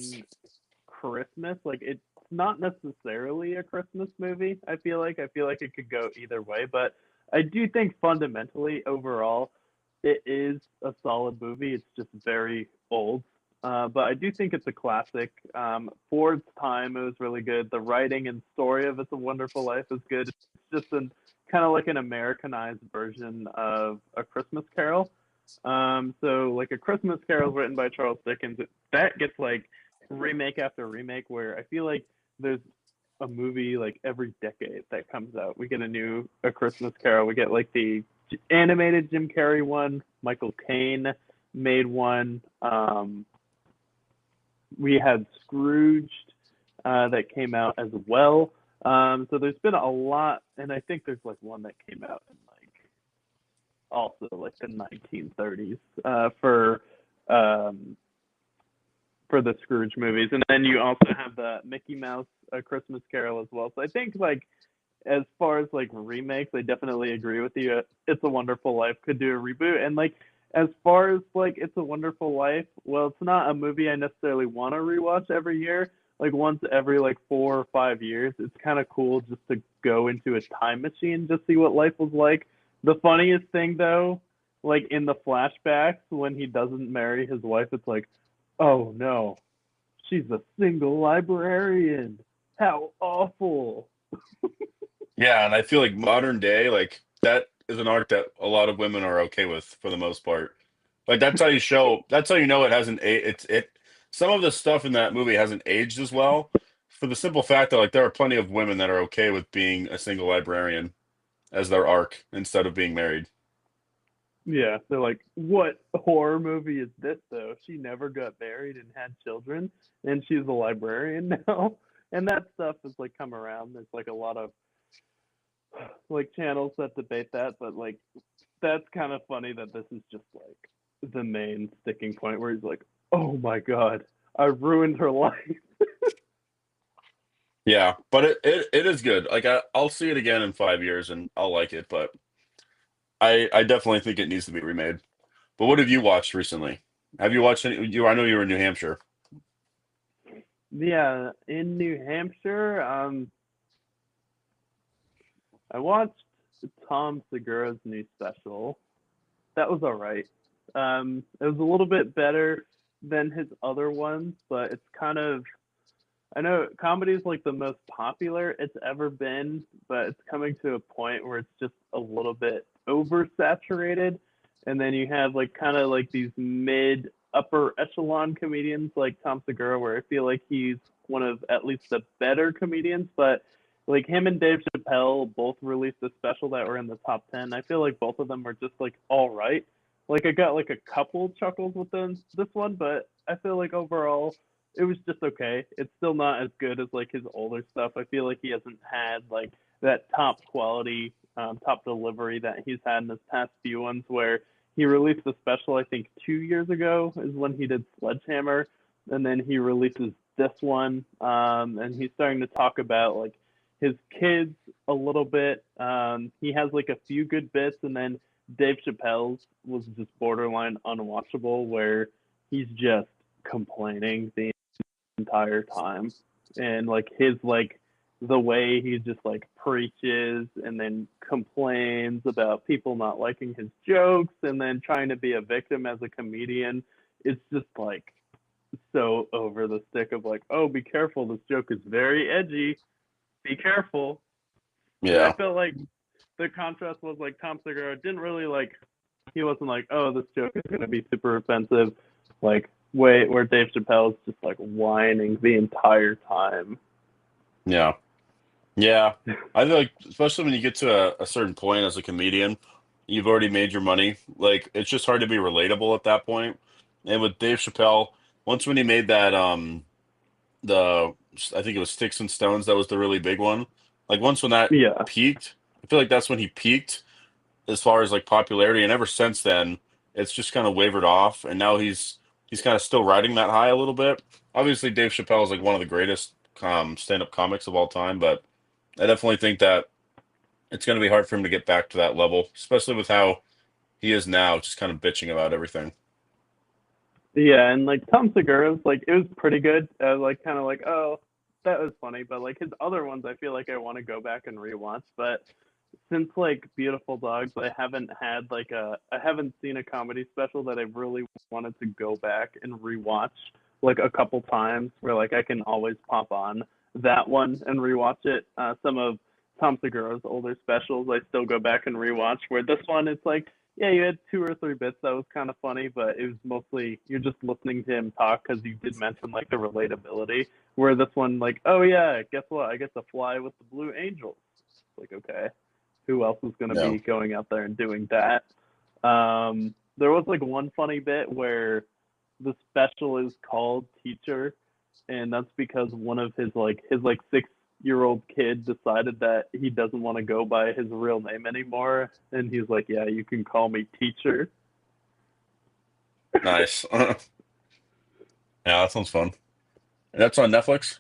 Christmas, like it's not necessarily a Christmas movie. I feel like it could go either way, but I do think fundamentally overall it is a solid movie. It's just very old. But I do think it's a classic. For its time, it was really good. The writing and story of It's a Wonderful Life is good. It's just kind of like an Americanized version of A Christmas Carol. So like A Christmas Carol is written by Charles Dickens. That gets like remake after remake where I feel like there's a movie like every decade that comes out. We get A Christmas Carol. We get like the animated Jim Carrey one. Michael Caine made one. We had Scrooged that came out as well. So there's been a lot, and I think there's like one that came out in like also like the 1930s um, for the Scrooge movies, and then you also have the Mickey Mouse A Christmas Carol as well. So I think like as far as like remakes, I definitely agree with you. It's a Wonderful Life could do a reboot, and like as far as like It's a Wonderful Life, well, it's not a movie I necessarily want to rewatch every year. Like once every like 4 or 5 years, it's kind of cool just to go into a time machine, just see what life was like. The funniest thing though, like in the flashbacks when he doesn't marry his wife, it's like, oh no, she's a single librarian. How awful. Yeah, and I feel like modern day, like that is an arc that a lot of women are okay with for the most part. Like that's how you show. That's how you know it hasn't. It. Some of the stuff in that movie hasn't aged as well, for the simple fact that like there are plenty of women that are okay with being a single librarian as their arc instead of being married. Yeah, they're like, what horror movie is this though? She never got married and had children, and she's a librarian now. And that stuff has like come around. There's like a lot of like channels that debate that, but like that's kind of funny that this is just like the main sticking point where he's like, oh my god, I ruined her life. Yeah, but it is good. Like I'll see it again in 5 years and I'll like it, but I definitely think it needs to be remade. But what have you watched recently? Have you watched any? I know you were in New Hampshire. Yeah, in New Hampshire, I watched Tom Segura's new special. That was all right. It was a little bit better than his other ones, but it's kind of I know comedy is like the most popular it's ever been, but it's coming to a point where it's just a little bit oversaturated. And then you have like kind of like these mid upper echelon comedians like Tom Segura, where I feel like he's one of at least the better comedians. But like him and Dave Chappelle both released a special that were in the top 10. I feel like both of them were just like all right. Like I got like a couple chuckles with this one, but I feel like overall it was just okay. It's still not as good as like his older stuff. I feel like he hasn't had like that top quality, top delivery that he's had in his past few ones. Where he released a special, I think 2 years ago is when he did Sledgehammer, and then he releases this one, and he's starting to talk about like his kids a little bit. He has like a few good bits, and then Dave Chappelle's was just borderline unwatchable, where he's just complaining the entire time, and like his like the way he just like preaches and then complains about people not liking his jokes and then trying to be a victim as a comedian. It's just like so over the stick of like, oh, be careful, this joke is very edgy, be careful. And I Yeah, felt like the contrast was like Tom Segura didn't really like, he wasn't like, oh, this joke is going to be super offensive, like way where Dave Chappelle's just like whining the entire time. yeah, yeah. I feel like, especially when you get to a certain point as a comedian, you've already made your money. Like it's just hard to be relatable at that point. And with Dave Chappelle, once when he made that the I think it was Sticks and Stones, that was the really big one. Like once when that Yeah, peaked, I feel like that's when he peaked as far as like popularity, and ever since then, it's just kind of wavered off, and now he's kind of still riding that high a little bit. Obviously, Dave Chappelle is like one of the greatest stand-up comics of all time, but I definitely think that it's going to be hard for him to get back to that level, especially with how he is now, just kind of bitching about everything. yeah, and like Tom Segura's, like it was pretty good. I was like kind of like, oh, that was funny, but like his other ones, I feel like I want to go back and rewatch. But since like Beautiful Dogs, I haven't seen a comedy special that I really wanted to go back and rewatch like a couple times. Where like I can always pop on that one and rewatch it. Some of Tom Segura's older specials, I still go back and rewatch. Where this one, it's like yeah, you had 2 or 3 bits that was kind of funny, but it was mostly you're just listening to him talk because you did mention like the relatability. Where this one, like, oh yeah, guess what? I get to fly with the Blue Angels. Like, okay, who else is going to Yeah. be going out there and doing that? There was like one funny bit where the special is called Teacher, and that's because one of his like 6 8-year-old kid decided that he doesn't want to go by his real name anymore, and he's like, "Yeah, you can call me teacher." Nice. Yeah, that sounds fun. And that's on Netflix?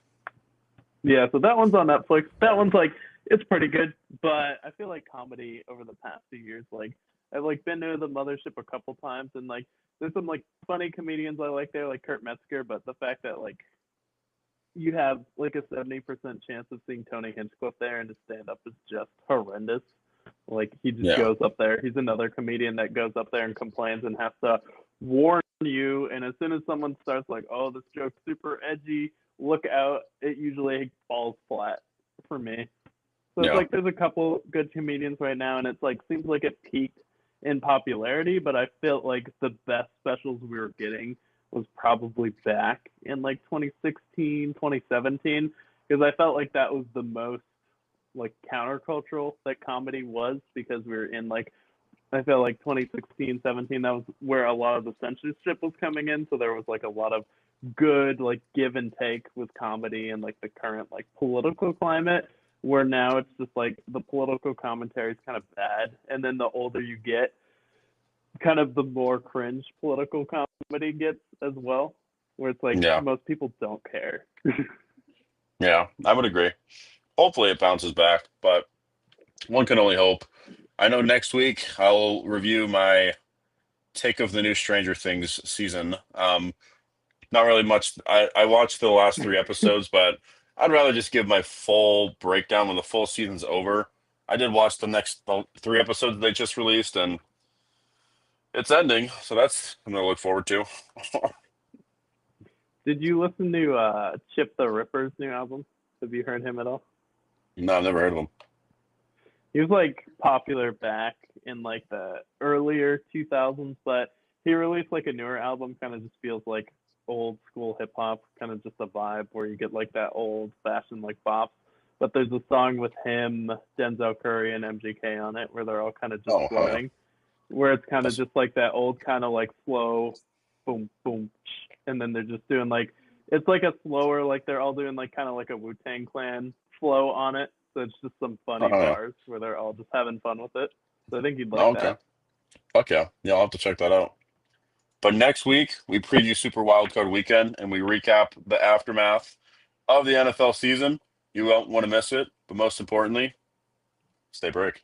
Yeah, so that one's on Netflix. That one's like it's pretty good, but I feel like comedy over the past few years, like I've like been to the Mothership a couple times, and like there's some like funny comedians I like there, like Kurt Metzger, but the fact that like you have like a 70% chance of seeing Tony Hinchcliffe there, and his stand up is just horrendous. Like he just Yeah. goes up there. He's another comedian that goes up there and complains and has to warn you. And as soon as someone starts like, "Oh, this joke's super edgy, look out!" it usually falls flat for me. So it's Yeah. like there's a couple good comedians right now, and it's like seems like it peaked in popularity, but I felt like the best specials we were getting was probably back in like 2016, 2017, because I felt like that was the most like countercultural that comedy was, because we were in like I felt like 2016, 17, that was where a lot of the censorship was coming in, so there was like a lot of good like give and take with comedy and like the current like political climate, where now it's just like the political commentary is kind of bad, and then the older you get, kind of the more cringe political comedy gets as well, where it's like Yeah. most people don't care. Yeah. I would agree. Hopefully it bounces back, but one can only hope. I know next week I'll review my take of the new Stranger Things season. Not really much. I watched the last three episodes, but I'd rather just give my full breakdown when the full season's over. I did watch the three episodes they just released, and it's ending, so that's something to look forward to. Did you listen to Chip the Ripper's new album? Have you heard him at all? No, I've never heard of them. He was like popular back in like the earlier 2000s, but he released like a newer album. Kind of just feels like old school hip hop, kind of just a vibe where you get like that old fashioned like bop. But there's a song with him, Denzel Curry, and MGK on it where they're all kind of just Oh, yeah. flowing, where it's kind of That's, just like that old kind of like slow, boom boom, and then they're just doing like it's like a slower, like they're all doing like kind of like a Wu-Tang Clan flow on it. So it's just some oh, funny yeah. bars where they're all just having fun with it. So I think you'd Oh, like okay. that. Fuck yeah. Yeah, I'll have to check that out. But next week, we preview Super Wildcard Weekend and we recap the aftermath of the NFL season. You won't want to miss it. But most importantly, stay break.